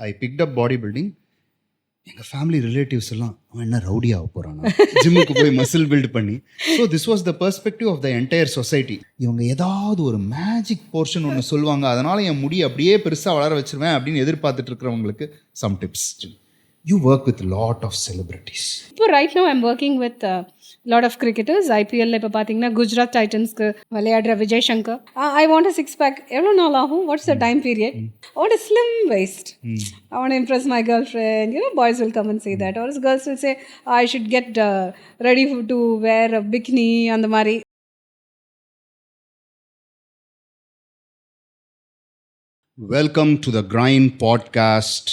ஐ picked up body building. எங்கள் family relatives எல்லாம் அவன் என்ன ரவுடியாக போகிறாங்க ஜிம்முக்கு போய் மசில் பில்ட் பண்ணி. So this was the perspective of the entire society. இவங்க ஏதாவது ஒரு மேஜிக் போர்ஷன் ஒன்று சொல்லுவாங்க, அதனால் என் முடி அப்படியே பெருசாக வளர வச்சிருவேன் அப்படின்னு எதிர்பார்த்துட்டு இருக்கிறவங்களுக்கு some tips. You work with lot of celebrities. இப்போ right now I'm working with lot of cricketers. ஐபிஎல்ல இப்போ பார்த்தீங்கன்னா குஜராத் டைட்டன்ஸ்க்கு விளையாடுற Vijay Shankar. I want a six pack. எவ்வளோ நாள் ஆகும்? What's the time period? What a slim waist. I want to impress my girlfriend. You know, boys will come and say that. Or girls will say, I should get ready to wear a bikini and the mari. Welcome to the grind podcast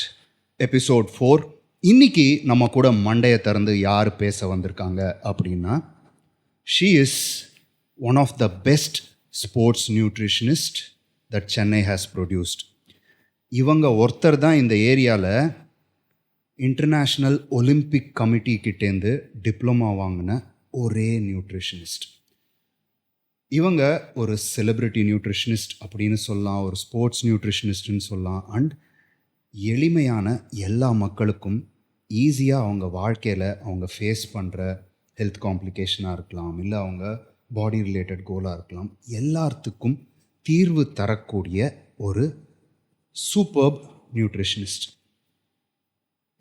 episode 4. இன்னைக்கு நம்ம கூட மண்டையை திறந்து யார் பேச வந்திருக்காங்க அப்படின்னா, she is one of the best sports nutritionist that Chennai has produced. இவங்க ஒருத்தர் தான் இந்த ஏரியாவில் இன்டர்நேஷ்னல் ஒலிம்பிக் கமிட்டி கிட்டேருந்து டிப்ளமா வாங்கின ஒரே நியூட்ரிஷனிஸ்ட். இவங்க ஒரு செலிப்ரிட்டி நியூட்ரிஷனிஸ்ட் அப்படின்னு சொல்லலாம், ஒரு ஸ்போர்ட்ஸ் நியூட்ரிஷனிஸ்ட்னு சொல்லலாம். அண்ட் எளிமையான எல்லா மக்களுக்கும் ஈஸியாக அவங்க வாழ்க்கையில் அவங்க ஃபேஸ் பண்ணுற ஹெல்த் காம்ப்ளிகேஷனாக இருக்கலாம், இல்லை அவங்க பாடி ரிலேட்டட் கோலாக இருக்கலாம், எல்லாத்துக்கும் தீர்வு தரக்கூடிய ஒரு சூப்பர்ப் நியூட்ரிஷனிஸ்ட்.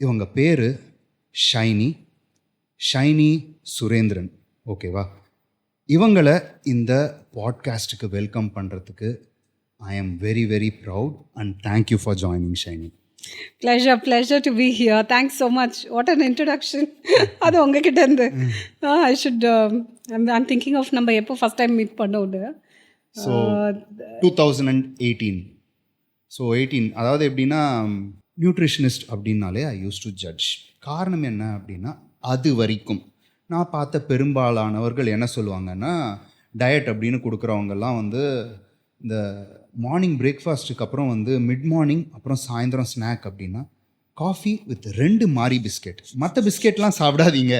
இவங்க பேர் ஷைனி சுரேந்திரன். ஓகேவா? இவங்களை இந்த பாட்காஸ்ட்டுக்கு வெல்கம் பண்ணுறதுக்கு I am very very proud and thank you for joining Shiny. Pleasure to be here. Thanks so much. What an introduction. அது உங்ககிட்ட இருந்து I should I'm thinking of நம்ம எப்போ ஃபர்ஸ்ட் டைம் மீட் பண்ணோடு. ஸோ 2018. ஸோ 18 அதாவது எப்படின்னா, நியூட்ரிஷனிஸ்ட் அப்படின்னாலே ஐ யூஸ் டு ஜட்ஜ். காரணம் என்ன அப்படின்னா, அது வரைக்கும் நான் பார்த்த பெரும்பாலானவர்கள் என்ன சொல்லுவாங்கன்னா, டயட் அப்படின்னு கொடுக்குறவங்கெல்லாம் இந்த மார்னிங் பிரேக்ஃபாஸ்ட்டுக்கு அப்புறம் மிட் மார்னிங் அப்புறம் சாயந்தரம் ஸ்நாக் அப்படின்னா காஃபி வித் 2 மாரி பிஸ்கெட். மற்ற பிஸ்கெட்லாம் சாப்பிடாதீங்க,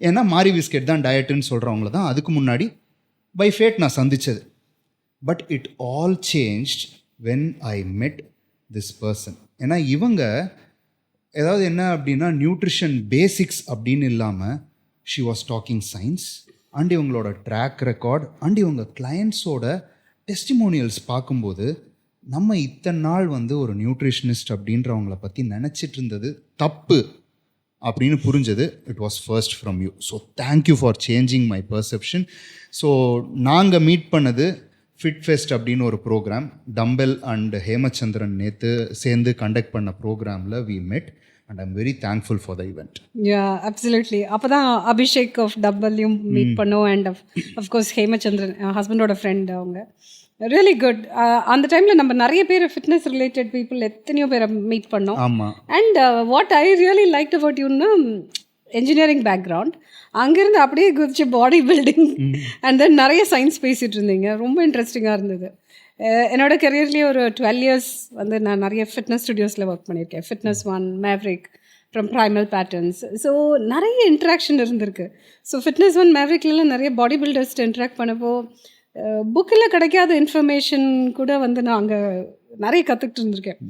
ஏன்னா மாரி பிஸ்கெட் தான் டயட்டுன்னு சொல்கிறவங்கள தான் அதுக்கு முன்னாடி பை ஃபேட் நான் சந்தித்தது. But it all changed when I மெட் திஸ் பர்சன். ஏன்னா இவங்க ஏதாவது என்ன அப்படின்னா, நியூட்ரிஷன் பேசிக்ஸ் அப்படின்னு இல்லாமல் she was talking science. And இவங்களோட ட்ராக் ரெக்கார்ட் அண்ட் இவங்க கிளையண்ட்ஸோட டெஸ்டிமோனியல்ஸ் பார்க்கும்போது நம்ம இத்தனை நாள் ஒரு நியூட்ரிஷனிஸ்ட் அப்படின்றவங்கள பற்றி நினச்சிட்டு இருந்தது தப்பு அப்படின்னு புரிஞ்சது. It was first from you. So thank you for changing my perception. So நாங்கள் மீட் பண்ணது ஃபிட் ஃபெஸ்ட் அப்படின்னு ஒரு ப்ரோக்ராம், டம்பெல் அண்ட் ஹேமச்சந்திரன் நேற்று சேர்ந்து கண்டக்ட் பண்ண ப்ரோக்ராமில் வி மெட். And I'm very thankful for the event. Yeah, absolutely. அப்பதான் அபிஷேக் ஆஃப் டபுள்யூ மீட் பண்ணோம். அண்ட் of course ஹேமச்சந்திரன் ஹஸ்பண்டோட ஃப்ரெண்ட். அவங்க ரியலி குட். அந்த டைமில் நம்ம நிறைய பேர் ஃபிட்னஸ் ரிலேட்டட் பீப்புள் எத்தனையோ பேரை மீட் பண்ணோம். ஆமாம். And what I really like about யூன்னா, என்ஜினியரிங் பேக்ரவுண்ட், அங்கேருந்து அப்படியே குதிச்சு பாடி பில்டிங் அண்ட் தென் நிறைய சயின்ஸ் பேசிகிட்டு இருந்தீங்க. ரொம்ப இன்ட்ரெஸ்டிங்காக இருந்தது. என்னோட கரியர்லேயே ஒரு 12 years நான் நிறைய ஃபிட்னஸ் ஸ்டுடியோஸில் ஒர்க் பண்ணியிருக்கேன். Fitness one, Maverick, from primal patterns. So நிறைய இன்ட்ராக்ஷன் இருந்திருக்கு. ஸோ ஃபிட்னஸ் ஒன், மேவ்ரிக்லாம் நிறைய பாடி பில்டர்ஸ்ட்டு இன்ட்ராக்ட் பண்ணப்போ புக்கில் கிடைக்காத இன்ஃபர்மேஷன் கூட நான் அங்கே நிறைய கற்றுக்கிட்டு இருந்திருக்கேன்.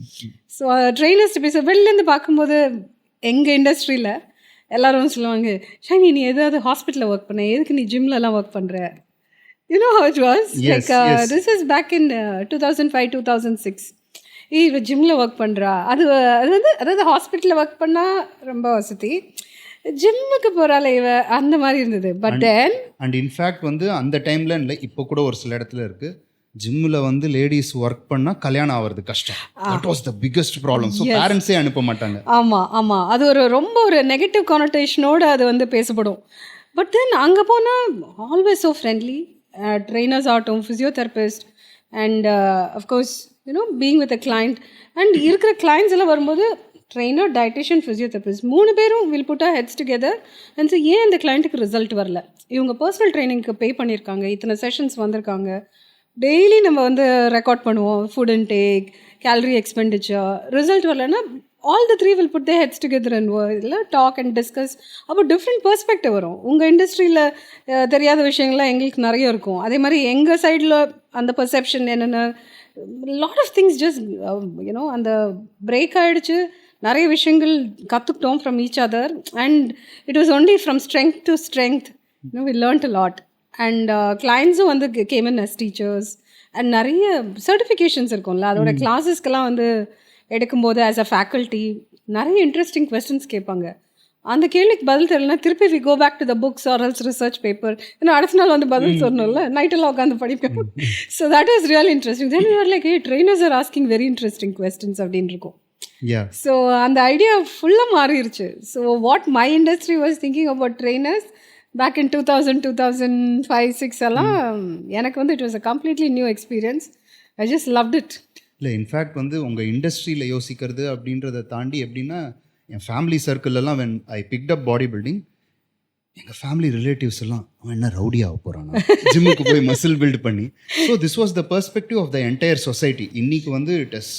ஸோ ட்ரெயினர்ஸ் பேச வெளிலேருந்து பார்க்கும்போது எங்கள் இண்டஸ்ட்ரியில் எல்லோரும் சொல்லுவாங்க, ஷைனி நீ எதாவது ஹாஸ்பிட்டலில் ஒர்க் பண்ண, எதுக்கு நீ ஜிம்லலாம் ஒர்க் பண்ணுற? You know how it was? Yes, yes. This is back in 2005-2006. இவ ஜிம்மில் ஒர்க் பண்ணுறா. அதாவது ஹாஸ்பிட்டலில் ஒர்க் பண்ணால் ரொம்ப வசதி, ஜிம்முக்கு போகிறாள் இவ, அந்த மாதிரி இருந்தது. பட் தென் அண்ட் இன்ஃபேக்ட் அந்த டைமில் இல்லை, இப்போ கூட ஒரு சில இடத்துல இருக்குது, ஜிம்மில் லேடிஸ் ஒர்க் பண்ணால் கல்யாணம் ஆகிறது கஷ்டம். That was the biggest problem. So பேரண்ட்ஸே அனுப்ப மாட்டாங்க. ஆமாம். அது ரொம்ப ஒரு நெகட்டிவ் கானோட்டேஷனோடு அது பேசப்படும். பட் தென் அங்கே போனால் ஆல்வேஸ் ஸோ ஃப்ரெண்ட்லி. trainers ஆகட்டும், physiotherapist and of course being with a client. And இருக்கிற கிளைண்ட்ஸ் எல்லாம் வரும்போது ட்ரெயினர், டயட்டிஷியன், ஃபிசியோதெரபிஸ்ட் 3 பேரும் will put a heads together and ஏன் இந்த கிளைண்ட்டுக்கு ரிசல்ட் வரல, இவங்க பர்சனல் ட்ரைனிங்க்கு பே பண்ணியிருக்காங்க, இத்தனை செஷன்ஸ் வந்திருக்காங்க, டெய்லி நம்ம ரெக்கார்ட் பண்ணுவோம், food intake, calorie expenditure, result வரலன்னா all the 3 will put their heads together and talk and discuss about different perspective வரும். உங்கள் இண்டஸ்ட்ரியில் தெரியாத விஷயங்கள்லாம் எங்களுக்கு நிறைய இருக்கும். அதே மாதிரி எங்கள் சைடில் அந்த பர்செப்ஷன் என்னென்ன lot of things just you know அந்த பிரேக் ஆகிடுச்சு. நிறைய விஷயங்கள் கற்றுக்கிட்டோம் from each other and it was only from strength to strength. We learned a lot and கிளைண்ட்ஸும் வந்து came in as teachers and நிறைய சர்டிஃபிகேஷன்ஸ் இருக்கும்ல, அதோட கிளாஸஸ்க்கெல்லாம் வந்து எடுக்கும்போது ஆஸ் அ ஃபேக்கல்ட்டி நிறைய இன்ட்ரெஸ்டிங் கொஸ்டின்ஸ் கேட்பாங்க. அந்த கேள்விக்கு பதில் தெரியலனா திருப்பி we go back to the books or else research paper. ஏன்னா அடுத்த நாள் வந்து பதில் சொல்லணும்ல, நைட்டெல்லாம் உட்காந்து படிப்பேன். So that was real interesting. Then you're like trainers are asking very interesting questions அப்படின்னு இருக்கும். ஸோ அந்த ஐடியா ஃபுல்லாக மாறிடுச்சு. So what my industry was thinking about trainers back in 2000, 2005, 2006 எல்லாம் எனக்கு வந்து it was a completely new experience. I just loved it. இல்லை, in fact வந்து உங்கள் இண்டஸ்ட்ரியில் யோசிக்கிறது அப்படின்றத தாண்டி எப்படின்னா, என் ஃபேமிலி சர்க்கிள்லாம் when I picked up body building, எங்கள் ஃபேமிலி ரிலேட்டிவ்ஸ் எல்லாம் அவன் என்ன ரவுடியாக போகிறாங்க ஜிம்முக்கு போய் மசில் பில்ட் பண்ணி. So this was the perspective of the entire society. இன்றைக்கி வந்து it has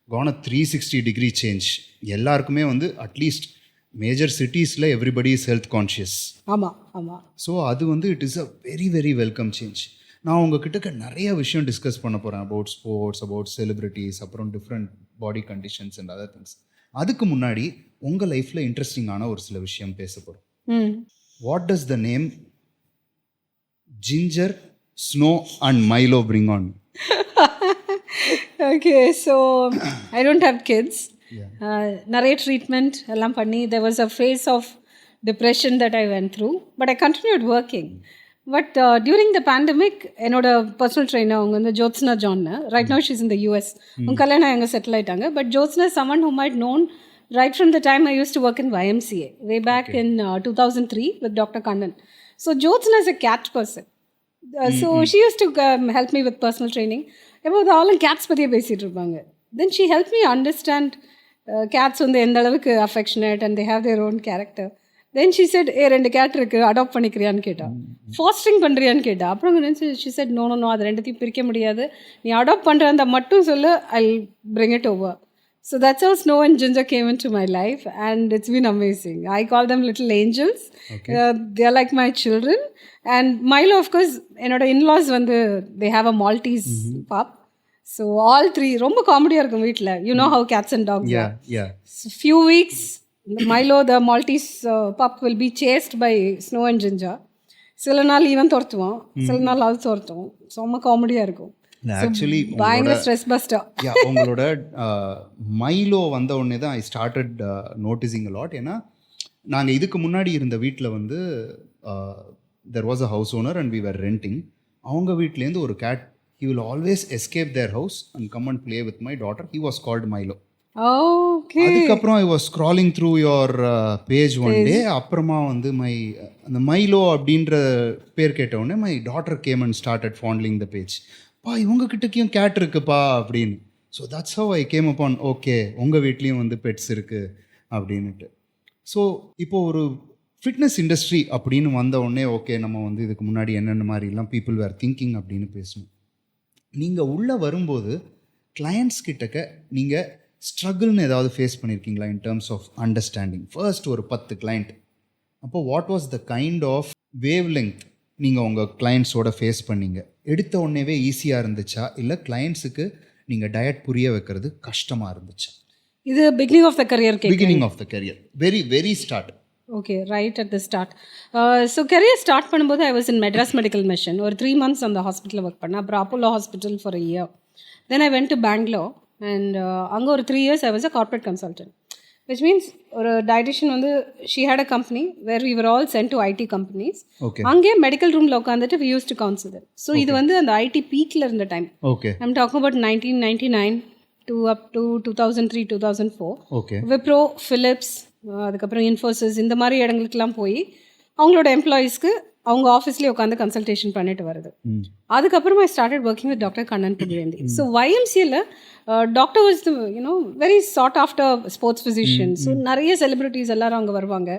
gone a 360 degree change. எல்லாருக்குமே வந்து அட்லீஸ்ட் மேஜர் சிட்டிஸில் எவ்ரிபடி இஸ் ஹெல்த் கான்ஷியஸ். ஆமாம் ஆமாம். ஸோ அது வந்து it is a very very welcome change. நான் உங்ககிட்ட நிறைய விஷயம் டிஸ்கஸ் பண்ண போகிறேன் அபவுட் ஸ்போர்ட்ஸ், அபவுட் செலிப்ரிட்டிஸ், அப்புறம் different body conditions and other things. அதுக்கு முன்னாடி உங்கள் லைஃப்பில் இன்ட்ரெஸ்டிங்கான ஒரு சில விஷயம் பேச போகிறோம். What does the name ginger, snow and Milo bring on? Okay, so I don't have kids. நிறைய ட்ரீட்மெண்ட் எல்லாம் பண்ணி there was a phase of depression that I went through, but I continued working. But during the pandemic, என்னோட personal trainer அவங்க வந்து Jyotsna John. Right now she's இன் த US. அவங்க கல்யாணம் எங்கே settle ஆகிட்டாங்க. But Jyotsna someone whom I'd known right from the time I used to work in YMCA way back in 2003 with Dr. Kannan. So Jyotsna is a cat person. So she used to help me with personal training. About all cats பற்றியே பேசிகிட்டு இருப்பாங்க. Then she helped me understand cats வந்து எந்த அளவுக்கு affectionate and they have their own character. Then she said, ரெண்டு gate இருக்கு, adapt பண்ணிக்கிறியான்னு கேட்டா, fasting பண்ணுறியான்னு கேட்டா. அப்புறம் she said, no, அது ரெண்டுத்தையும் பிரிக்க முடியாது, நீ அடாப்ட் பண்ணுறத மட்டும் சொல்லு, I'll bring it over. So that's how Snow and Ginger came into my life and it's been amazing. I call them little angels. Okay. They're like my children. And Milo, of course, என்னோட in-laws வந்து they have a Maltese pup. So all three ரொம்ப காமெடியாக இருக்கும் வீட்டில். You know how cats and dogs are. Yeah. So few weeks, Milo, the Maltese pup, will be chased by Snow and Ginger. சில நாள் even துரத்துவோம், சில நாள் அது துரத்துவோம். ரொம்ப காமெடியாக இருக்கும். ஆக்சுவலி பயங்கர ஸ்ட்ரெஸ் பஸ்டர். உங்களோட மைலோ வந்த உடனே தான் I started noticing a lot. ஏன்னா நாங்கள் இதுக்கு முன்னாடி இருந்த வீட்டில் வந்து there was a house owner and we were renting. அவங்க வீட்லேருந்து ஒரு cat, he will always escape their house and come and play with my daughter. He was called Milo. Okay. அதுக்கப்புறம் I was scrolling through your page one day. அப்புறமா வந்து அந்த Milo அப்படின்ற பேர் கேட்டவுடனே my daughter came and started fondling the page. பா இவங்க கிட்டக்கையும் gate இருக்குப்பா அப்படின்னு. So that's how I came upon, okay உங்கள் வீட்லேயும் வந்து பெட்ஸ் இருக்குது அப்படின்ட்டு. ஸோ இப்போது ஒரு ஃபிட்னஸ் இண்டஸ்ட்ரி அப்படின்னு வந்த உடனே ஓகே நம்ம வந்து இதுக்கு முன்னாடி என்னென்ன மாதிரிலாம் பீப்புள் வேர் திங்கிங் அப்படின்னு பேசணும். நீங்கள் உள்ளே வரும்போது கிளையண்ட்ஸ் கிட்டக்க நீங்கள் ஸ்ட்ரகிள்னு ஏதாவது ஃபேஸ் பண்ணியிருக்கீங்களா in terms of understanding? First ஒரு 10 கிளைண்ட், அப்போ what was the kind of wave length நீங்கள் உங்கள் கிளைண்ட்ஸோட ஃபேஸ் பண்ணீங்க? எடுத்த உடனேவே ஈஸியாக இருந்துச்சா, இல்லை கிளைண்ட்ஸுக்கு நீங்கள் டயட் புரிய வைக்கிறது கஷ்டமாக இருந்துச்சா? இது beginning of the career. Beginning of the career, very very start. Okay, right at the start. So career start பண்ணும்போது I was in Madras medical mission. ஒரு 3 months அந்த ஹாஸ்பிட்டலில் ஒர்க் பண்ணேன். அப்புறம் Apollo hospital for a year. Then I went to Bangalore and அங்கே ஒரு 3 years I was a corporate consultant. which means ஒரு dietitian வந்து she had a company where we were all sent to IT companies. அங்கே medical ரூமில் உட்காந்துட்டு we used to counsel them. So இது வந்து அந்த ஐடி பீக்கில் இருந்த time. I'm talking about 1999 to up to 2003, 2004. Wipro, Philips, அதுக்கப்புறம் இன்ஃபோசிஸ், இந்த மாதிரி இடங்களுக்கெல்லாம் போய் அவங்களோட எம்ப்ளாயீஸ்க்கு அவங்க ஆஃபீஸ்லேயே உட்காந்து கன்சல்டேஷன் பண்ணிட்டு வருது. அதுக்கப்புறம் I started working with doctor Kannan Pudhivendhi. So YMCAல doctor was very sought after sports physician. So நிறைய செலிபிரிட்டிஸ் எல்லாரும் அங்கே வருவாங்க.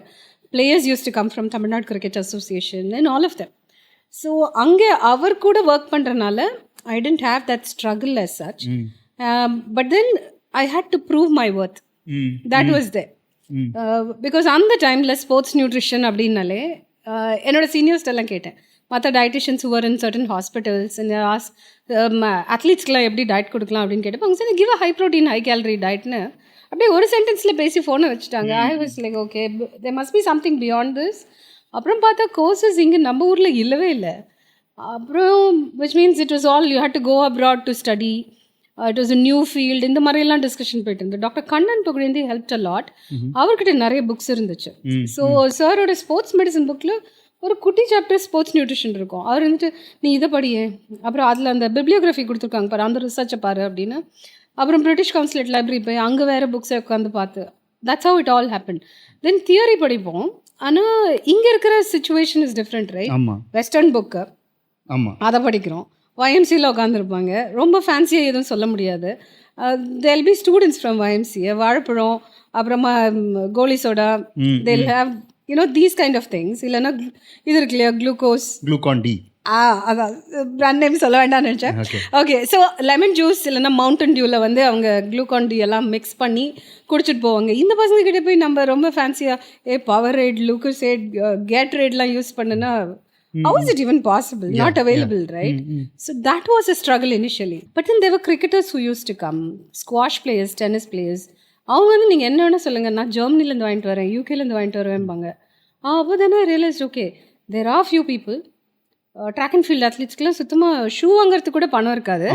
Players used to come from Tamil Nadu cricket association and all of them. So அங்கே அவர் கூட ஒர்க் பண்ணுறனால I tend have that struggle as such. But then I had to prove my worth. That was there. Because அந்த டைமில் sports nutrition அப்படின்னாலே என்னோட சீனியர்ஸ்ட் எல்லாம் கேட்டேன், மற்ற dietitians who are in certain hospitals and they ask அத்லீட்ஸ்க்குலாம் எப்படி டயட் கொடுக்கலாம் அப்படின்னு கேட்டப்போ அவங்க give a high protein high calorie டயட்னு அப்படியே ஒரு சென்டென்ஸில் பேசி ஃபோனை வச்சுட்டாங்க. I was like okay there must be something beyond this. அப்புறம் பார்த்தா கோர்சஸ் இங்கே நம்ம ஊரில் இல்லவே இல்லை. அப்புறம் which means it was all you had to go abroad to study. It was a new field. இந்த மாதிரியெல்லாம் டிஸ்கஷன் போயிட்டு இருந்தது. Doctor Kannan Pugazhendhi helped a lot. அவர்கிட்ட நிறைய புக்ஸ் இருந்துச்சு. ஸோ சாரோட ஸ்போர்ட்ஸ் மெடிசன் புக்கில் ஒரு குட்டி சாப்டர் ஸ்போர்ட்ஸ் நியூட்ரிஷன் இருக்கும். அவர் வந்துட்டு நீ இதை படியே, அப்புறம் அதில் அந்த பிப்ளியோகிராஃபி கொடுத்துருக்காங்க பாரு, அந்த ரிசர்ச்சை பாரு அப்படின்னு. அப்புறம் பிரிட்டிஷ் கவுன்சிலேட் லைப்ரரி போய் அங்கே வேறு புக்ஸை உட்காந்து பார்த்து that's how it all happen. Then theory படிப்போம். ஆனால் இங்கே இருக்கிற situation is different right. Western book அதை படிக்கிறோம். YMCயில் உட்காந்துருப்பாங்க. ரொம்ப ஃபேன்சியாக எதுவும் சொல்ல முடியாது. They'll be students from YMCA, வாழைப்பழம், அப்புறமா கோலி soda, they'll have these kind of things. இல்லைன்னா இது இருக்கு இல்லையா குளுக்கோன் டி, அதான் பிராண்ட் நேம் சொல்ல வேண்டாம்னு நினச்சேன். ஓகே, ஸோ லெமன் ஜூஸ் இல்லைன்னா மவுண்டன் டியூவில் வந்து அவங்க குளுக்கோன் டி எல்லாம் மிக்ஸ் பண்ணி குடிச்சிட்டு போவாங்க. இந்த பசங்க கிட்டே போய் நம்ம ரொம்ப ஃபேன்சியாக பவர் ரேட், லூக்கோசேட், கேட் ரேட்லாம் யூஸ் பண்ணுன்னா how is it even possible? Not available, right? So that was a struggle initially. But then there were cricketers who used to come, squash players, tennis players. அவங்க வந்து நீங்கள் என்ன வேணால் சொல்லுங்கள், நான் ஜெர்மனிலேருந்து வாங்கிட்டு வரேன், யூகேலேருந்து வாங்கிட்டு வரேன்பாங்க. அப்போ தானே realise okay there are few people track and field அத்லீட்ஸ்க்குலாம் சுத்தமாக ஷூ வாங்குறதுக்கு கூட பணம் இருக்காது.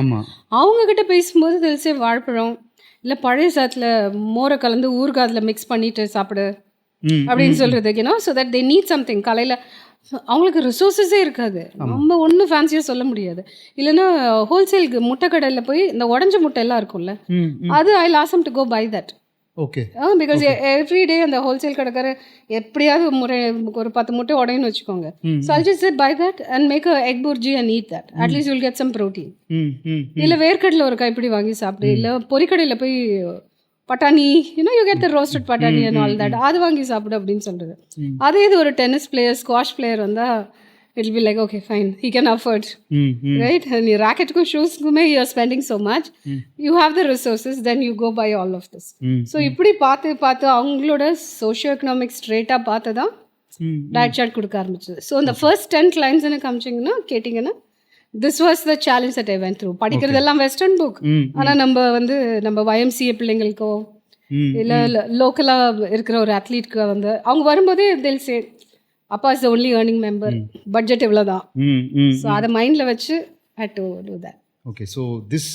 அவங்கக்கிட்ட பேசும்போது தெரிசே வாழைப்பழம் இல்லை பழைய சாத்தில் மோரை கலந்து ஊறுகாதில் மிக்ஸ் பண்ணிட்டு சாப்பிடு அப்படின்னு சொல்கிறதுக்கு so that they need something. காலையில் அவங்களுக்கு ரிசோர்ஸஸே இருக்காது, நம்ம ஒன்றும் ஃபேன்சியாக சொல்ல முடியாது. இல்லைன்னா ஹோல்சேலுக்கு முட்டை கடையில் போய் இந்த உடஞ்ச முட்டை எல்லாம் இருக்கும்ல, அது ஐ லாசம் to go buy that. Okay, because every day அந்த ஹோல்சேல் கடைக்கார எப்படியாவது ஒரு 10 முட்டை உடையன்னு வச்சுக்கோங்க. So I just buy that and make a egg bhurji and eat that. At least you'll get some protein. இல்லை வேர்க்கடலை ஒரு கைப்பிடி வாங்கி சாப்பிடு, இல்லை பொரிக்கடையில் போய் பட்டாணி you get the roasted pattani and all that, அது வாங்கி சாப்பிடு அப்படின்னு சொல்கிறது. அதே இது ஒரு டென்னிஸ் பிளேயர், ஸ்குவாஷ் பிளேயர் வந்தால் it will be like okay fine he can afford right. நீ ராக்கெட்டுக்கும் ஷூஸ்க்குமே you are spending so much, you have the resources, then you go buy all of this. So இப்படி பார்த்து அவங்களோட socio economic ஸ்ட்ரேட்டாக பார்த்து தான் diet chart கொடுக்க ஆரம்பிச்சது. ஸோ இந்த ஃபர்ஸ்ட் 10 clients என்ன காமிச்சிங்கன்னா கேட்டிங்கன்னா this was the challenge that I went through. படிக்கிறதெல்லாம் வெஸ்டர்ன் புக், ஆனால் நம்ம YMCA பிள்ளைங்களுக்கோ இல்லை லோக்கலாக இருக்கிற ஒரு அத்லீட்க்கு வந்து அவங்க வரும்போதே they'll say அப்பா is the only earning member, budget இவ்வளோ தான். ஸோ அதை மைண்டில் வச்சு had to do that. Okay, so this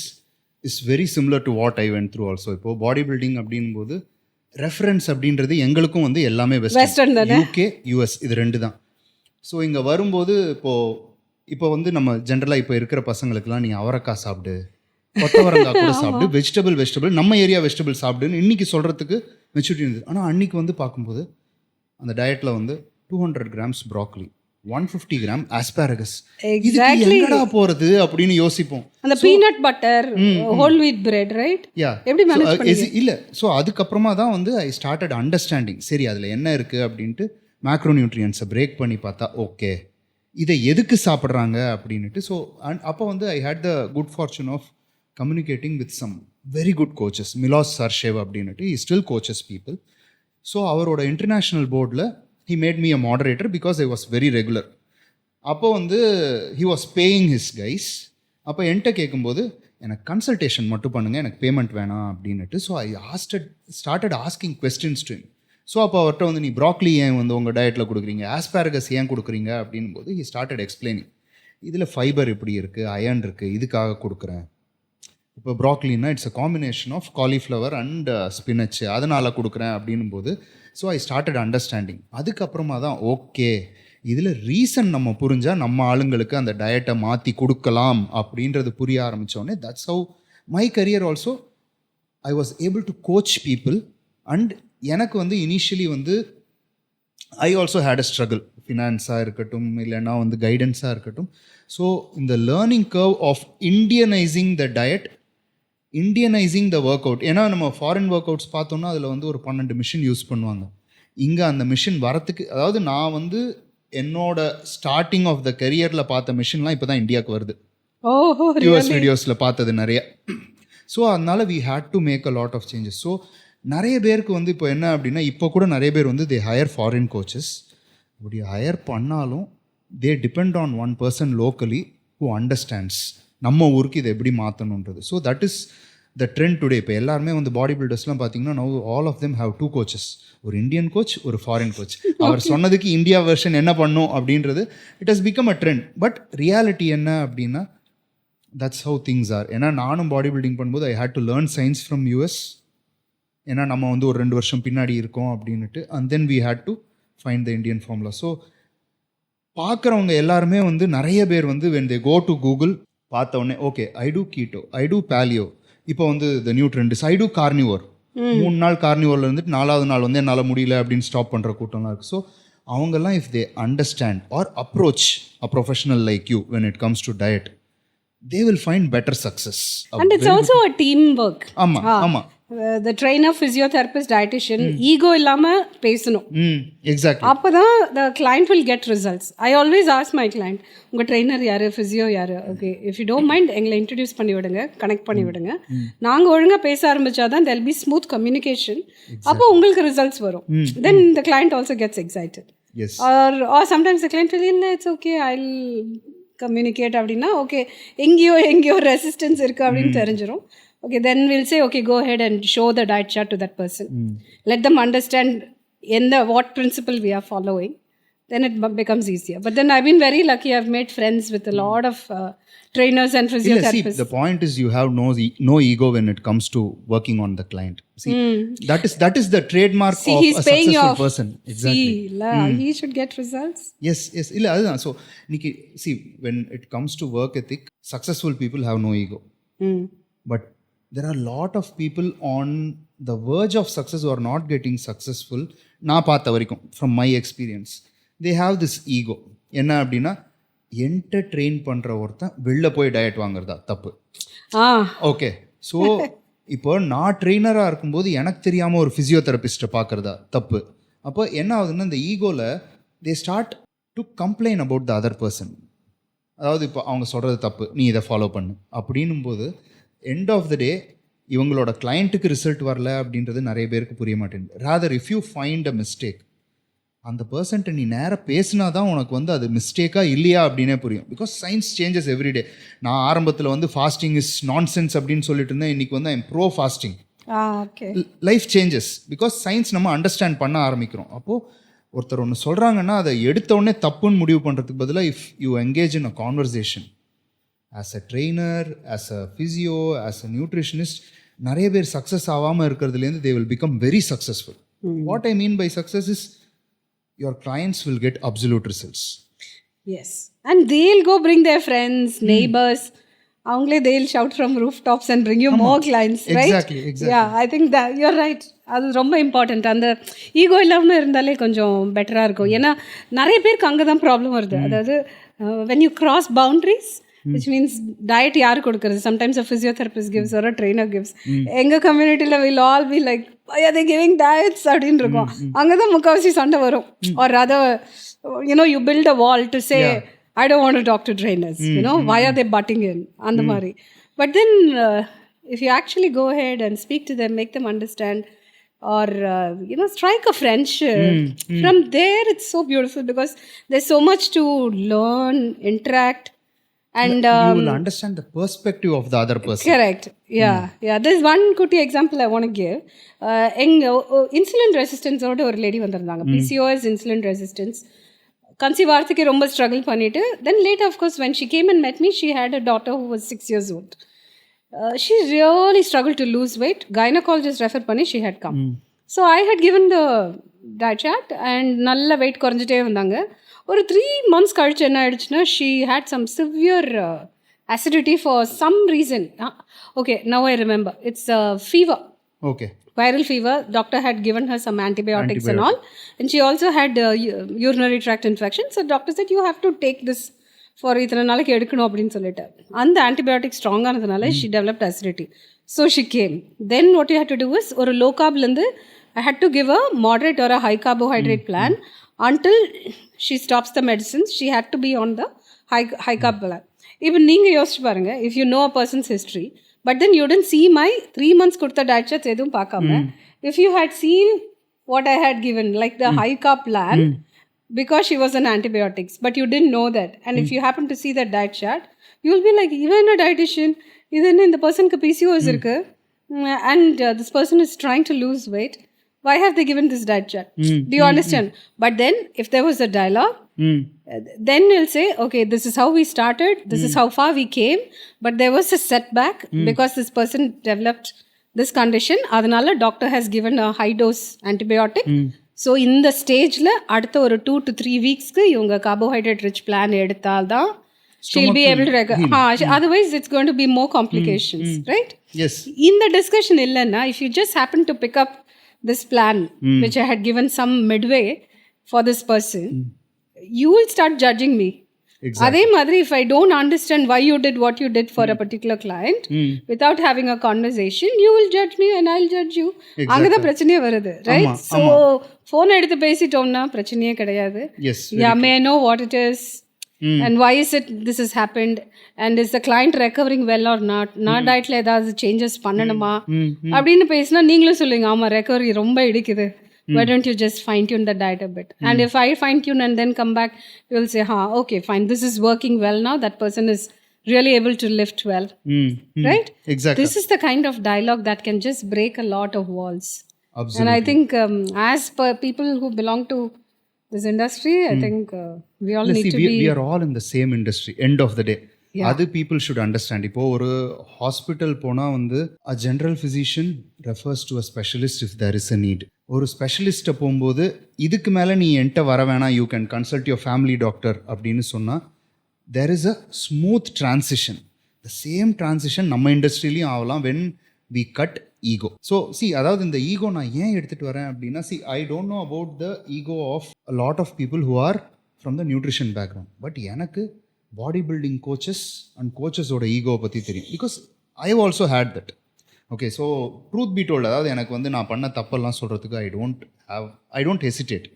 is very similar to what I went through also. இப்போது பாடி பில்டிங் அப்படின்போது ரெஃபரன்ஸ் அப்படின்றது எங்களுக்கும் வந்து எல்லாமே வெஸ்டர்ன் தானே, UK US இது 2 தான். ஸோ இங்கே வரும்போது இப்போ வந்து நம்ம ஜென்ரலாக இப்போ இருக்கிற பசங்களுக்குலாம் நீ அவரைக்காய் சாப்பிடு, கொத்தவரங்காய் கூட சாப்பிடு, வெஜிடபிள் நம்ம ஏரியா வெஜிடபிள் சாப்பிடுன்னு இன்றைக்கி சொல்கிறதுக்கு மெச்சூரிட்டி இருந்தது. ஆனால் அன்றைக்கி வந்து பார்க்கும்போது அந்த டயட்டில் வந்து 200 grams ப்ராக்கலி, 150 gram asparagus, எங்கடா போகிறது அப்படின்னு யோசிப்போம். அந்த peanut butter, whole wheat bread, right? எப்படி மேனேஜ் பண்ணீங்க? இல்லை, ஸோ அதுக்கப்புறமா தான் வந்து ஐ ஸ்டார்டட் அண்டர்ஸ்டாண்டிங். சரி, அதில் என்ன இருக்குது அப்படின்ட்டு மேக்ரோநியூட்ரியன்ஸை பிரேக் பண்ணி பார்த்தா ஓகே இதை எதுக்கு சாப்பிட்றாங்க அப்படின்ட்டு. ஸோ அப்போ வந்து I had the good fortune of communicating with some very good coaches. Milos Sarcev அப்படின்ட்டு he still coaches people. So அவரோட இன்டர்நேஷ்னல் போர்டில் he made me a moderator because I was very regular. அப்போ வந்து he was paying his guys. அப்போ என்கிட்ட கேட்கும்போது எனக்கு consultation மட்டும் பண்ணுங்கள், எனக்கு பேமெண்ட் வேணாம் அப்படின்ட்டு. So I started asking questions to him. So அப்போ அவர்கிட்ட வந்து நீ ப்ராக்லி ஏன் வந்து உங்கள் டயட்டில் கொடுக்குறீங்க, ஆஸ்பாரகஸ் ஏன் கொடுக்குறீங்க அப்படின் போது he started explaining இதில் ஃபைபர் இப்படி இருக்குது, அயர்ன் இருக்குது, இதுக்காக கொடுக்குறேன். இப்போ ப்ராக்லின்னா it's a combination of cauliflower and spinach, அதனால் கொடுக்குறேன் அப்படின்னும் போது ஸோ ஐ ஸ்டார்டட் அண்டர்ஸ்டாண்டிங். அதுக்கப்புறமா தான் ஓகே இதில் ரீசன் நம்ம புரிஞ்சால் நம்ம ஆளுங்களுக்கு அந்த டயட்டை மாற்றி கொடுக்கலாம் அப்படின்றது புரிய ஆரம்பித்தோடனே that's how my career also I was able to coach people. And எனக்கு வந்து இனிஷியலி வந்து I also had a struggle, ஃபினான்ஸாக இருக்கட்டும் இல்லைன்னா வந்து கைடன்ஸாக இருக்கட்டும். ஸோ இந்த learning curve of Indianising the diet, Indianising the workout. ஏன்னா நம்ம ஃபாரின் ஒர்க் அவுட்ஸ் பார்த்தோம்னா அதில் வந்து ஒரு 12 மிஷின் யூஸ் பண்ணுவாங்க. இங்கே அந்த மிஷின் வரத்துக்கு, அதாவது நான் வந்து என்னோட ஸ்டார்டிங் ஆஃப் த கரியரில் பார்த்த மிஷின்லாம் இப்போ தான் இந்தியாவுக்கு வருது. யூஎஸ் வீடியோஸில் பார்த்தது நிறைய. ஸோ அதனால் we had to make a lot of changes. So நிறைய பேருக்கு வந்து இப்போ என்ன அப்படின்னா, இப்போ கூட நிறைய பேர் வந்து தே ஹையர் ஃபாரின் கோச்சஸ். அப்படி ஹையர் பண்ணாலும் they depend on one person locally who understands நம்ம ஊருக்கு இதை எப்படி மாற்றணுன்றது. So that is the trend today. இப்போ எல்லாருமே வந்து பாடி பில்டர்ஸ்லாம் பார்த்தீங்கன்னா now all of them have 2 coaches, ஒரு இந்தியன் கோச், ஒரு ஃபாரின் கோச். அவர் சொன்னதுக்கு இந்தியா வெர்ஷன் என்ன பண்ணும் அப்படின்றது it has become a trend. But reality என்ன அப்படின்னா தட்ஸ் ஹவு திங்ஸ் ஆர். ஏன்னா நானும் பாடி பில்டிங் பண்ணும்போது I had to learn science from US. ஏன்னா நம்ம வந்து ஒரு 2 வருஷம் பின்னாடி இருக்கோம் அப்படின்ட்டு. And then we had to find the Indian formula. So பார்க்குறவங்க எல்லாருமே வந்து நிறைய பேர் வந்து when they go to Google பார்த்த உடனே okay I do keto, I do paleo, இப்போ வந்து the new trend is I do carnivore. 3 நாள் கார்னிவோரில் இருந்துட்டு 4வது நாள் வந்து என்னால் முடியல அப்படின்னு ஸ்டாப் பண்ணுற கூட்டம்லாம் இருக்குது. ஸோ அவங்கெல்லாம் if they understand or approach a professional like you when it comes to diet, they will find better success. And it's also a team work. ஆமா. The trainer, physiotherapist, dietitian, ego இல்லாம பேசணும். Exactly. அப்பதான் the client will get results. I always ask my client, உங்க trainer யாரு, physio யாரு, okay if you don't mind எங்களை introduce பண்ணி விடுங்க, கனெக்ட் பண்ணி விடுங்க. நாங்கள் ஒழுங்காக பேச ஆரம்பிச்சாதான் there'll be smooth communication. அப்போ உங்களுக்கு ரிசல்ட்ஸ் வரும். Then the client also gets excited. Yes. Or sometimes the client will இல்லை it's okay, I'll communicate அப்படின்னா ஓகே எங்கேயோ ரெசிஸ்டன்ஸ் இருக்குது அப்படின்னு தெரிஞ்சிடும். Okay, then we'll say, okay, go ahead and show the diet chart to that person. Let them understand what principle we are following. Then it becomes easier. But then I've been very lucky. I've made friends with a lot of trainers and physiotherapists. See, the point is you have no ego when it comes to working on the client. See, that is the trademark of he's a paying successful off. person. Exactly. He should get results. Yes. Illa adha. So, see, when it comes to work ethic, successful people have no ego. But there are a lot of people on the verge of success who are not getting successful. நான் பார்த்த வரைக்கும் from my experience, they have this ego. என்ன அப்படின்னா என்டர்ட்ரெயின் பண்ணுற ஒருத்தன் வெளில போய் diet வாங்குறதா தப்பு. ஓகே, ஸோ இப்போ நான் ட்ரெயினராக இருக்கும்போது எனக்கு தெரியாமல் ஒரு ஃபிசியோதெரபிஸ்ட்டை பார்க்குறதா தப்பு. அப்போ என்ன ஆகுதுன்னா இந்த ஈகோவில் they start to complain about the other person. அதாவது இப்போ அவங்க சொல்கிறது தப்பு, நீ இதை ஃபாலோ பண்ணு அப்படின்னும் போது எண்ட் ஆஃப் த டே இவங்களோட கிளைண்ட்டுக்கு ரிசல்ட் வரல அப்படின்றது நிறைய பேருக்கு புரிய மாட்டேங்குது. Rather if you find a mistake, அந்த பர்சன்ட்டை நீ நேராக பேசினா தான் உனக்கு வந்து அது மிஸ்டேக்காக இல்லையா அப்படின்னே புரியும். Because science changes everyday. நான் ஆரம்பத்தில் வந்து ஃபாஸ்டிங் இஸ் நான் சென்ஸ் அப்படின்னு சொல்லிட்டு இருந்தேன். இன்றைக்கி வந்து I M bro fasting. Life changes because science நம்ம அண்டர்ஸ்டாண்ட் பண்ண ஆரம்பிக்கிறோம். அப்போது ஒருத்தர் ஒன்று சொல்கிறாங்கன்னா அதை எடுத்தோடனே தப்புன்னு முடிவு பண்ணுறதுக்கு பதிலாக if you engage in a conversation as a trainer, as a physio, as a nutritionist, நிறைய பேர் சக்ஸஸ் ஆகாமல் இருக்கிறதுலேருந்து they will become very successful. What I mean by success is your clients will get absolute results. Yes, and they'll go bring their friends, neighbors. அவங்களே they'll shout from rooftops and bring you more clients, right? Exactly. Yeah, I think that you're right. அது ரொம்ப important. அந்த ego இல்லாமல் இருந்தாலே கொஞ்சம் பெட்டராக இருக்கும். ஏன்னா நிறைய பேருக்கு அங்கே தான் ப்ராப்ளம் வருது. அதாவது when you cross boundaries, which means diet யாரு கொடுக்குறது, sometimes a physiotherapist gives or a trainer gives. எங்கள் கம்யூனிட்டியில் will all be like, why are they giving diets அப்படின்னு இருக்கும். அங்கே தான் முக்கால்வாசி சண்டை வரும். or rather, you build a wall to say, I don't want to talk to trainers, why are they butting in அந்த மாதிரி. But then if you actually go ahead and speak to them, make them understand, or strike a friendship, from there it's so beautiful because there's so much to learn, interact. And you will understand the perspective of the other person. Correct. Yeah. There's one குட்டி example I want to give. Insulin ரெசிஸ்டன்ஸோட ஒரு lady வந்திருந்தாங்க. PCOS, insulin resistance, conceive ஆகிறதுக்கு ரொம்ப struggle பண்ணிட்டு, then late of course when she came and met me, she had a daughter who was 6 years old. She really struggled to lose weight. Gynecologist refer பண்ணி she had come. So I had given the diet chart and நல்ல wait குறைஞ்சிட்டே வந்தாங்க. ஒரு 3 months கழிச்சு என்ன ஆயிடுச்சுன்னா she had some severe acidity for some reason. Okay, now I remember. It's fever. Okay. Viral fever. Doctor had given her some antibiotics and all. And she also had urinary tract infection. So doctor said, you have to take this for இத்தனை நாளைக்கு எடுக்கணும் அப்படின்னு சொல்லிட்டு. அந்த antibiotic strong ஆனதுனால she developed acidity. So she came. Then what you had to do is, ஒரு low carbலேருந்து I had to give a moderate or a high carbohydrate plan. Until she stops the medicines, she had to be on the high carb plan. Even நீங்கள் யோசிச்சு பாருங்க, if you know a person's history, but then you didn't see my 3 months கொடுத்த diet charts எதுவும் பார்க்காம, if you had seen what I had given, like the high carb plan, because she was on antibiotics, but you didn't know that. And if you happen to see that diet chart, you'll be like, even a dietitian, even in the person ku PCOS irukku, and this person is trying to lose weight. Why have they given this diet chart? Do you understand? But then, if there was a dialogue, then we'll say, okay, this is how we started, this is how far we came, but there was a setback because this person developed this condition. Adanala doctor has given a high dose antibiotic. So இந்த ஸ்டேஜில் அடுத்த ஒரு 2 to 3 வீக்ஸ்க்கு இவங்க carbohydrate rich plan எடுத்தால் தான் she'll be able to otherwise it's going to be more complications, right? Yes. In the discussion illana, if you just happen to pick up this plan which I had given some midway for this person, you will start judging me. அதே மாதிரி if I don't understand why you did what you did for a particular client without having a conversation, you will judge me and I'll judge you. அங்கதான் பிரச்சனையே வருது, right? So phone எடுத்து பேசிட்டோம்னா பிரச்சனையே கிடையாது. Yeah, may I know what it is and why is it this has happened and is the client recovering well or not? நான் டயட்ல ஏதாவது changes பண்ணணுமா அப்படின்னு பேசினா நீங்களும் சொல்லுங்க, ஆமா ரெக்கவரி ரொம்ப இடிக்குது, why don't you just fine tune the diet a bit? And if I fine tune and then come back, you will say, okay, fine, this is working well now, that person is really able to lift well. Right? Exactly. This is the kind of dialogue that can just break a lot of walls. Absolutely. And I think as per people who belong to this industry, I think we all need to be... We are all in the same industry, end of the day. அது people should understand. இப்போ ஒரு hospital போனால் வந்து a general physician refers to a specialist if there is a need. ஒரு ஸ்பெஷலிஸ்ட்டை போகும்போது இதுக்கு மேலே நீ என்கிட்ட வர வேணாம், you can consult your family doctor அப்படின்னு சொன்னால் there is a smooth transition. The same transition நம்ம இண்டஸ்ட்ரியிலையும் ஆகலாம் when we cut ego. So அதாவது இந்த ஈகோ நான் ஏன் எடுத்துகிட்டு வரேன் அப்படின்னா, I don't know about the ego of a lot of people who are from the nutrition background. But எனக்கு பாடி பில்டிங் கோச்சஸ் அண்ட் கோச்சஸோட ஈகோவை பற்றி தெரியும். Because I also hate that. Okay, so truth be told, அதாவது எனக்கு வந்து நான் பண்ண தப்பெல்லாம் சொல்கிறதுக்கு ஐ டோன்ட் ஹெசிடேட்.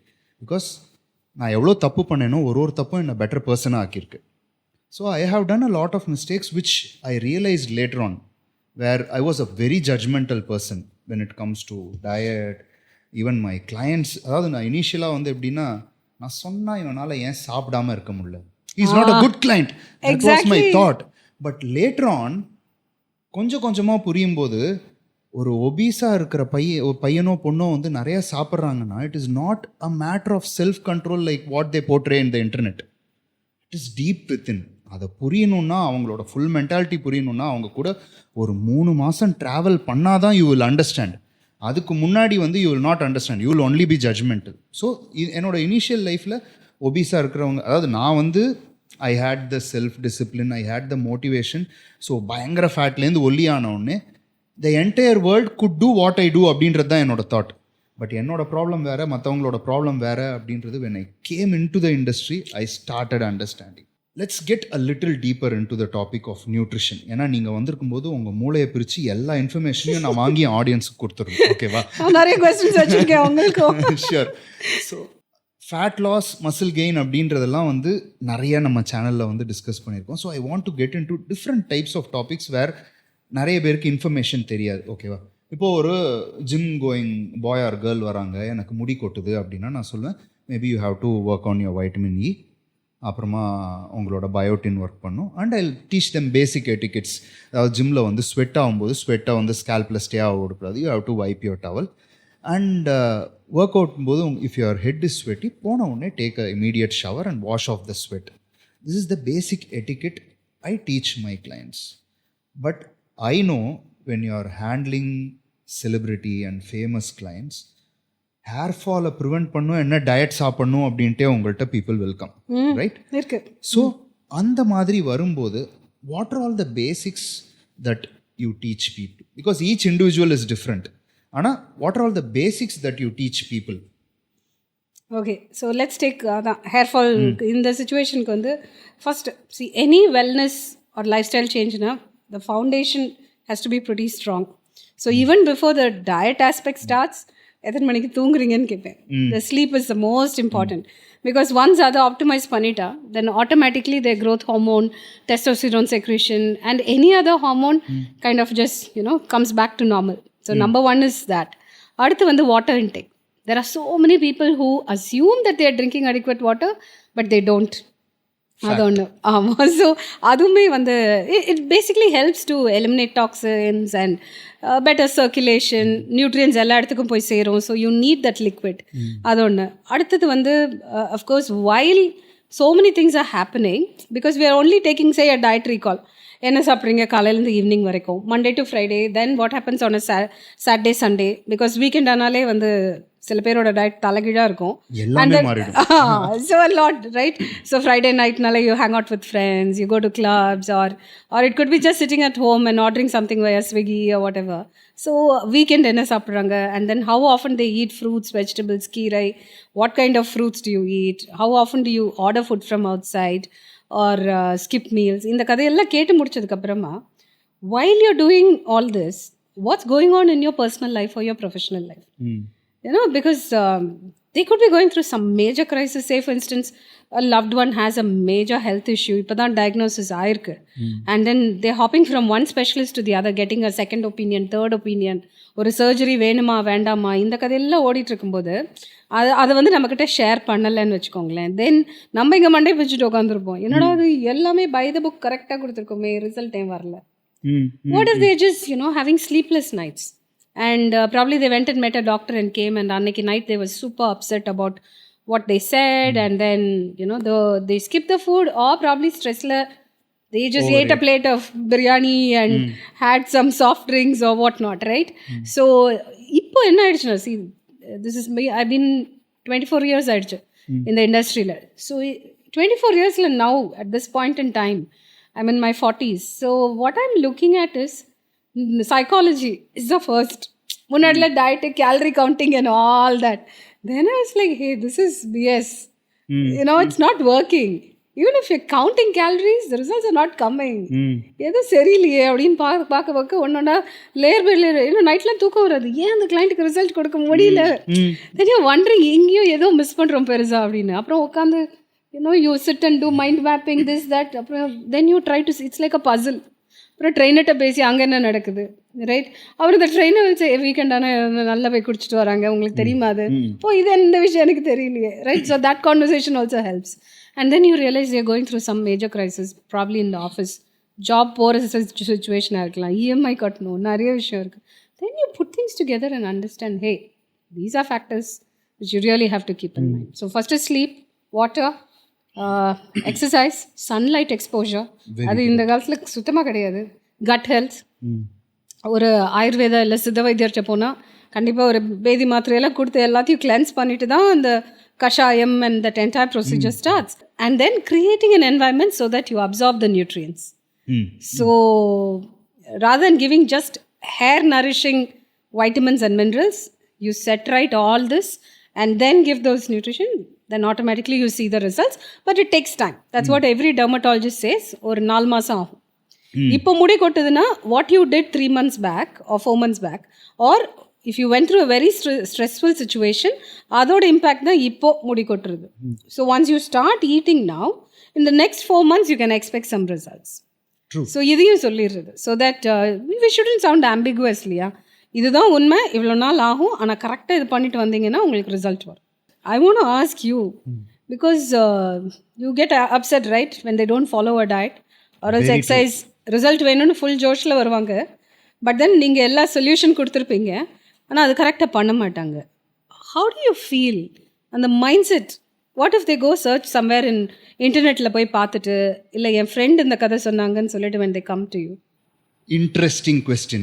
பிகாஸ் நான் எவ்வளோ தப்பு பண்ணேனோ ஒரு தப்பும் என்னை பெட்டர் பர்சனாக ஆக்கியிருக்கு. So I have done a lot of mistakes which I realised later on, where I was a very judgemental person when it comes to diet. Even my clients, அதாவது நான் இனிஷியலாக வந்து எப்படின்னா, நான் சொன்னால் இவனால் ஏன் சாப்பிடாமல் இருக்க முடியல, he's not a good client. That exactly was my thought. But later on கொஞ்சம் கொஞ்சமாக புரியும் போது, ஒரு ஒபீஸாக இருக்கிற பையனோ பொண்ணோ வந்து நிறைய சாப்பிட்றாங்கன்னா, it is not a matter of self control like what they portray in the internet. It is deep within. அதை புரியணுன்னா, அவங்களோட ஃபுல் மென்டாலிட்டி புரியணுன்னா, அவங்க கூட ஒரு 3 மாதம் ட்ராவல் பண்ணாதான் யூ வில் அண்டர்ஸ்டாண்ட். அதுக்கு முன்னாடி வந்து you will not understand, you will only be judgemental. So என்னோட இனிஷியல் லைஃப்பில் ஒபீஸாக இருக்கிறவங்க, அதாவது நான் வந்து I had the self discipline, I had the motivation. So பயங்கர ஃபேட்லேருந்து ஒல்லியானவுடனே the entire world could do what I do அப்படின்றது தான் என்னோட தாட். பட் என்னோட ப்ராப்ளம் வேறு, மற்றவங்களோட ப்ராப்ளம் வேறு அப்படின்றது when I came into the industry I started understanding. Let's get a little deeper into the topic of nutrition. ஏன்னா நீங்கள் வந்திருக்கும் போது உங்கள் மூளையை பிரித்து எல்லா இன்ஃபர்மேஷனையும் நான் வாங்கி ஆடியன்ஸுக்கு கொடுத்துருவேன். ஓகேவா? நிறைய கொஸ்டின்ஸ் வச்சுருக்கேன் உங்களுக்கு. Sure. So fat loss, muscle gain அப்படின்றதெல்லாம் வந்து நிறைய நம்ம சேனலில் வந்து டிஸ்கஸ் பண்ணியிருக்கோம். So I want to get into different types of topics where நிறைய பேருக்கு இன்ஃபர்மேஷன் தெரியாது. ஓகேவா? இப்போது ஒரு gym going boy or girl வராங்க, எனக்கு முடி கொட்டுது அப்படின்னா நான் சொல்லுவேன், maybe you have to work on your vitamin E, அப்புறமா உங்களோட பயோட்டின் ஒர்க் பண்ணும். And I teach them basic etiquettes. அதாவது ஜிம்மில் வந்து ஸ்வெட் ஆகும்போது ஸ்வெட்டை வந்து ஸ்கேல்பில் ஸ்டே ஆக விடக்கூடாது, you have to wipe your towel. And workout போது if your head is sweaty, போன உடனே take a immediate shower and wash off the sweat. This is the basic etiquette I teach my clients. But I know when you are handling celebrity and famous clients, hair ஃபாலை prevent பண்ணும், என்ன diet சாப்பிடணும் அப்படின்ட்டே உங்கள்கிட்ட people welcome, right? So அந்த மாதிரி வரும்போது what are all the basics that you teach people? Because each individual is different. ஆனால் what are all the basics that you teach people? Okay, so let's take அதான் hair fall. இந்த சுச்சுவேஷனுக்கு வந்து first see any wellness or lifestyle சேஞ்ச்னா the foundation has to be pretty strong. So even before the diet aspect starts, எத்தனை மணிக்கு தூங்குறீங்கன்னு கேட்பேன். The sleep is the most important. Because once அதை optimise பண்ணிட்டா then automatically the growth hormone, testosterone secretion and any other hormone kind of just comes back to normal. So number 1 is that. அடுத்து வந்து water intake. There are so many people who assume that they are drinking adequate water, but they don't. அது ஒன்று ஆமாம். So அதுவுமே வந்து it basically helps to eliminate toxins and better circulation, nutrients எல்லா இடத்துக்கும் போய் சேரும். So you need that liquid. அது ஒன்று. அடுத்தது வந்து of course while so many things are happening, because we are only taking, say, a dietary call. என்ன சாப்பிட்றீங்க காலையிலேருந்து ஈவினிங் வரைக்கும், Monday to Friday. Then what happens on a Saturday Sunday, because weekend ஆனாலே வந்து சில பேரோட டயட் தலைகீழாக இருக்கும். So a lot, right? So Friday nightனால you hang out with friends, you go to clubs, or it could be just sitting at home and ordering something via Swiggy or whatever. So weekend என்ன சாப்பிட்றாங்க, and then how often they eat fruits, vegetables, கீரை, what kind of fruits do you eat, how often do you order food from outside or skip meals. இந்த கதையெல்லாம் கேட்டு முடிச்சதுக்கப்புறமா, while you're doing all this, what's going on in your personal life or your professional life? You know, because they could be going through some major crisis. Say for instance, a loved one has a major health issue, இப்பதான் diagnosis ஆயிருக்கு, and then they're hopping from one specialist to the other, getting a second opinion, third opinion, ஒரு surgery வேணுமா வேண்டாமா, இந்த கதையெல்லாம் ஓடிட்டு இருக்கும்போது அதை வந்து நம்மக்கிட்ட ஷேர் பண்ணலைன்னு வச்சுக்கோங்களேன். தென் நம்ம இங்கே மண்டே வச்சுட்டு உட்காந்துருப்போம், என்னடா அது எல்லாமே பை த புக் கரெக்டாக கொடுத்துருக்கோமே, ரிசல்ட் ஏன் வரல. What if they just having sleepless nights, and probably they went and met a doctor and came, and anneki night they were super upset about what they said, and then they skipped the food, or probably stressla they just ate a plate of biryani and had some soft drinks or what not, right? So ipo enna aiduchna, see, this is me, I've been 24 years aiduchu in the industry la. So 24 years la, now at this point in time I'm in my 40s. So what I'm looking at is psychology is the first. Munadla diet, calorie counting and all that. Then I was like, hey, this is BS. It's not working. Even if you're counting calories, the results are not coming. எது சரியில்லையே அப்படின்னு பார்க்க ஒன்னொன்னா layer by layer. நைட்லாம் தூக்கம் வராது, ஏன் அந்த கிளைண்ட்டுக்கு ரிசல்ட் கொடுக்க முடியல. தென் யூ வண்டரிங், எங்கேயும் ஏதோ மிஸ் பண்ணுறோம் பெருசா அப்படின்னு. அப்புறம் உட்காந்து you sit and do mind mapping, this that. அப்புறம் then you try to see, it's like a puzzle. அப்புறம் ட்ரெயினர்கிட்ட பேசி அங்கே என்ன நடக்குது, ரைட்? அவர் இந்த ட்ரெயினை வச்சு வீக்கெண்டான நல்லா போய் குடிச்சிட்டு வராங்க, உங்களுக்கு தெரியுமா அது? இது எந்த விஷயம் எனக்கு தெரியலையே, right? So that conversation also helps. And then you realise you going through some major crisis, probably in the office, job போகிற சுச்சுவேஷனாக இருக்கலாம், இஎம்ஐ கட்டணும், நிறைய விஷயம் இருக்குது. Then you put things together and understand, hey, these are factors which you really have to keep in mind. So first is sleep, water, exercise, sunlight exposure. அது இந்த காலத்தில் சுத்தமாக கிடையாது. கட் ஹெல்த், ஒரு ஆயுர்வேதா இல்லை சித்த வைத்தியர்கிட்ட போனால் கண்டிப்பாக ஒரு பேதி மாத்திரையெல்லாம் கொடுத்து எல்லாத்தையும் கிளென்ஸ் பண்ணிட்டு தான் அந்த கஷாயம் and that entire procedure starts. And then creating an environment so that you absorb the nutrients. So rather than giving just hair nourishing vitamins and minerals, you set right all this and then give those nutrition, then automatically you see the results. But it takes time. That's what every dermatologist says. ஒரு 4 மாதம் ஆகும். இப்போ முடி கொட்டுதுன்னா what you did 3 months back or 4 months back, or if you went through a very stressful situation, அதோட impact தான் இப்போ முடி கொட்டுறது. So once you start eating now, in the next 4 months you can expect some results. True. So இதையும் சொல்லிடுறது, so that we shouldn't sound ambiguous இல்லையா, இதுதான் உண்மை, இவ்வளோ நாள் ஆகும், ஆனால் கரெக்டாக இது பண்ணிட்டு வந்தீங்கன்னா உங்களுக்கு ரிசல்ட் வரும். I want to ask you, because you get upset, right, when they don't follow a diet or else exercise. Result வேணும்னு ஃபுல் ஜோஷில் வருவாங்க, பட் தென் நீங்கள் எல்லா சொல்யூஷன் கொடுத்துருப்பீங்க, ஆனால் அது கரெக்டாக பண்ண மாட்டாங்க. How do you feel? அந்த mindset, what if they go search somewhere in இன்டர்நெட்டில் போய் பார்த்துட்டு, இல்லை என் ஃப்ரெண்ட் இந்த கதை சொன்னாங்கன்னு சொல்லிட்டு when they come to you? Interesting question.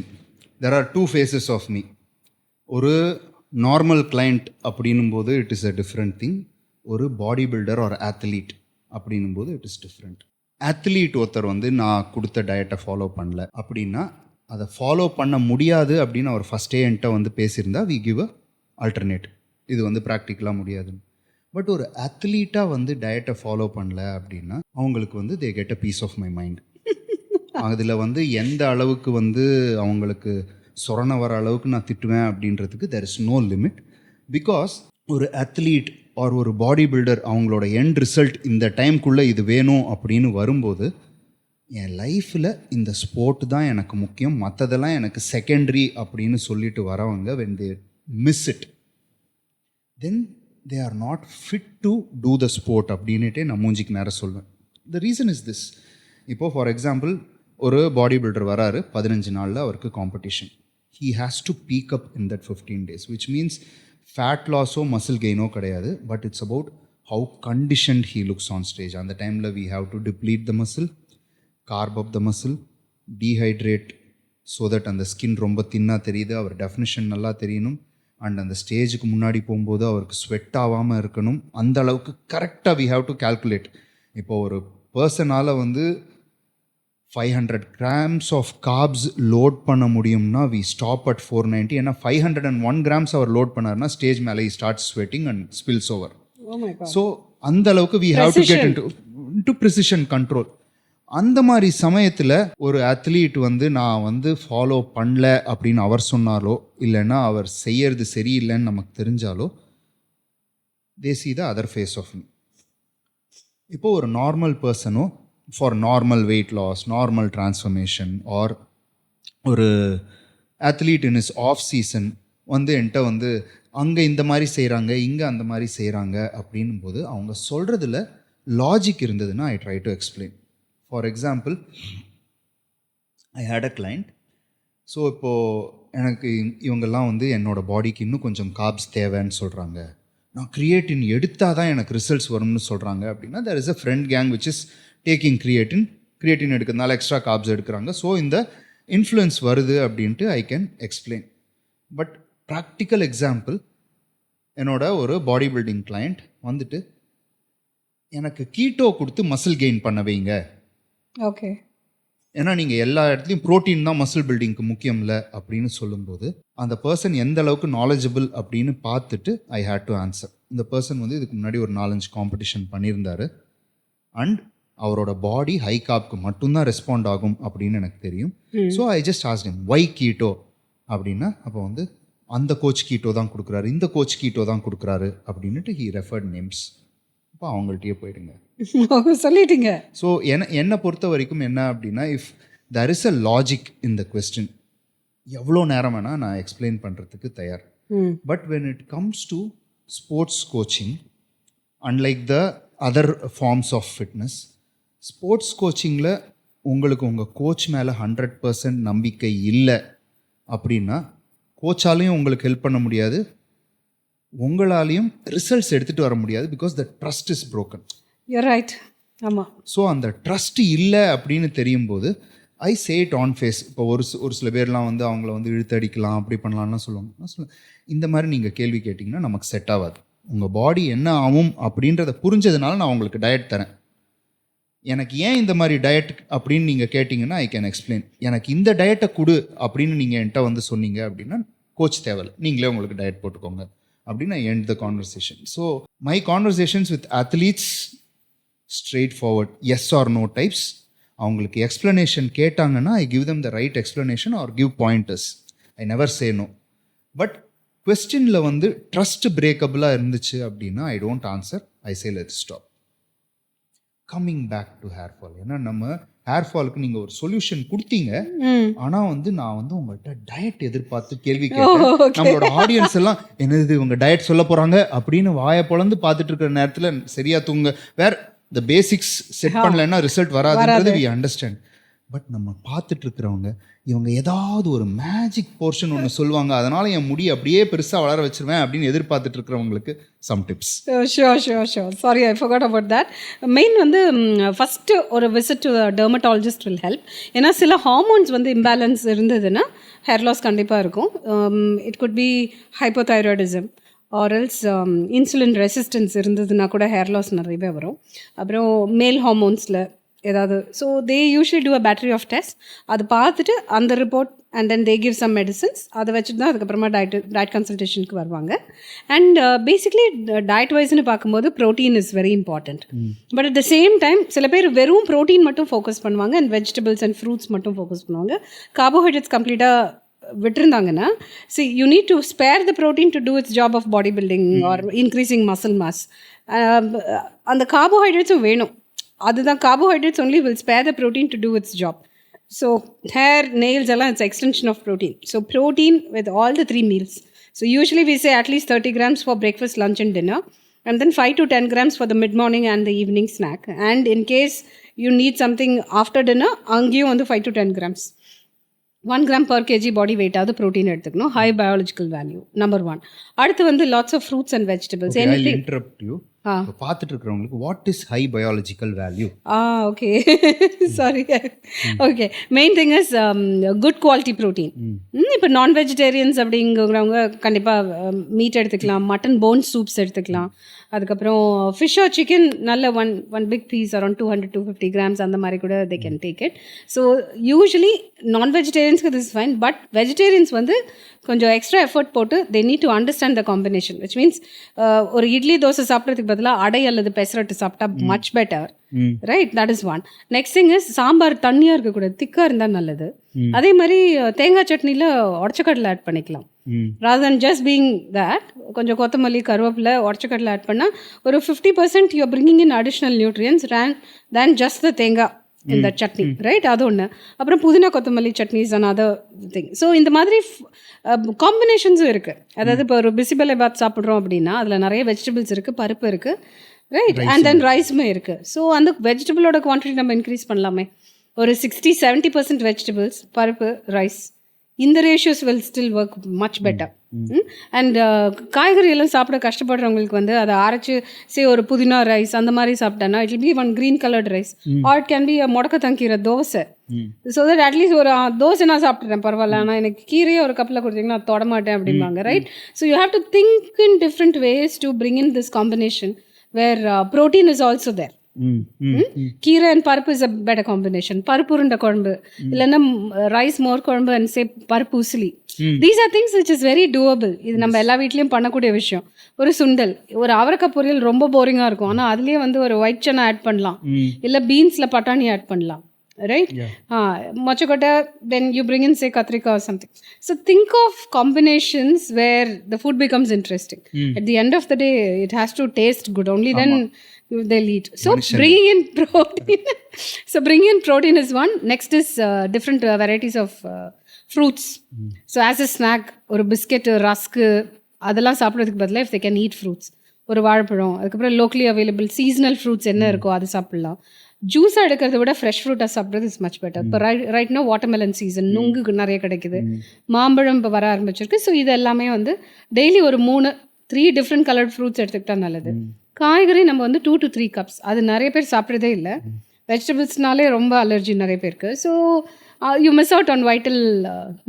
There are 2 phases of me. ஒரு நார்மல் கிளைண்ட் அப்படின்னும் போது it is a different thing. ஒரு பாடி பில்டர் ஒரு ஆத்லீட் அப்படின்னும் போது இட் இஸ் டிஃப்ரெண்ட். ஆத்லீட் ஒருத்தர் வந்து நான் கொடுத்த டயட்டை ஃபாலோ பண்ணல அப்படின்னா, அதை ஃபாலோ பண்ண முடியாது அப்படின்னு அவர் ஃபஸ்ட்டே என்கிட்ட வந்து பேசியிருந்தா வி கிவ் அ ஆல்டர்னேட், இது வந்து ப்ராக்டிக்கலாக முடியாதுன்னு. பட் ஒரு ஆத்லீட்டாக வந்து டயட்டை ஃபாலோ பண்ணல அப்படின்னா அவங்களுக்கு வந்து they get a piece of my mind. அதில் வந்து எந்த அளவுக்கு வந்து அவங்களுக்கு சொரண வர அளவுக்கு நான் திட்டுவேன் அப்படின்றதுக்கு there is no limit. Because ஒரு அத்லீட் ஆர் ஒரு பாடி பில்டர் அவங்களோட எண்ட் ரிசல்ட் இந்த டைம்குள்ளே இது வேணும் அப்படின்னு வரும்போது, என் லைஃப்பில் இந்த ஸ்போர்ட் தான் எனக்கு முக்கியம், மற்றதெல்லாம் எனக்கு செகண்டரி அப்படின்னு சொல்லிட்டு வரவங்க when they miss it, then they are not fit to do the sport அப்படின்னுட்டே நான் மூஞ்சிக்கு நேரம் சொல்வேன். The reason is this. இப்போது ஃபார் எக்ஸாம்பிள் ஒரு பாடி பில்டர் வராரு, 15 நாளில் அவருக்கு competition. he has to peak up in that 15 days, which means fat loss or muscle gain கிடையாது, but it's about how conditioned he looks on stage. அந்த டைமில் we have to deplete the muscle, carb up the muscle, dehydrate so that அந்த skin ரொம்ப தின்னாக தெரியுது, அவர் definition நல்லா தெரியணும், and அந்த ஸ்டேஜுக்கு முன்னாடி போகும்போது அவருக்கு ஸ்வெட் ஆகாமல் இருக்கணும். அந்த அளவுக்கு கரெக்டாக we have to calculate. இப்போ ஒரு பர்சனால் வந்து 500 grams of carbs லோட் பண்ண முடியும்னா we stop at 490. ஏன்னா 501 grams அவர் லோட் பண்ணார்னா ஸ்டேஜ் மேலே he starts sweating and spills over. Oh my God. So அந்த அளவுக்கு we have to get into precision control. அந்த மாதிரி சமயத்தில் ஒரு அத்லீட் வந்து நான் வந்து ஃபாலோ பண்ணல அப்படின்னு அவர் சொன்னாலோ, இல்லைன்னா அவர் செய்யறது சரியில்லைன்னு நமக்கு தெரிஞ்சாலோ, they see the other face of me. இப்போ ஒரு normal பர்சனோ for normal weight loss, normal transformation, or ஒரு athlete in his off season வந்து என்கிட்ட வந்து அங்கே இந்த மாதிரி செய்கிறாங்க, இங்கே அந்த மாதிரி செய்கிறாங்க அப்படின்னும் போது அவங்க சொல்கிறதுல லாஜிக் இருந்ததுன்னா I try to explain. For example, I had a client. So இப்போது எனக்கு இவங்கெல்லாம் வந்து என்னோடய பாடிக்கு இன்னும் கொஞ்சம் கார்ப்ஸ் தேவைன்னு சொல்கிறாங்க, நான் கிரியேட்டின் எடுத்தால் தான் எனக்கு ரிசல்ட்ஸ் வரும்னு சொல்கிறாங்க அப்படின்னா, there is a friend gang which is taking creatine எடுக்கிறதுனால எக்ஸ்ட்ரா கார்ப்ஸ் எடுக்கிறாங்க. ஸோ இந்த இன்ஃப்ளூயன்ஸ் வருது அப்படின்ட்டு I can explain. But practical example, என்னோட ஒரு பாடி பில்டிங் கிளைண்ட் வந்துட்டு எனக்கு கீட்டோ கொடுத்து மசில் கெயின் பண்ண வைங்க. ஓகே. ஏன்னா நீங்கள் எல்லா இடத்துலையும் ப்ரோட்டீன் தான் மசில் பில்டிங்க்கு முக்கியம் இல்லை அப்படின்னு சொல்லும்போது அந்த பர்சன் எந்த அளவுக்கு நாலேஜபிள் அப்படின்னு பார்த்துட்டு ஐ ஹேட் டு ஆன்சர். இந்த பர்சன் வந்து இதுக்கு முன்னாடி ஒரு 4-5 காம்படிஷன் பண்ணியிருந்தார், அண்ட் அவரோட பாடி ஹை கார்ப்க்கு மட்டும்தான் ரெஸ்பாண்ட் ஆகும் அப்படின்னு எனக்கு தெரியும். So I just asked him why keto அப்படின்னா, அப்போ வந்து அந்த கோச் கீட்டோ தான் கொடுக்குறாரு, இந்த கோச் கீட்டோ தான் கொடுக்குறாரு அப்படின்ட்டு ஹி ரெஃபர்ட் நேம்ஸ். அப்போ அவங்கள்ட்டயே போயிடுங்க சொல்லிட்டீங்க. ஸோ என்னை பொறுத்த வரைக்கும் என்ன அப்படின்னா, if there is a logic in the question, எவ்வளோ நேரம் வேணால் நான் எக்ஸ்பிளைன் பண்ணுறதுக்கு தயார். But when it comes to sports coaching, unlike the other forms of fitness, sports கோச்சிங்கில் உங்களுக்கு உங்கள் கோச் மேலே 100% நம்பிக்கை இல்லை அப்படின்னா கோச்சாலையும் உங்களுக்கு ஹெல்ப் பண்ண முடியாது, உங்களாலையும் ரிசல்ட்ஸ் எடுத்துகிட்டு வர முடியாது, because the trust is broken. You're right. ஆமாம். ஸோ அந்த ட்ரஸ்ட் இல்லை அப்படின்னு தெரியும் போது ஐ சே இட் ஆன் ஃபேஸ். இப்போ ஒரு சில பேர்லாம் வந்து அவங்கள வந்து இழுத்தடிக்கலாம், அப்படி பண்ணலாம்லாம் சொல்லுவாங்க. நான் சொல்லுவேன், இந்த மாதிரி நீங்கள் கேள்வி கேட்டிங்கன்னா நமக்கு செட் ஆகாது. உங்கள் பாடி என்ன ஆகும் அப்படின்றத புரிஞ்சதுனால நான் உங்களுக்கு டயட் தரேன். எனக்கு ஏன் இந்த மாதிரி டயட் அப்படின்னு நீங்கள் கேட்டிங்கன்னா ஐ கேன் எக்ஸ்பிளைன். எனக்கு இந்த டயட்டை கொடு அப்படின்னு நீங்கள் என்கிட்ட வந்து சொன்னீங்க அப்படின்னா கோச் தேவையில்லை, நீங்களே உங்களுக்கு டயட் போட்டுக்கோங்க அப்படின்னு I end the conversation. So my conversations with athletes straightforward, yes or no types. அவங்களுக்கு எக்ஸ்ப்ளனேஷன் கேட்டாங்கன்னா I give them the right explanation or give pointers. I never say no. But கொஸ்டினில் வந்து trust பிரேக்கபிளாக இருந்துச்சு அப்படின்னா I don't answer, I say let's stop. Coming back to hair fall, ஏன்னா நம்ம hair ஃபாலுக்கு நீங்கள் ஒரு சொல்யூஷன் கொடுத்தீங்க, ஆனால் வந்து நான் வந்து உங்கள்கிட்ட டயட் எதிர்பார்த்து கேள்வி கேட்டேன். நம்மளோட ஆடியன்ஸ் எல்லாம் என்னது இவங்க டயட் சொல்ல போகிறாங்க அப்படின்னு வாயை பொழந்து பார்த்துட்டு இருக்கிற நேரத்தில் சரியா தூங்க வேற இந்த பேசிக்ஸ் செட் பண்ணலைன்னா ரிசல்ட் வராதுன்றது வி அண்டர்ஸ்டாண்ட். பட் நம்ம பார்த்துட்டு இருக்கிறவங்க இவங்க ஏதாவது ஒரு மேஜிக் போர்ஷன் ஒன்று சொல்லுவாங்க, அதனால் என் முடி அப்படியே பெருசாக வளர வச்சிருவேன் அப்படின்னு எதிர்பார்த்துட்டு இருக்கிறவங்களுக்கு some tips. Sure. Sorry, I forgot about that. Main வந்து ஃபஸ்ட்டு ஒரு visit to dermatologist will help. ஏன்னா சில ஹார்மோன்ஸ் வந்து இம்பேலன்ஸ் இருந்ததுன்னா ஹேர் லாஸ் கண்டிப்பாக இருக்கும். It could be hypothyroidism or else insulin resistance இருந்ததுன்னா கூட ஹேர் லாஸ் நிறையவே வரும். அப்புறம் மேல் ஹார்மோன்ஸில் ஏதாவது. So they usually do a battery of test. அது பார்த்துட்டு அந்த report and then they give some medicines. அதை வச்சுட்டு தான் அதுக்கப்புறமா டயட் கன்சல்டேஷனுக்கு வருவாங்க. அண்ட் பேசிக்லி டயட் வைஸ்னு பார்க்கும்போது protein is very important. But at the same time சில பேர் வெறும் ப்ரோட்டீன் மட்டும் ஃபோக்கஸ் பண்ணுவாங்க அண்ட் வெஜிடபிள்ஸ் அண்ட் ஃப்ரூட்ஸ் மட்டும் ஃபோக்கஸ் பண்ணுவாங்க. கார்போஹைட்ரேட்ஸ் கம்ப்ளீட்டாக விட்டுருந்தாங்கன்னா, see you need to spare the protein to do its job of bodybuilding or increasing muscle mass. அந்த கார்போஹைட்ரேட்ஸும் வேணும். அதுதான் carbohydrates only will spare the protein to do its job. So hair, nails எல்லாம் it's extension of protein. So protein with all the 3 meals. So usually we say at least 30 grams for breakfast, lunch and dinner, and then 5 to 10 grams for the mid-morning and the evening snack. And in case you need something after dinner, அங்கேயும் வந்து 5 to 10 grams. 1 gram per kg body weight ஆகுது protein எடுத்துக்கணும். High biological value number 1. அடுத்து வந்து lots of fruits and vegetables. I'll interrupt you. பார்த்துட்டு இருக்கிறவங்களுக்கு what is high biological value? Okay sorry. Okay, main thing is good quality protein. இப்போ non vegetarians அப்படிங்கிறவங்க கண்டிப்பாக meet எடுத்துக்கலாம், மட்டன் போன் சூப்ஸ் எடுத்துக்கலாம். அதுக்கப்புறம் ஃபிஷ் ஆர் சிக்கன் நல்ல one big piece around 200-250 grams அந்த மாதிரி கூட they can take it. So usually non வெஜிடேரியன்ஸ்க்கு திஸ் ஃபைன். பட் வெஜிடேரியன்ஸ் வந்து கொஞ்சம் எக்ஸ்ட்ரா எஃபர்ட் போட்டு they need to understand the combination. Which means ஒரு இட்லி தோசை சாப்பிட்றதுக்கு பதிலாக அடை அல்லது பெசரட்டு சாப்பிட்டா much better, right? That is one. Next thing is sambar தண்ணியாக இருக்கக்கூடாது, திக்காக இருந்தால் நல்லது. அதே மாதிரி தேங்காய் சட்னியில் உடச்சக்கடலை ஆட் பண்ணிக்கலாம். rather than just being that, கொஞ்சம் கொத்தமல்லி கருவேப்பிலை உடச்சக்கடலை ஆட் பண்ணால் ஒரு 50% you're bringing in additional nutrients than just the தேங்காய் in that chutney, right? அது ஒன்று. அப்புறம் புதினா கொத்தமல்லி chutney is another thing. So இந்த மாதிரி காம்பினேஷன்ஸும் இருக்குது. அதாவது இப்போ ஒரு பிசிபெலை பாத் சாப்பிட்றோம் அப்படின்னா அதில் நிறைய வெஜிடபிள்ஸ் இருக்குது, பருப்பு இருக்குது, ரைட்? அண்ட் தென் ரைஸுமே இருக்குது. ஸோ அந்த வெஜிடபிளோட குவான்டிட்டி நம்ம இன்க்ரீஸ் பண்ணலாமே. ஒரு 60-70% வெஜிடபிள்ஸ், பருப்பு, ரைஸ். இந்த ratios will still work much better. And காய்கறி எல்லாம் சாப்பிட கஷ்டப்படுறவங்களுக்கு வந்து அதை அரைச்சி ஒரு புதினா ரைஸ் அந்த மாதிரி சாப்பிட்டேன்னா it will be one green coloured rice. Or it can be முடக்க தங்கிற தோசை. ஸோ தட் அட்லீஸ்ட் ஒரு தோசை நான் சாப்பிட்றேன் பரவாயில்ல, ஆனால் எனக்கு கீரையே ஒரு கப்பில் கொடுத்தீங்கன்னா நான் தொடமாட்டேன் அப்படிம்பாங்க, right? So you have to think in different ways to bring in this combination where protein is also there. கீரை அண்ட் பருப்பு இஸ் அ பெட்டர் காம்பினேஷன். பருப்பு உருண்டை குழம்பு இல்லைன்னா ரைஸ் மோர் குழம்பு அண்ட் சே பருப்பு usili. These are things which is very doable. இது நம்ம எல்லா வீட்லேயும் பண்ணக்கூடிய விஷயம். ஒரு சுண்டல், ஒரு அவரைக்காய் பொரியல் ரொம்ப போரிங்காக இருக்கும், ஆனால் அதுலேயே வந்து ஒரு ஒயிட் சன்னா ஆட் பண்ணலாம், இல்லை பீன்ஸில் பட்டாணி ஆட் பண்ணலாம், right? Mochakota, then you bring in say katrika or something. So think of combinations where the food becomes interesting. At the end of the day it has to taste good, only then they'll eat. So bringing in protein. So bringing in protein is one. Next is different varieties of fruits. So as a snack, or biscuit, rusk, அதெல்லாம் சாப்பிட்றதுக்கு பதிலாக if they can eat fruits, ஒரு வாழைப்பழம், அதுக்கப்புறம் locally available seasonal fruits என்ன இருக்கோ அது சாப்பிட்லாம். ஜூஸாக எடுக்கிறத விட ஃப்ரெஷ் ஃப்ரூட்டாக சாப்பிட்றது இஸ் மச் பெட்டர். இப்போ ரைட்னா வாட்டர்மெலன் சீசன், நுங்கு நிறைய கிடைக்குது, மாம்பழம் இப்போ வர ஆரம்பிச்சிருக்கு. ஸோ இது எல்லாமே வந்து டெய்லி ஒரு 3 டிஃப்ரெண்ட் கலர்ட் ஃப்ரூட்ஸ் எடுத்துக்கிட்டா நல்லது. காய்கறி நம்ம வந்து 2 to 3 cups, அது நிறைய பேர் சாப்பிட்றதே இல்லை. வெஜிடபிள்ஸ்னாலே ரொம்ப அலர்ஜி நிறைய பேருக்கு. So you miss out on vital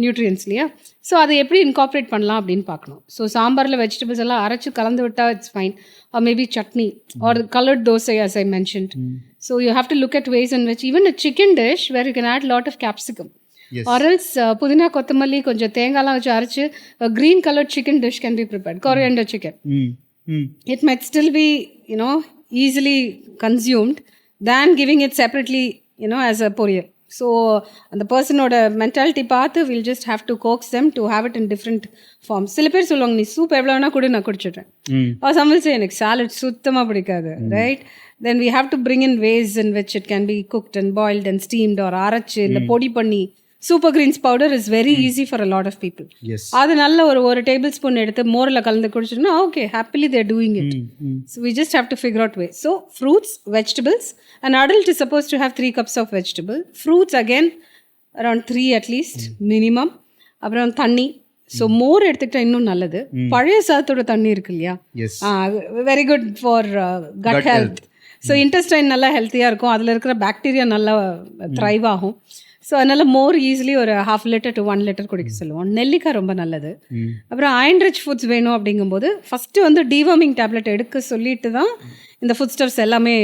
nutrients இல்லையா? ஸோ அதை எப்படி இன்கார்பரேட் பண்ணலாம் அப்படின்னு பார்க்கணும். ஸோ சாம்பாரில் வெஜிடபிள்ஸ் எல்லாம் அரைச்சி கலந்து விட்டால் it's fine. Or maybe chutney or colored dosa as I mentioned. So you have to look at ways in which even a chicken dish where you can add lot of capsicum. Yes. Or else pudina kottamalli konja thengalam vechu archu a green colored chicken dish can be prepared. Coriander chicken. It might still be, easily consumed than giving it separately, as a poriyal. ஸோ அந்த பர்சனோட mentality பார்த்து will just have to coax them to have it in different forms. சில பேர் சொல்லுவாங்க நீ soup எவ்வளோனா கூட நான் குடிச்சிடுறேன், சமைச்சு எனக்கு சாலட் சுத்தமாக பிடிக்காது, right? Then we have to bring in ways in which it can be cooked and boiled and steamed or அரைச்சு இல்லை பொடி பண்ணி. Super greens powder is very easy for a lot of people. அது நல்ல ஒரு tablespoon எடுத்து மோரில் கலந்து குடிச்சிட்டோம்னா okay, happily they're doing it. So we just have to figure out way. So fruits, vegetables. An adult is supposed to have 3 cups of vegetable. Fruits again around 3 at least minimum. அப்புறம் தண்ணி. So more எடுத்துக்கிட்டா இன்னும் நல்லது. பழைய சாதத்தோட தண்ணி இருக்கு இல்லையா, very good for cut health. So intestine நல்லா ஹெல்த்தியாக இருக்கும், அதில் இருக்கிற பாக்டீரியா நல்லா த்ரைவ் ஆகும். ஸோ அதனால் மோர் ஈஸிலி ஒரு 1/2 liter to 1 liter குடிக்க சொல்லுவோம். நெல்லிக்காய் ரொம்ப நல்லது. அப்புறம் அயன் ரிச் ஃபுட்ஸ் வேணும் அப்படிங்கும்போது ஃபஸ்ட்டு வந்து டிவார்மிங் டேப்லெட் எடுக்க சொல்லிட்டு தான் இந்த ஃபுட் ஸ்டப்ஸ் எல்லாமே,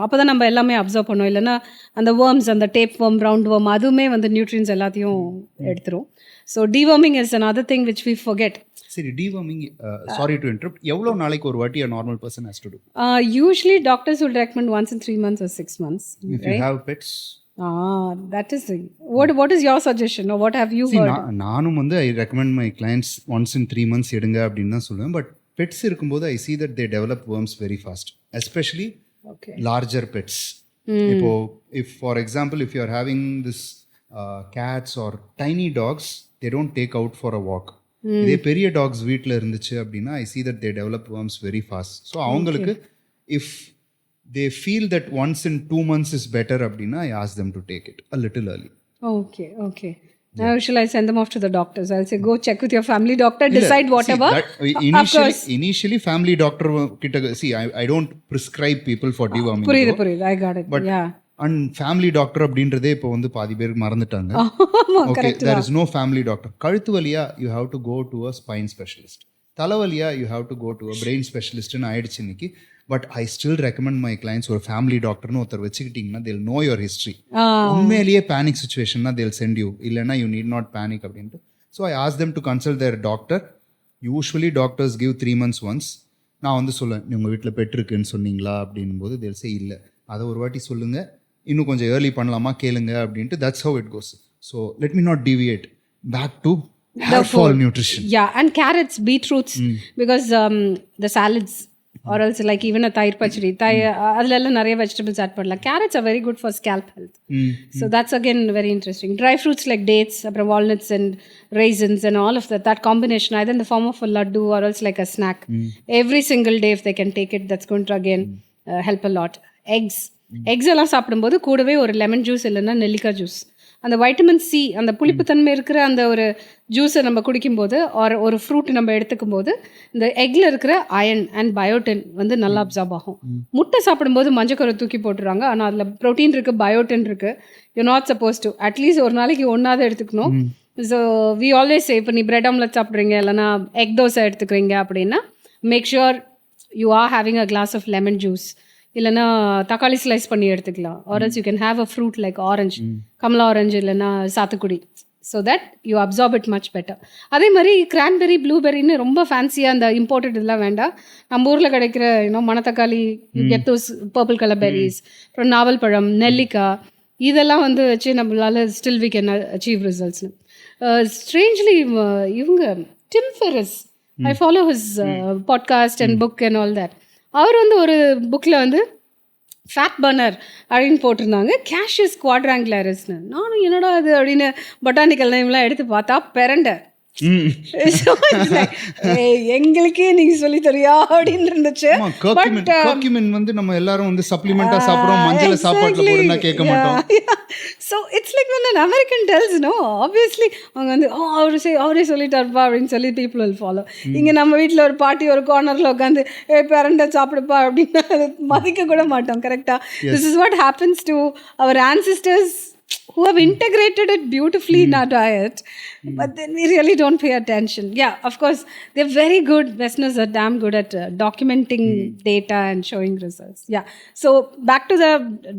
அப்போ தான் நம்ம எல்லாமே அப்சர்வ் பண்ணோம். இல்லைன்னா அந்த வேர்ம்ஸ், அந்த டேப் வேர்ம், ரவுண்ட் வேர்ம், அதுவுமே வந்து நியூட்ரியன்ஸ் எல்லாத்தையும் எடுத்துரும். So deworming is another thing which we forget. சரி, டிவார்மிங், சாரி டு இன்டரப்ட், எவ்வளோ நாளைக்கு ஒரு வாட்டி a normal person has to do? Usually doctors would recommend once in 3 months or 6 months. If you have pets? That is what is your suggestion or what have you heard? நானும் வந்து I recommend my clients once in 3 months எடுங்க அப்படின்னு தான் சொல்லுவேன். But pets இருக்கும்போது I see that they develop worms very fast, especially larger pets. இப்போ if for example if you are having this cats or tiny dogs, they don't take out for a walk. இதே பெரிய tax வீட்டில் இருந்துச்சு அப்படின்னா ஐ see that they develop worms very fast. So அவங்களுக்கு if they feel that once in 2 months is better அப்படின்னா I ask them to take it a little early. Okay. Now shall I send them off to the doctors? I'll say go check with your family doctor, decide whatever. Initially family doctor கிட்ட see I don't prescribe people for deworming. புரியுது I got it. But and family doctor அப்படின்றதே இப்போ வந்து பாதி பேருக்கு மறந்துட்டாங்க. Okay, there is no family doctor. கழுத்து வலியா you have to go to a spine specialist. தலைவலியா you have to go to a brain specialist ன்னு ஆயிடுச்சு இன்னைக்கு. But I still recommend my clients ஒரு ஃபேமிலி டாக்டர்னு ஒருத்தர் வச்சுக்கிட்டிங்கன்னா தேல் நோ யுவர் ஹிஸ்ட்ரி. உண்மையிலேயே பேனிக் சுச்சுவேஷன்னா தேல் சென்ட் யூ, இல்லைன்னா யூ நீட் நாட் பேனிக் அப்படின்ட்டு. So I ask them to consult their doctor. Usually doctors give 3 months once. நான் வந்து சொல்லுவேன் உங்கள் வீட்டில் பெட்ருக்குன்னு சொன்னீங்களா அப்படின்போது தேல் சே இல்லை, அதை ஒரு வாட்டி சொல்லுங்கள், இன்னும் கொஞ்சம் ஏர்லி பண்ணலாமா கேளுங்க அப்படின்ட்டு. That's how it goes. So let me not deviate back to hair fall nutrition. Yeah, and carrots, beetroots, because the salads or else like even a thair pachadi, adella nariya vegetables add pannalam. Carrots are very good for scalp health. So that's again very interesting. Dry fruits like dates, walnuts and raisins and all of that combination, either in the form of a laddu or else like a snack, every single day if they can take it, that's going to again help a lot. Eggs எல்லாம் சாப்பிடும்போது கூடவே ஒரு lemon juice இல்லைன்னா நெல்லிக்காய் juice, அந்த vitamin C, அந்த புளிப்புத்தன்மை இருக்கிற அந்த ஒரு ஜூஸை நம்ம குடிக்கும்போது ஒரு ஃப்ரூட் நம்ம எடுத்துக்கும் போது இந்த எக்கில் இருக்கிற அயன் அண்ட் பயோட்டின் வந்து நல்லா அப்சார்ப் ஆகும். முட்டை சாப்பிடும்போது மஞ்சக்கரை தூக்கி போட்டுறாங்க, ஆனால் அதில் ப்ரோட்டீன் இருக்குது, பயோட்டின் இருக்குது. You not suppose to at least ஒரு நாளைக்கு ஒன்றாவது எடுத்துக்கணும். ஸோ வி ஆல்வேஸ் சே, இப்போ நீ பிரெட் ஆம்லெட் சாப்பிட்றீங்க இல்லைனா எக் தோசை எடுத்துக்கிறீங்க அப்படின்னா make sure you are having a glass of lemon juice, இல்லைன்னா தக்காளி ஸ்லைஸ் பண்ணி எடுத்துக்கலாம். Or else you can have a fruit like orange, கமலா ஆரஞ்சு இல்லைன்னா சாத்துக்குடி, so that you absorb it much better. அதே மாதிரி கிரான்பெரி, ப்ளூபெரின்னு ரொம்ப ஃபேன்சியாக அந்த இம்போர்ட்டட் இதெல்லாம் வேண்டாம். நம்ம ஊரில் கிடைக்கிற மணத்தக்காளி, get those purple colour berries, அப்புறம் நாவல் பழம், நெல்லிக்காய், இதெல்லாம் வந்து வச்சு நம்மளால still we can achieve results. Strangely இவங்க Tim Ferriss, I follow his podcast and book and all that. அவர் வந்து ஒரு புக்கில் வந்து ஃபேட் பர்னர் அப்படின்னு போட்டிருந்தாங்க, கேஷியஸ் குவாட்ராங்குலரிஸ்னு. நானும் என்னடா அது அப்படின்னு பொட்டானிக்கல் நேம்லாம் எடுத்து பார்த்தா பெரண்டை. எங்களுக்கே நீங்க சொல்லி தரியா அப்படின்னு இருந்துச்சு. கர்க்யூமின் வந்து நம்ம எல்லாரும் வந்து சப்ளிமெண்டா சாப்பிடுறோம், மஞ்சள் சாப்பாட்டுல போடுனா கேட்க மாட்டோம். So it's like when an American tells, no, obviously அவங்க வந்து அவரே சொல்லிட்டாருப்பா அப்படின்னு சொல்லி people will follow. இங்க நம்ம வீட்டில் ஒரு பாட்டி ஒரு கார்னர்ல உட்காந்து பேரண்டை சாப்பிடுப்பா அப்படின்னு மதிக்க கூட மாட்டோம். கரெக்டா? This is what happens to our ancestors who have integrated it beautifully in our diet, but then we really don't pay attention. Yeah, of course, they're very good. Westerners are damn good at documenting data and showing results. Yeah. So back to the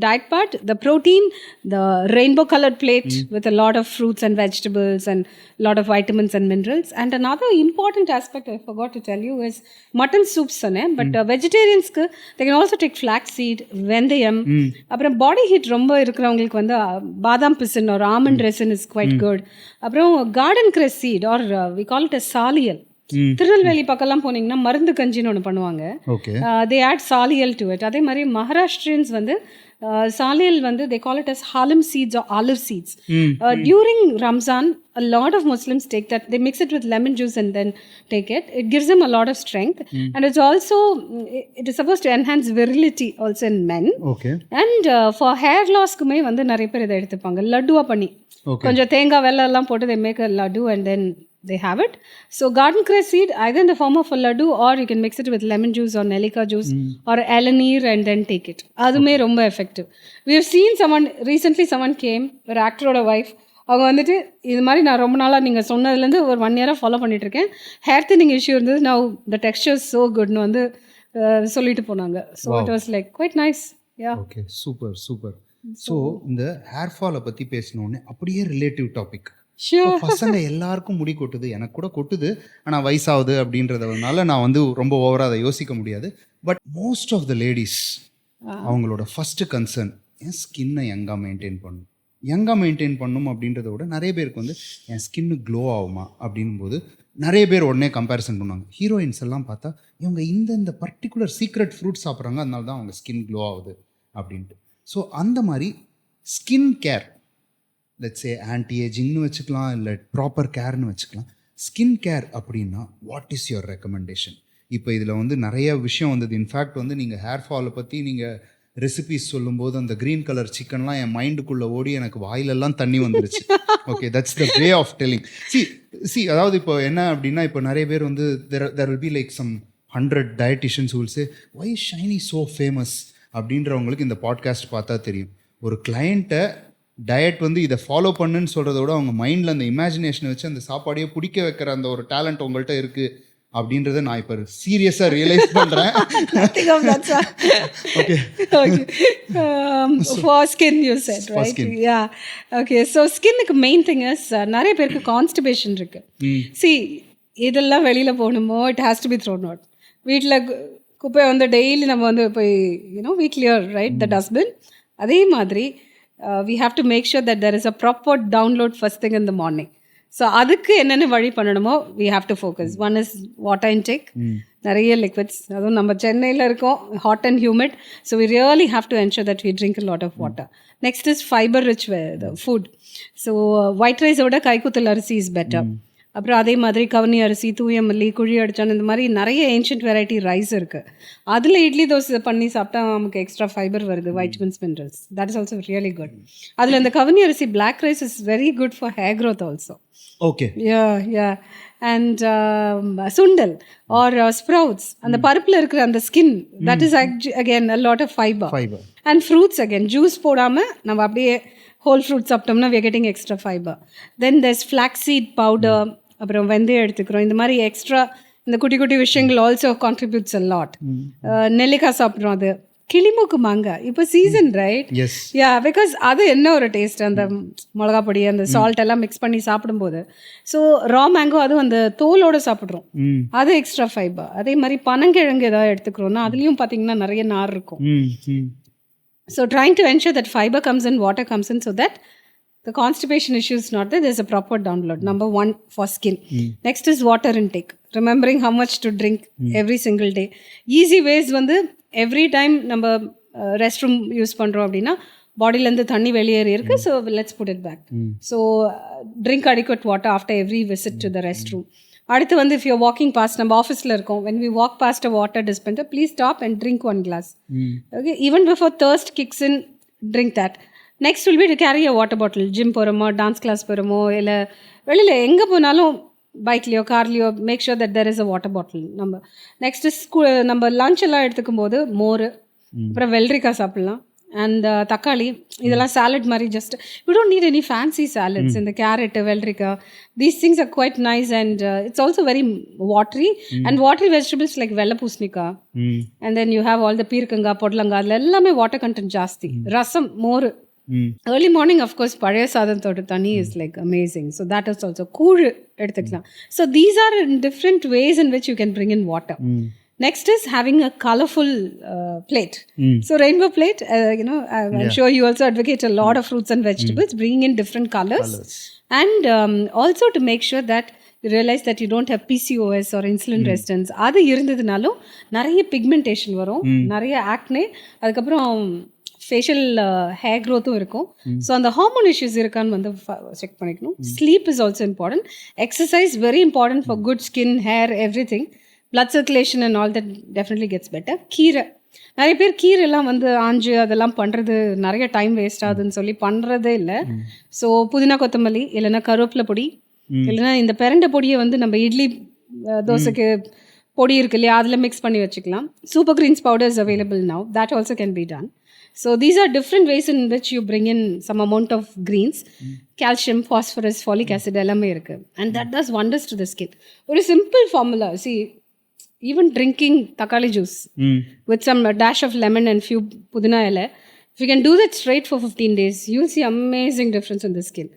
diet part, the protein, the rainbow colored plate with a lot of fruits and vegetables and a lot of vitamins and minerals. And another important aspect I forgot to tell you is mutton soups, but vegetarians they can also take flaxseed, vendayam, அப்புறம் body heat ரொம்ப இருக்கிறவங்களுக்கு வந்து பாதாம் பிசின் or almond resin is quite good. அப்புறம் garden cress seed or we call it a சாலியல். Tirunelveli பக்கம்லாம் போனீங்கன்னா மருந்து கஞ்சின்னு ஒன்று பண்ணுவாங்க. they add சாலியல் to it. அதே மாதிரி மகாராஷ்டிரியன்ஸ் வந்து சாலியல் வந்து they call it as halim seeds or olive seeds. During Ramzan, a lot of Muslims take that. They mix it with lemon juice and then take it. It gives them a lot of strength. And it's also, it is supposed to enhance virility also in men. Okay. And for hair loss kume வந்து நிறைய பேர் இதை எடுத்துப்பாங்க லட்டுவா பண்ணி. கொஞ்சம் தேங்காய் வெல்லம் எல்லாம் போட்டு they make a laddu and then they have it. So garden cress seed either in the form of a laddu or you can mix it with lemon juice or nellika juice or elanir and then take it. அதுமே ரொம்ப effective. We have seen someone came, ஒரு ஆக்டரோட wife, அவங்க வந்துட்டு இது மாதிரி நான் ரொம்ப நாளாக நீங்கள் சொன்னதுலேருந்து ஒரு 1 year ஃபாலோ பண்ணிகிட்ருக்கேன், ஹேர் தின்னிங் இஷ்யூ இருந்தது, நான் த டெக்ஸ்டர் ஸோ குட்னு வந்து சொல்லிட்டு போனாங்க. So it was like quite nice. Yeah, okay, super super. So இந்த ஹேர் ஃபாலை பற்றி பேசினோடனே அப்படியே ரிலேட்டிவ் டாபிக். பசங்க எல்லாருக்கும் முடி கொட்டுது, எனக்கு கூட கொட்டுது, ஆனால் வயசாகுது அப்படின்றதுனால நான் வந்து ரொம்ப ஓவராக அதை யோசிக்க முடியாது. But most of the ladies அவங்களோட ஃபஸ்ட்டு கன்சர்ன் என் ஸ்கின்னை யங்காக மெயின்டைன் பண்ணும் அப்படின்றத விட நிறைய பேருக்கு வந்து என் ஸ்கின்னு க்ளோ ஆகுமா அப்படின்போது நிறைய பேர் உடனே கம்பேரிசன் பண்ணுவாங்க. ஹீரோயின்ஸ் எல்லாம் பார்த்தா இவங்க இந்த பர்டிகுலர் சீக்ரெட் ஃப்ரூட் சாப்பிட்றாங்க, அதனால தான் அவங்க ஸ்கின் க்ளோ ஆகுது அப்படின்ட்டு. ஸோ அந்த மாதிரி skin care, let's say anti ஏஜிங்னு வச்சுக்கலாம், இல்லை ப்ராப்பர் கேர்னு வச்சுக்கலாம். ஸ்கின் கேர் அப்படின்னா வாட் இஸ் யுவர் ரெக்கமெண்டேஷன்? இப்போ இதில் வந்து நிறைய விஷயம் வந்தது. இன்ஃபேக்ட் வந்து நீங்கள் ஹேர் ஃபாலை பற்றி நீங்கள் ரெசிபிஸ் சொல்லும்போது அந்த க்ரீன் கலர் சிக்கன்லாம் என் மைண்டுக்குள்ளே ஓடி எனக்கு வாயிலெல்லாம் தண்ணி வந்துருச்சு. Okay, that's the way of telling. See அதாவது இப்போ என்ன அப்படின்னா, இப்போ நிறைய பேர் வந்து there will be like some 100 dietitians who will say why is Shiny so famous அப்படின்றவங்களுக்கு இந்த பாட்காஸ்ட் பார்த்தா தெரியும். ஒரு கிளையண்ட்டை டயட் வந்து இதை ஃபாலோ பண்ணுன்னு சொல்கிறத விட அவங்க மைண்டில் அந்த இமேஜினேஷனை வச்சு அந்த சாப்பாடையே பிடிக்க வைக்கிற அந்த ஒரு டேலண்ட் உங்கள்கிட்ட இருக்குது அப்படின்றத நான் இப்போ சீரியஸாக ரியலைஸ் பண்ணுறேன். Okay. For skin you said, right? Skin. Yeah. Okay. So skinனுக்கு மெயின் திங் இஸ் நிறைய பேருக்கு கான்ஸ்டிபேஷன் இருக்கு. See, இதெல்லாம் வெளியில் போகணுமோ it has to be thrown out. வீட்டில் குப்பை வந்து டெய்லி நம்ம வந்து போய் we clear, right, the dustbin. அதே மாதிரி we have to make sure that there is a proper download first thing in the morning. So அதுக்கு என்னென்ன வழி பண்ணணுமோ we have to focus. One is water intake, நிறைய liquids. அதுவும் நம்ம சென்னையில் இருக்கோம், hot and humid, so we really have to ensure that we drink a lot of water. Next is fiber rich food. So white rice விட கைக்குத்தல் அரிசி is better. அப்புறம் அதே மாதிரி கவனி அரிசி, தூயமல்லி, குழி அடிச்சான், இந்த மாதிரி நிறைய ஏன்ஷியன்ட் வெரைட்டி ரைஸ் இருக்குது. அதில் இட்லி தோசை பண்ணி சாப்பிட்டா நமக்கு எக்ஸ்ட்ரா ஃபைபர் வருது, vitamins, minerals. That is also really good. அதில் இந்த கவனி அரிசி black rice is very good for hair growth also. Okay. Yeah and சுண்டல் ஆர் ஸ்ப்ரவுட்ஸ், அந்த பருப்பில் இருக்கிற அந்த skin, that is again a lot of fibre. And fruits again juice போடாமல் நம்ம அப்படியே ஹோல் ஃப்ரூட்ஸ் சாப்பிட்டோம்னா we are getting extra fiber. Then there's flaxseed powder, அப்புறம் வெந்தயம் எடுத்துக்கிறோம். இந்த மாதிரி எக்ஸ்ட்ரா இந்த குட்டி குட்டி விஷயங்கள் ஆல்சோ கான்ட்ரிபியூட்ஸ் அ லாட். நெல்லிக்காய் சாப்பிட்றோம், அது கிளிமூக்கு மாங்காய் இப்போ சீசன், ரைட்? யா, பிகாஸ் அது என்ன ஒரு டேஸ்ட், அந்த மிளகா பொடி அந்த சால்ட் எல்லாம் மிக்ஸ் பண்ணி சாப்பிடும்போது. ஸோ ரா மேங்கோ அதுவும் அந்த தோலோடு சாப்பிட்றோம், அது எக்ஸ்ட்ரா ஃபைபர். அதே மாதிரி பனங்கிழங்கு ஏதாவது எடுத்துக்கிறோன்னா அதுலேயும் பார்த்தீங்கன்னா நிறைய நார் இருக்கும். So trying to ensure that fiber comes in, water comes in, so that the constipation issue is not there. There's a proper download. Number one for skin. Next is water intake. Remembering how much to drink every single day. Easy ways வந்து every time நம்ம restroom use பண்ணுறோம் அப்படின்னா பாடியிலேருந்து தண்ணி வெளியேறி இருக்கு. So let's put it back. So drink adequate water after every visit to the restroom. அடுத்து வந்து if you're walking past, நம்ம ஆஃபீஸில் இருக்கோம், when we walk past a water dispenser, please stop and drink one glass. Okay, even before thirst kicks in, drink that. Next will be to carry a water bottle. Gym போகிறோமோ, dance class போகிறோமோ, இல்லை வெளியில் எங்கே போனாலும் பைக்லேயோ கார்லேயோ make sure that there is a water bottle. நம்ம next நம்ம லஞ்ச் எல்லாம் எடுத்துக்கும் போது மோர், அப்புறம் வெள்ளரிக்காய் சாப்பிட்லாம், அண்ட் தக்காளி, இதெல்லாம் சாலட் மாதிரி. Just you don't need any fancy salads. இந்த கேரட், வெள்ளரிக்காய், these things are quite nice and it's also very watery. And watery vegetables like வெள்ளை பூசணிக்காய், and then you have all the பீர்க்கங்காய், பொடலங்காய், அதில் எல்லாமே வாட்டர் கண்டென்ட் ஜாஸ்தி. ரசம், மோர். ஏர்லி மார்னிங் அஃப்கோர்ஸ் பழைய சாதத்தோட தண்ணி is like amazing. So that is also கூழ் எடுத்துக்கலாம். So these are different ways in which you can bring in water. Next is having a colorful plate. So rainbow plate, I'm sure you also advocate a lot of fruits and vegetables, bringing in different colors. And also to make sure that you realize that you don't have PCOS or insulin resistance. அது இருந்ததுனாலும் நிறைய pigmentation வரும், நிறைய acne, அதுக்கப்புறம் facial hair க்ரோத்தும் இருக்கும். So அந்த hormone issues இருக்கான்னு வந்து check பண்ணிக்கணும். Sleep is also important. Exercise very important for good skin, hair, every thing. blood circulation and all that definitely gets better. கீரை, நிறைய பேர் கீரைலாம் வந்து ஆஞ்சு அதெல்லாம் பண்ணுறது நிறைய டைம் வேஸ்ட் ஆகுதுன்னு சொல்லி பண்ணுறதே இல்லை. ஸோ புதினா, கொத்தமல்லி, இல்லைன்னா கருவேப்பிலை பொடி, இல்லைன்னா இந்த பெரண்டை பொடியை வந்து நம்ம இட்லி தோசைக்கு பொடி இருக்கு இல்லையா, அதில் மிக்ஸ் பண்ணி வச்சுக்கலாம். Super greens powder is available now, that also can be done. So these are different ways in which you bring in some amount of greens, calcium, phosphorus, folic acid எல்லாமே இருக்கு, and that does wonders to the skin. ஒரு simple formula. See, even drinking takali juice with some dash of lemon and few pudina ele, if you can do that straight for 15 days, you'll see amazing difference in the skin.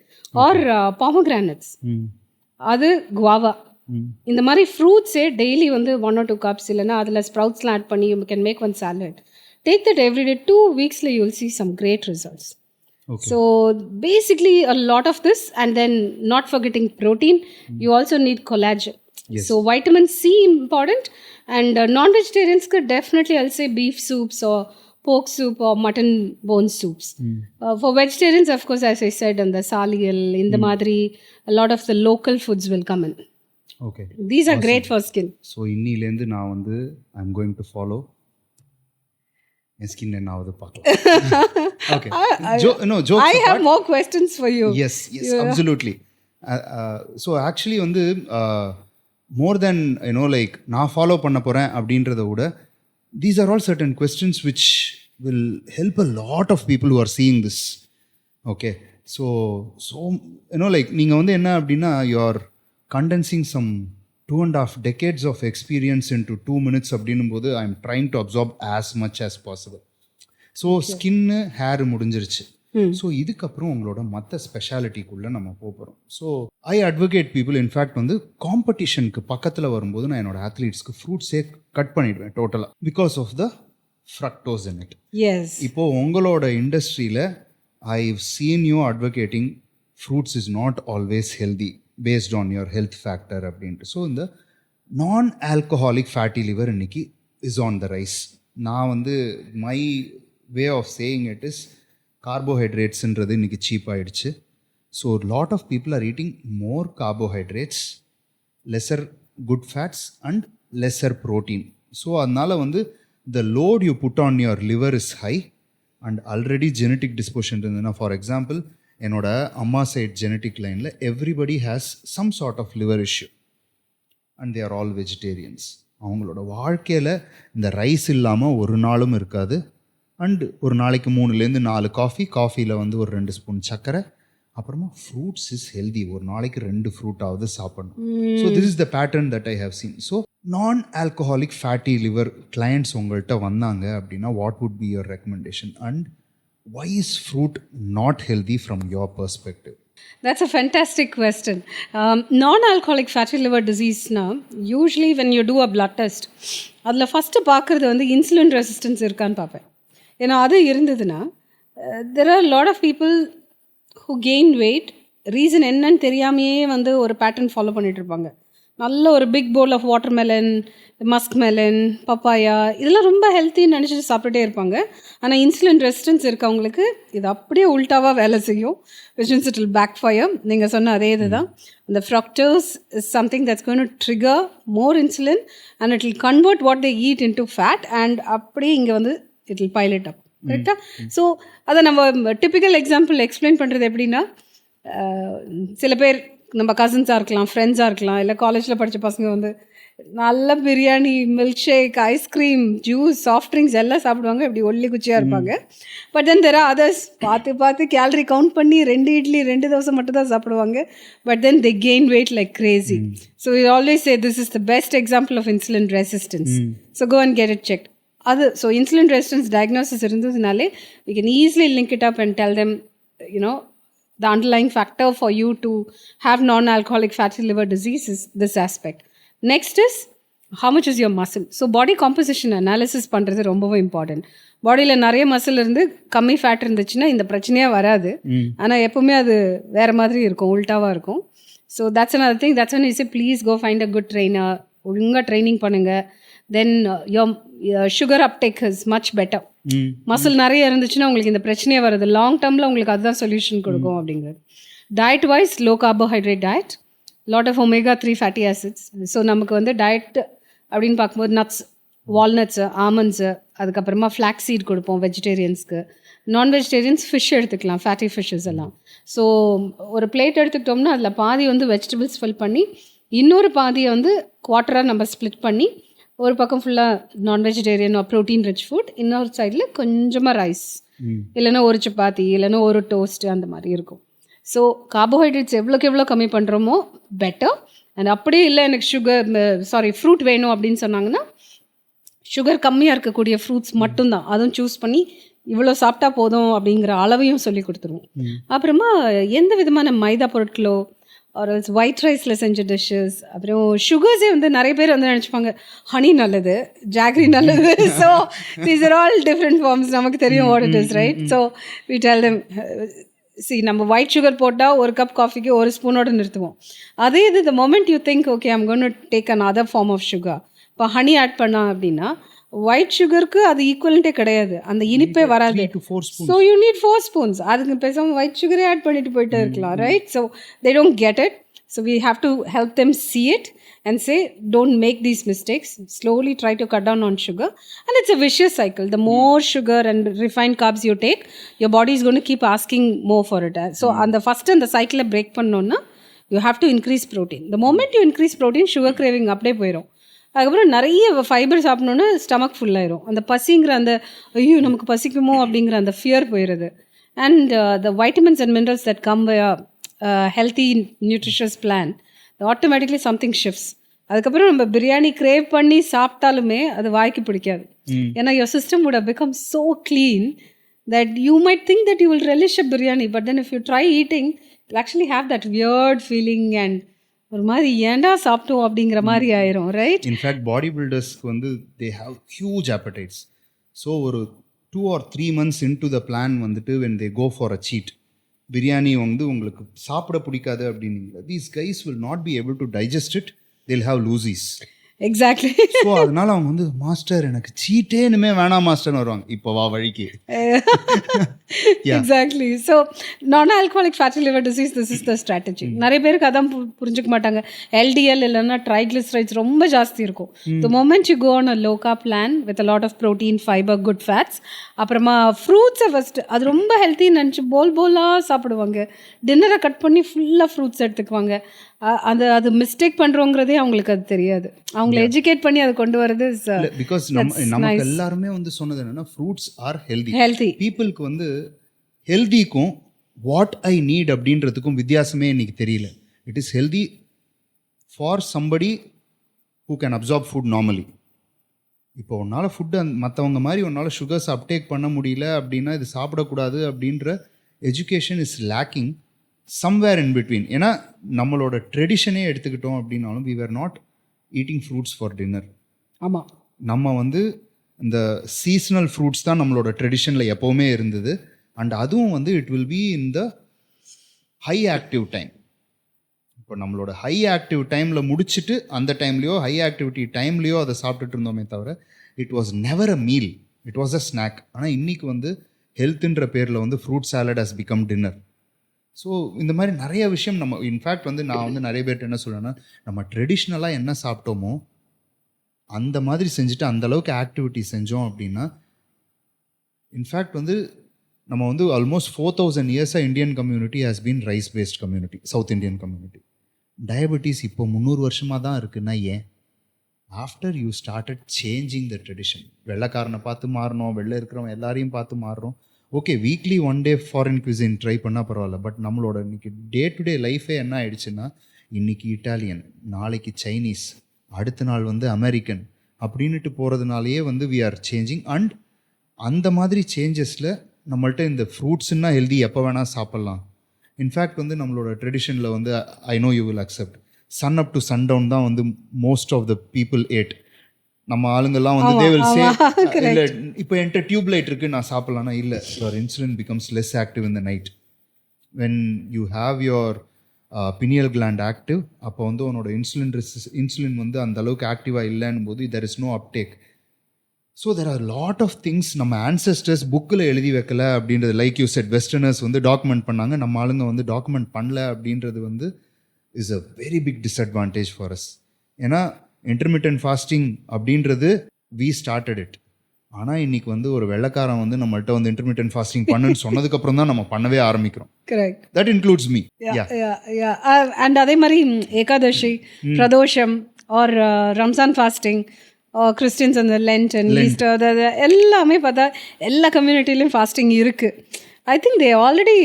Or pomegranates, adu guava, இந்த மாதிரி ஃப்ரூட்ஸே daily வந்து 1 or 2 cups, இல்லைன்னா அதில் ஸ்ப்ரவுட்ஸ்லாம் add பண்ணி you can make one salad. Take that every day, 2 weeks la you'll see some great results. Okay. So basically a lot of this, and then not forgetting protein, you also need collagen. Yes. So vitamin C important, and non-vegetarians could definitely, I'll say, beef soups or pork soup or mutton bone soups. For vegetarians, of course, as I said, and the saliyal, in the madri, a lot of the local foods will come in. Okay. These are great for skin. So இன்னிலேருந்து நான் வந்து I am going to follow. N skin என்ன ஆகுது பார்க்கலாம். Okay. I have more questions for you. Yes absolutely. So actually வந்து மோர் then like நான் follow பண்ண போகிறேன் அப்படின்றத விட these are all certain questions which will help a lot of people who are seeing this. Okay. So like நீங்கள் வந்து என்ன அப்படின்னா you are condensing some 2.5 decades of experience into 2 minutes அப்படின்னும் போது I am trying to absorb as much as possible. So skin hair முடிஞ்சிருச்சு. So இதுக்கப்புறம் உங்களோட மற்ற ஸ்பெஷாலிட்டிக்குள்ளே நம்ம போகிறோம். So I advocate people in fact வந்து காம்படிஷனுக்கு பக்கத்தில் வரும்போது நான் என்னோட அத்லீட்ஸ்க்கு ஃப்ரூட்ஸே கட் பண்ணிடுவேன் டோட்டலாக because of the fructose in it. Yes. இப்போது உங்களோட இண்டஸ்ட்ரியில் I seen you advocating fruits is not always healthy based on your health factor அப்படின்ட்டு. ஸோ இந்த நான் ஆல்கஹாலிக் ஃபேட்டி லிவர் இன்னைக்கு இஸ் ஆன் த ரைஸ். நான் வந்து my way of saying it is கார்போஹைட்ரேட்ஸுன்றது இன்னைக்கு சீப் ஆகிடுச்சு. So lot of people are eating more carbohydrates, lesser good fats and lesser protein. So அதனால் வந்து த load you put on your liver is high and already genetic disposition இருந்ததுன்னா, for example என்னோட அம்மா side genetic லைனில் everybody has some sort of liver issue and they are all vegetarians. அவங்களோட வாழ்க்கையில் இந்த rice இல்லாமல் ஒரு நாளும் இருக்காது. அண்டு ஒரு நாளைக்கு 3-4 காஃபியில் வந்து ஒரு 2 ஸ்பூன் சர்க்கரை, அப்புறமா ஃப்ரூட்ஸ் இஸ் ஹெல்தி. ஒரு நாளைக்கு 2 ஃப்ரூட்டாவது சாப்பிடணும். So this is the pattern that I have seen. So non alcoholic fatty liver clients உங்கள்கிட்ட வந்தாங்க அப்படின்னா what would be your recommendation and why is fruit not healthy from your perspective? That's a fantastic question. Non-alcoholic fatty liver disease now, usually when you do a blood test, அதில் first பார்க்குறது வந்து insulin resistance இருக்கான்னு பார்ப்பேன். ஏன்னா அது இருந்ததுன்னா there are a lot of people who gain weight, reason என்னன்னு தெரியாமையே வந்து ஒரு பேட்டர்ன் ஃபாலோ பண்ணிகிட்டு இருப்பாங்க. நல்ல ஒரு big bowl of watermelon, musk melon, papaya இதெல்லாம் ரொம்ப ஹெல்த்தின்னு நினச்சிட்டு சாப்பிட்டுட்டே இருப்பாங்க. ஆனால் இன்சுலின் ரெசிஸ்டன்ஸ் இருக்கவங்களுக்கு இது அப்படியே உல்ட்டாவாக வேலை செய்யும், which means it will backfire. நீங்கள் சொன்ன அதே இது தான். அந்த fructose is something that's going to trigger more insulin and it will convert what they eat into fat and அப்படியே இங்கே வந்து it will pile it up. கரெக்டாக? ஸோ அதை நம்ம டிப்பிக்கல் எக்ஸாம்பிள் எக்ஸ்பிளைன் பண்ணுறது எப்படின்னா, சில பேர் நம்ம கசின்ஸாக இருக்கலாம், ஃப்ரெண்ட்ஸாக இருக்கலாம், இல்லை காலேஜில் படித்த பசங்க வந்து நல்ல biryani, milk shake, ice cream, juice, soft drinks எல்லாம் சாப்பிடுவாங்க. இப்படி ஒல்லி குச்சியாக இருப்பாங்க. But then there are others பார்த்து கேலரி கவுண்ட் பண்ணி 2 இட்லி 2 தோசை மட்டும் தான் சாப்பிடுவாங்க. But then they gain weight like crazy. So we always say this is the best example of insulin resistance. So go and get it checked. அது so insulin resistance diagnosis இருந்ததுனாலே we can easily link it up and tell them the underlying factor for you to have non-alcoholic fatty liver disease is this aspect. Next is how much is your muscle. So body composition analysis பண்ணுறது ரொம்பவே important. பாடியில் நிறைய muscle இருந்து கம்மி fat இருந்துச்சுன்னா இந்த பிரச்சனையே வராது. ஆனால் எப்போவுமே அது வேறு மாதிரி இருக்கும், உல்ட்டாவாக இருக்கும். So that's another thing. That's when you say please go find a good trainer. ஒழுங்காக ட்ரைனிங் பண்ணுங்கள். தென் your sugar uptake is much better. Muscle நிறைய இருந்துச்சுன்னா உங்களுக்கு இந்த பிரச்சனையே வருது. லாங் டேர்மில் உங்களுக்கு அதுதான் சொல்யூஷன் கொடுக்கும் அப்படிங்கிறது. Diet wise low carbohydrate diet, lot of omega-3 fatty acids. ஸோ நமக்கு வந்து டயட் அப்படின்னு பார்க்கும்போது நட்ஸ், வால்நட்ஸு, ஆமண்ட்ஸு, அதுக்கப்புறமா ஃப்ளாக்ஸ் சீட் கொடுப்போம் வெஜிடேரியன்ஸ்க்கு. நான் வெஜிடேரியன்ஸ் ஃபிஷ் எடுத்துக்கலாம், ஃபேட்டி ஃபிஷ்ஷஸ் எல்லாம். ஸோ ஒரு பிளேட் எடுத்துக்கிட்டோம்னா அதில் பாதி வந்து வெஜிடபிள்ஸ் ஃபில் பண்ணி, இன்னொரு பாதியை வந்து குவார்ட்டராக நம்ம ஸ்ப்ளிட் பண்ணி, ஒரு பக்கம் ஃபுல்லாக நான் வெஜிடேரியன் ப்ரோட்டீன் ரிச் ஃபுட், இன்னொரு சைடில் கொஞ்சமாக ரைஸ், இல்லைன்னா ஒரு சப்பாத்தி, இல்லைன்னா ஒரு டோஸ்ட்டு, அந்த மாதிரி இருக்கும். ஸோ கார்போஹைட்ரேட்ஸ் எவ்வளோக்கு எவ்வளோ கம்மி பண்ணுறோமோ பெட்டர். அண்ட் அப்படியே இல்லை எனக்கு ஃப்ரூட் வேணும் அப்படின்னு சொன்னாங்கன்னா சுகர் கம்மியாக இருக்கக்கூடிய ஃப்ரூட்ஸ் மட்டும்தான், அதுவும் சூஸ் பண்ணி இவ்வளோ சாப்பிட்டா போதும் அப்படிங்கிற அளவையும் சொல்லி கொடுத்துருவோம். அப்புறமா எந்த விதமான மைதா பொருட்களோ ஒரு ஒயிட் ரைஸில் செஞ்ச டிஷ்ஷஸ், அப்புறம் சுகர்ஸே வந்து நிறைய பேர் வந்து நினச்சிப்பாங்க ஹனி நல்லது, ஜாக்ரி நல்லது. So these are all different forms. நமக்கு தெரியும் what it is, right? So we tell them நம்ம ஒயிட் சுகர் போட்டால் ஒரு கப் காஃபிக்கு 1 ஸ்பூனோடு நிறுத்துவோம். அதே இது the moment you think okay I'm going to take another form of sugar, இப்போ ஹனி ஆட் பண்ணா அப்படின்னா ஒயிட் சுகருக்கு அது ஈக்குவலண்ட்டே கிடையாது, அந்த இனிப்பே வராது. So you need 4 spoons. அதுக்கு பேசாமல் ஒயிட் சுகரே ஆட் பண்ணிட்டு போயிட்டே இருக்கலாம், right? So they don't get it. So we have to help them see it and say, don't make these mistakes. Slowly try to cut down on sugar. And it's a vicious cycle. The more sugar and refined carbs you take, your body is going to keep asking more for it. So on the first and the cycle break pannona, you have to increase protein. The moment you increase protein, sugar craving அப்படியே போயிடும். அதுக்கப்புறம் நிறைய fibre சாப்பிட்ணுன்னா stomach ஃபுல்லாயிரும். அந்த பசிங்கிற அந்த ஐயோ நமக்கு பசிக்குமோ அப்படிங்கிற அந்த ஃபியர் போயிடுது. And the vitamins and minerals that come by healthy nutritious plan, automatically something shifts. அதுக்கப்புறம் நம்ம பிரியாணி கிரேவ் பண்ணி சாப்பிட்டாலுமே அது வாய்க்கு பிடிக்காது. ஏன்னா your system would have become so clean that you might think that you will relish a biryani, but then if you try eating, you'll actually have that weird feeling and ஒரு மாதிரி ஏண்டா சாப்பிட்டோம் அப்படிங்கிற மாதிரி ஆயிரும், ரைட்? இன்ஃபேக்ட் பாடி பில்டர்ஸ்க்கு வந்து they have huge appetites. So ஒரு 2 or 3 months into the plan வந்துட்டு when they go for a cheat, biryani வந்து உங்களுக்கு சாப்பிட பிடிக்காது அப்படின்னீங்களா, these guys will not be able to digest it, they'll have loosies. Exactly. So அதனால அவங்க வந்து மாஸ்டர் எனக்கு சீட்டே இனிமே வேணாம் மாஸ்டர்னு வருவாங்க. இப்போ வா வழிக்கு. Exactly. So non alcoholic fatty liver disease, this is the strategy. நிறைய பேருக்கு அதான் புரிஞ்சுக்க மாட்டாங்க. எல்டிஎல் இல்லைன்னா ட்ரைக்ளிசரைட்ஸ் ரொம்ப ஜாஸ்தி இருக்கும். The moment you go on a low carb plan with a lot of protein, fibre, good fats, அப்புறமா ஃப்ரூட்ஸை ஃபஸ்ட்டு அது ரொம்ப ஹெல்த்தின்னு நினச்சி போலாக சாப்பிடுவாங்க. டின்னரை கட் பண்ணி ஃபுல்லாக ஃப்ரூட்ஸ் எடுத்துக்குவாங்க. அது மிஸ்டேக் பண்ணுறோங்கிறதே அவங்களுக்கு அது தெரியாது. அவங்களை எஜுகேட் பண்ணி அதை கொண்டு வரது பிகாஸ் நமக்கு எல்லாருமே வந்து சொன்னது என்னன்னா ஃப்ரூட்ஸ் ஆர் ஹெல்தி. பீப்புளுக்கு வந்து ஹெல்திக்கும் வாட் ஐ நீட் அப்படின்றதுக்கும் வித்தியாசமே இன்னைக்கு தெரியல. It is healthy for somebody who can absorb food normally. இப்போ உன்னால் ஃபுட்டு மற்றவங்க மாதிரி உன்னால் சுகர்ஸ் அப்டேக் பண்ண முடியல அப்படின்னா இது சாப்பிடக்கூடாது அப்படின்ற education is lacking somewhere in between. ஏன்னா நம்மளோட ட்ரெடிஷனே எடுத்துக்கிட்டோம் அப்படின்னாலும் we were not eating fruits for dinner. ஆமாம், நம்ம வந்து இந்த சீசனல் ஃப்ரூட்ஸ் தான் நம்மளோட ட்ரெடிஷனில் எப்போவுமே இருந்தது. அண்ட் அதுவும் வந்து it will be in the high active time. இப்போ நம்மளோட ஹை ஆக்டிவ் டைமில் முடிச்சுட்டு அந்த டைம்லேயோ ஹை ஆக்டிவிட்டி டைம்லேயோ அதை சாப்பிட்டுட்டு இருந்தோமே தவிர it was never a meal, it was a snack. ஆனால் இன்றைக்கி வந்து ஹெல்த்துன்ற பேரில் வந்து fruit salad has become dinner. So இந்த மாதிரி நிறைய விஷயம் நம்ம இன்ஃபேக்ட் வந்து நான் வந்து நிறைய பேர்கிட்ட என்ன சொல்லுவேன்னா, நம்ம ட்ரெடிஷ்னலாக என்ன சாப்பிட்டோமோ அந்த மாதிரி செஞ்சுட்டு அந்தளவுக்கு ஆக்டிவிட்டி செஞ்சோம் அப்படின்னா, இன்ஃபேக்ட் வந்து நம்ம வந்து ஆல்மோஸ்ட் 4000 இயர்ஸாக Indian community has been rice based community, south Indian community. Diabetes இப்போ 300 வருஷமாக தான் இருக்குன்னா ஏன்? After you started changing the tradition. வெள்ளைக்காரனை பார்த்து மாறணும், வெள்ளை இருக்கிறவங்க எல்லாரையும் பார்த்து மாறுறோம். Okay, weekly 1 day foreign cuisine try பண்ணால் பரவாயில்ல. பட் நம்மளோட இன்றைக்கி டே டு டே லைஃபே என்ன ஆயிடுச்சுன்னா, இன்றைக்கி இட்டாலியன், நாளைக்கு சைனீஸ், அடுத்த நாள் வந்து அமெரிக்கன் அப்படின்ட்டு போகிறதுனாலேயே வந்து வி ஆர் சேஞ்சிங். அண்ட் அந்த மாதிரி சேஞ்சஸில் நம்மள்ட்ட இந்த ஃப்ரூட்ஸ்ன்னா ஹெல்தி எப்போ வேணால் சாப்பிட்லாம். இன்ஃபேக்ட் வந்து நம்மளோட ட்ரெடிஷனில் வந்து I know you will accept sun up to sun down தான் வந்து most of the people ate. நம்ம ஆளுங்கெல்லாம் வந்து தே வில் சே இல்லை இப்போ என்கிட்ட டியூப் லைட் இருக்குது நான் சாப்பிட்லான்னா இல்லை, your insulin becomes less active in the night. When you have your pineal gland active, அப்போ வந்து உன்னோட இன்சுலின் வந்து அந்த அளவுக்கு ஆக்டிவாக இல்லைன்னும் போது there is no uptake. So there are lot of things நம்ம ஆன்சஸ்டர்ஸ் புக்கில் எழுதி வைக்கல அப்படின்றது. லைக் யூ செட், வெஸ்டர்னர்ஸ் வந்து டாக்குமெண்ட் பண்ணாங்க, நம்ம ஆளுங்க வந்து டாக்குமெண்ட் பண்ணல அப்படின்றது வந்து is a very big disadvantage for us. ஏன்னா இன்டர்மிட்டன்ட் ஃபாஸ்டிங் அப்படின்றது வி ஸ்டார்டட் இட். ஆனால் இன்னைக்கு வந்து ஒரு வெள்ளைக்காரன் வந்து நம்மள்ட்ட வந்து இன்டர்மிட்டன்ட் ஃபாஸ்டிங் பண்ணுன்னு சொன்னதுக்கப்புறம் தான் நம்ம பண்ணவே ஆரம்பிக்கிறோம். Correct, that includes me. And அதே மாதிரி Ekadashi, Pradosham or Ramzan fasting, Christians அந்த லென்ட் அண்ட் ஈஸ்டர், எல்லாமே பார்த்தா எல்லா கம்யூனிட்டிலையும் ஃபாஸ்டிங் இருக்குது. ஐ திங்க் தே ஆல்ரெடி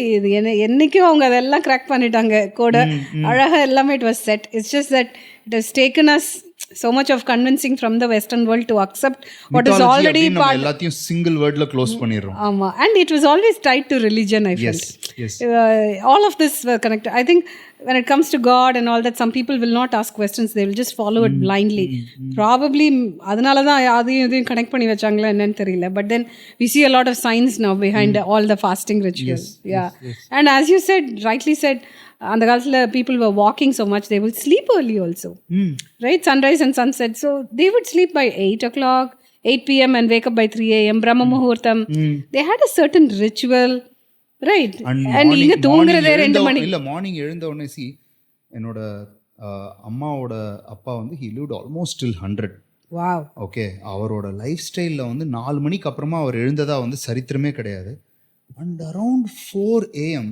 என்னைக்கும் அவங்க அதெல்லாம் கிராக் பண்ணிட்டாங்க கூட அழகாக எல்லாமே. It was said. It's just that it has taken us so much of convincing from the western world to accept what is already part. எல்லாத்தையும் single word la close பண்ணிரோம். ஆமா, and it was always tied to religion, I felt. Yes. All of this were connected. I think when it comes to God and all that, some people will not ask questions, they will just follow it blindly. Probably அதனால தான் அதையும் இதையும் connect பண்ணி வச்சாங்களா என்னன்னு தெரியல. But then we see a lot of science now behind all the fasting rituals. Yes. And as you said, rightly said, அந்த காலத்தில் people were walking so much, they would sleep early also. Right? Sunrise and sunset. So they would sleep by 8 o'clock, 8 p.m. and wake up by 3 a.m. Brahma Muhurtam. They had a certain ritual. Right? And இங்க தூங்குறதே 2 மணி. இல்ல, morning எழுந்த உடனே see என்னோட அம்மாவோட அப்பா வந்து he lived almost till 100. Wow. Okay, அவரோட life ஸ்டைலில் வந்து 4 மணிக்கு அப்புறமா அவர் எழுந்ததா வந்து சரித்திரமே கிடையாது. அண்ட் அரவுண்ட் 4 AM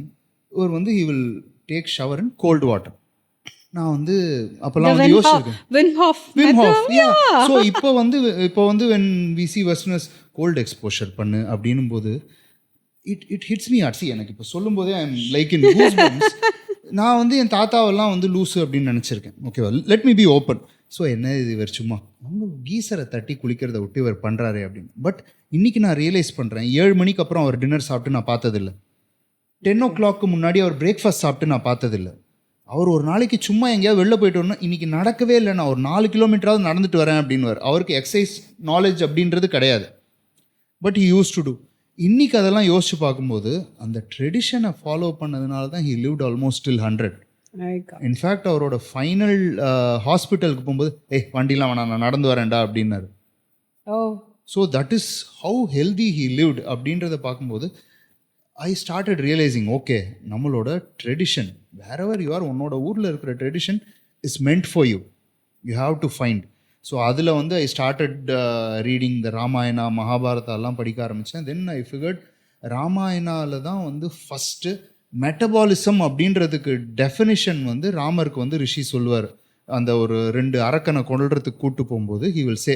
இவர் வந்து he will take shower in cold water. நான் வந்து அப்போல்லாம் வந்து யோசிச்சிருக்கேன். Wim Hof. ஸோ இப்போ வந்து when we see westerners cold exposure பண்ணு அப்படின்னும் போது இட் ஹிட்ஸ் மீ அட்சி. எனக்கு இப்போ சொல்லும்போதே I am like in goosebumps. நான் வந்து என் தாத்தாவெல்லாம் வந்து லூஸு அப்படின்னு நினச்சிருக்கேன். ஓகேவா, let me be open. So என்ன இது இவர் சும்மா அவங்க கீசரை தட்டி குளிக்கிறத விட்டு இவர் பண்ணுறாரு அப்படின்னு. பட் இன்றைக்கி நான் ரியலைஸ் பண்ணுறேன், 7 மணிக்கு அப்புறம் அவர் டின்னர் சாப்பிட்டு நான் பார்த்ததில்லை. 10 o'clock முன்னாடி அவர் பிரேக்ஃபாஸ்ட் சாப்பிட்டு நான் பார்த்ததில்லை. அவர் ஒரு நாளைக்கு சும்மா எங்கேயாவது வெளில போயிட்டு வரணும், இன்றைக்கி நடக்கவே இல்லை, நான் ஒரு 4 கிலோமீட்டராவது நடந்துட்டு வரேன் அப்படின்னு. அவருக்கு எக்ஸசைஸ் நாலேஜ் அப்படின்றது கிடையாது. But he used to do. இன்றைக்கி அதெல்லாம் யோசிச்சு பார்க்கும்போது அந்த ட்ரெடிஷனை ஃபாலோ பண்ணதுனால தான் he lived almost till 100. In fact அவரோட ஃபைனல் ஹாஸ்பிட்டலுக்கு போகும்போது வண்டிலாம் வேணாம், நான் நடந்து வரேன்டா அப்படின்னாரு. So that is how healthy he lived அப்படின்றத பார்க்கும்போது ஐ ஸ்டார்டட் ரியலைசிங், ஓகே நம்மளோட ட்ரெடிஷன் வேறவர் யூ ஆர், உன்னோட ஊரில் இருக்கிற tradition is meant for you, you have to find. So அதில் வந்து I started reading the Ramayana Mahabharata எல்லாம் படிக்க ஆரம்பித்தேன். தென் ஐ ஃபிகர்ட் ராமாயணாவில் தான் வந்து ஃபஸ்ட்டு மெட்டபாலிசம் அப்படின்றதுக்கு டெஃபினிஷன் வந்து ராமருக்கு வந்து ரிஷி சொல்லுவார். அந்த ஒரு 2 அரக்கனை கொள்றதுக்கு கூட்டு போகும்போது ஹி வில் சே,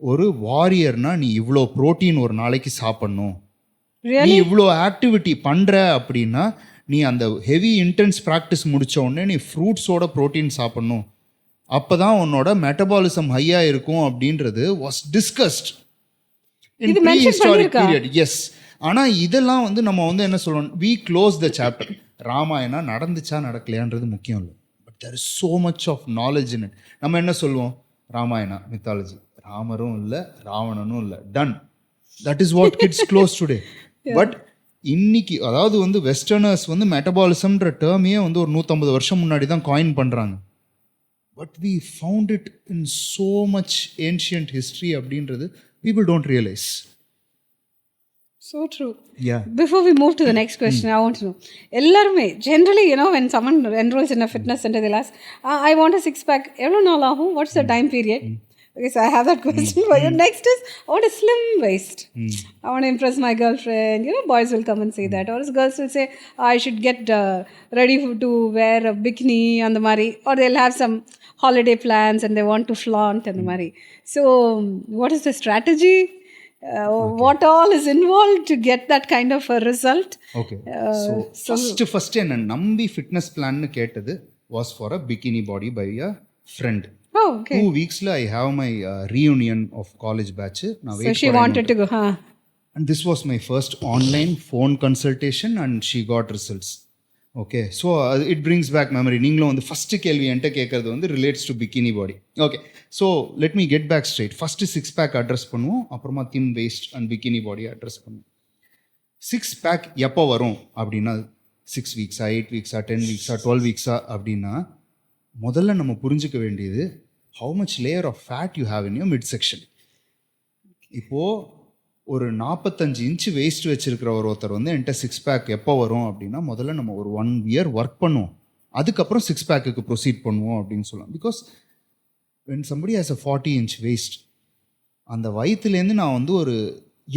ஒரு வாரியர்னா நீ இவ்வளோ ப்ரோட்டீன் ஒரு நாளைக்கு சாப்பிட்ணும், நீ இவ்வளோ ஆக்டிவிட்டி பண்ணுற அப்படின்னா நீ அந்த ஹெவி இன்டென்ஸ் ப்ராக்டிஸ் முடித்த உடனே நீ ஃப்ரூட்ஸோட ப்ரோட்டீன் சாப்பிட்ணும், அப்போ தான் உன்னோட மெட்டபாலிசம் ஹையாக இருக்கும் அப்படின்றது was discussed in prehistoric period. Yes, ஆனால் இதெல்லாம் வந்து நம்ம வந்து என்ன சொல்லணும், we close the chapter. Ramayana நடந்துச்சா நடக்கலையான்றது முக்கியம் இல்லை, but there is so much of knowledge in it. நம்ம என்ன சொல்லுவோம், ராமாயணா மித்தாலஜி, ராமரும் இல்லை ராவணனும் இல்லை, done. That is what kids close today. But இன்னைக்கு அதாவது வந்து வெஸ்டர்னர்ஸ் வந்து மெட்டபாலிசம்ன்ற டேர்மையே வந்து ஒரு 150 வருஷம் முன்னாடி தான் காயின் பண்ணுறாங்க. But we found it in so much ancient history அப்படின்றது people don't realize. So true. Yeah. Before we move to the next question, I want to know, எல்லாருமே generally, you know, when someone enrolls in a fitness center, they'll ask, I want a six-pack. எவ்வளோ நாள் ஆகும்? What's the time period? Okay, so I have that question for you. Next is, I want a slim waist. I want to impress my girlfriend. You know, boys will come and say that. Or girls will say, I should get ready to wear a bikini and the mari. Or they'll have some holiday plans and they want to flaunt and the mari. So, what is the strategy? What all is involved to get that kind of a result? Okay. So first என்ன நம்பி fitness பிளான்னு கேட்டது was for a bikini body by a friend. Oh, okay. 2 weeks I have my reunion of college batch. So she wanted to go, huh? And this was my first online phone consultation and she got results. Okay, so it brings back memory. நீங்களும் வந்து first கேள்வி என்கிட்ட கேட்கறது வந்து relates to bikini body. Okay, so let me get back straight. First 6-pack address பண்ணுவோம், அப்புறமா thin waist and bikini body address பண்ணுவோம். 6-pack எப்போ வரும் அப்படின்னா 6 weeks, 8 weeks, 10 weeks, 12 weeks அப்படின்னா முதல்ல நம்ம புரிஞ்சுக்க வேண்டியது how much layer of fat you have in your midsection. இப்போது ஒரு 45 இன்ச்சு வெயிஸ்ட் வச்சுருக்கிற ஒருத்தர் வந்து என்கிட்ட 6-pack எப்போ வரும் அப்படின்னா முதல்ல நம்ம ஒரு 1 year ஒர்க் பண்ணுவோம், அதுக்கப்புறம் 6-packக்கு ப்ரொசீட் பண்ணுவோம் அப்படின்னு சொல்லலாம். Because when somebody has a 40 inch waist, அந்த வயிற்றுலேருந்து நான் வந்து ஒரு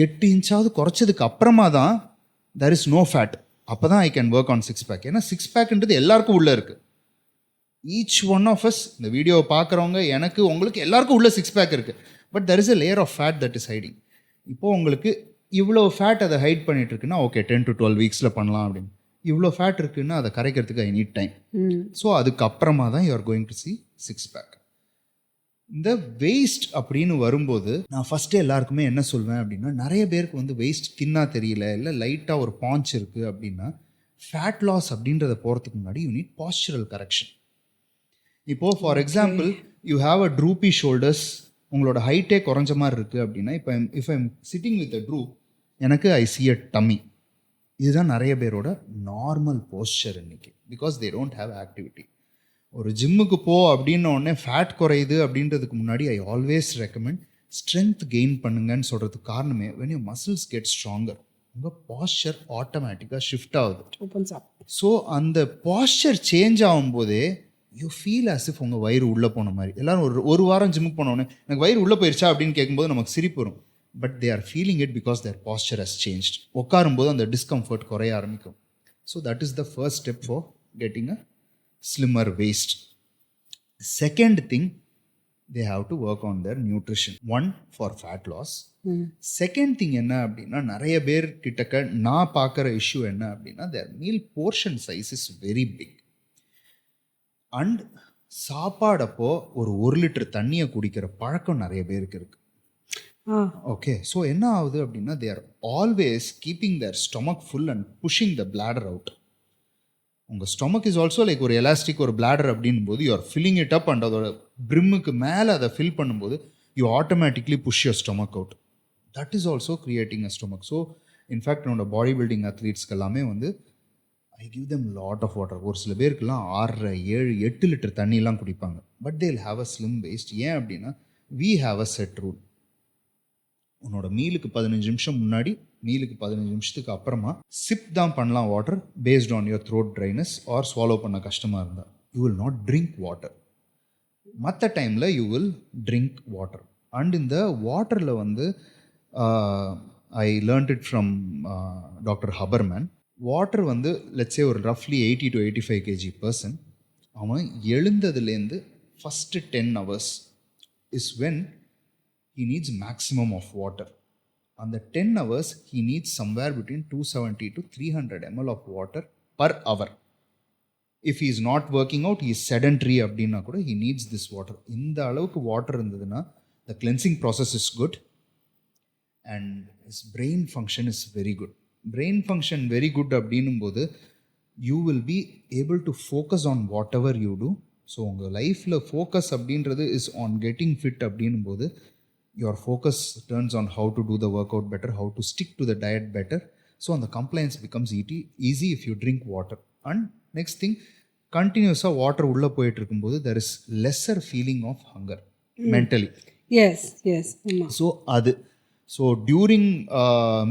8 இன்ச்சாவது குறைச்சதுக்கு அப்புறமா தான் there is no fat, அப்போ தான் I can work on 6-pack. ஏன்னா 6-packன்றது எல்லாருக்கும் உள்ளே இருக்குது. ஈச் ஒன் ஆஃப் அஸ், இந்த வீடியோவை பார்க்குறவங்க, எனக்கு, உங்களுக்கு எல்லாருக்கும் உள்ள 6-pack இருக்குது. But there is a layer of fat that is hiding. இப்போது உங்களுக்கு இவ்வளோ ஃபேட் அதை ஹைட் பண்ணிட்டு இருக்குன்னா ஓகே 10 to 12 weeks பண்ணலாம் அப்படின்னு. இவ்வளோ ஃபேட் இருக்குன்னா அதை கரைக்கிறதுக்கு ஐ நீட் டைம். ஸோ அதுக்கப்புறமா தான் you are going to see 6-pack. இந்த வெயிஸ்ட் அப்படின்னு வரும்போது நான் ஃபஸ்ட்டு எல்லாருக்குமே என்ன சொல்வேன் அப்படின்னா, நிறைய பேருக்கு வந்து வெயிஸ்ட் தின்னா தெரியல, இல்லை லைட்டாக ஒரு பாஞ்ச் இருக்குது அப்படின்னா, ஃபேட் லாஸ் அப்படின்றத போகிறதுக்கு முன்னாடி யூ நீட் பாஸ்சுரல் கரெக்ஷன். இப்போது for example you have a droopy shoulders, உங்களோட ஹைட்டே குறைஞ்ச மாதிரி இருக்குது அப்படின்னா, இப்போ if I'm sitting with a droop, எனக்கு ஐ சி அ டம்மி. இதுதான் நிறைய பேரோட நார்மல் போஸ்டர் இன்னைக்கு, because they don't have activity. ஒரு ஜிம்முக்கு போ அப்படின்ன உடனே ஃபேட் குறையுது அப்படின்றதுக்கு முன்னாடி I always recommend strength gain பண்ணுங்கன்னு சொல்கிறதுக்கு காரணமே, when your muscles get stronger, உங்கள் பாஸ்டர் ஆட்டோமேட்டிக்காக ஷிஃப்ட் ஆகுது. ஸோ அந்த பாஸ்டர் சேஞ்ச் ஆகும்போதே யூ ஃபீல் as if உங்கள் வயிறு உள்ளே போன மாதிரி. எல்லோரும் ஒரு வாரம் ஜிம்முக்கு போனோடனே எனக்கு வயிறு உள்ளே போயிடுச்சா அப்படின்னு கேட்கும்போது நமக்கு சிரிப்பு வரும். But they are feeling it because their posture has changed. உட்காரும்போது அந்த டிஸ்கம்ஃபர்ட் குறைய ஆரம்பிக்கும். So that is the first step for getting a slimmer waist. Second thing, they have to work on their nutrition. One, for fat loss. Second thing என்ன அப்படின்னா, நிறைய பேர் கிட்டக்க நான் பார்க்குற இஷ்யூ என்ன அப்படின்னா, their meal portion size is very big. And சாப்பாடப்போ ஒரு 1 லிட்டர் தண்ணியை குடிக்கிற பழக்கம் நிறைய பேருக்கு இருக்கு. ஓகே, ஸோ என்ன ஆகுது அப்படின்னா, they are always keeping their stomach full and pushing the bladder out. உங்கள் ஸ்டொமக் இஸ் ஆல்சோ லைக் ஒரு எலாஸ்டிக், ஒரு பிளாடர் அப்படின் போது you are filling it up and அதோட பிரிம்முக்கு மேலே அதை ஃபில் பண்ணும்போது you automatically push your stomach out. That is also creating a stomach. So in fact என்னோட பாடி பில்டிங் அத்லீட்ஸ்க்கு எல்லாமே வந்து I give them lot of water. ஒரு சில பேருக்குலாம் 6, 7, 8 லிட்டர் தண்ணியெலாம் குடிப்பாங்க. But they will have a slim waist. ஏன் அப்படின்னா, we have a set rule. உன்னோட மீலுக்கு 15 நிமிஷம் முன்னாடி, மீலுக்கு 15 நிமிஷத்துக்கு அப்புறமா சிப் தான் பண்ணலாம் water based on your throat dryness R swallow பண்ண கஷ்டமாக இருந்தால். You will not drink water. மற்ற டைமில் you will drink water. And இந்த வாட்டரில் வந்து ஐ learnt it from doctor ஹபர்மேன். Water வந்து லெட்ஸே ஒரு ரஃப்லி 80 to 85 kg பர்சன், அவன் எழுந்ததுலேருந்து first 10 hours is when he needs maximum of water. And the 10 hours he needs somewhere between 270 to 300 ml of water per hour. If he is not working out, he is sedentary அப்படின்னா கூட he needs this water. இந்த அளவுக்கு water இருந்ததுன்னா the cleansing process is good and his brain function is very good. Brain function very good அப்படின்னும் போது you will be able to focus on whatever you do. So உங்கள் லைஃப்பில் focus அப்படின்றது is on getting fit அப்படின்னும் போது your focus turns on how to do the workout better, how to stick to the diet better. So the compliance becomes easy if you drink water. And next thing, continuous water ulla poyittu irukumbodhu there is lesser feeling of hunger mentally. Yes. So during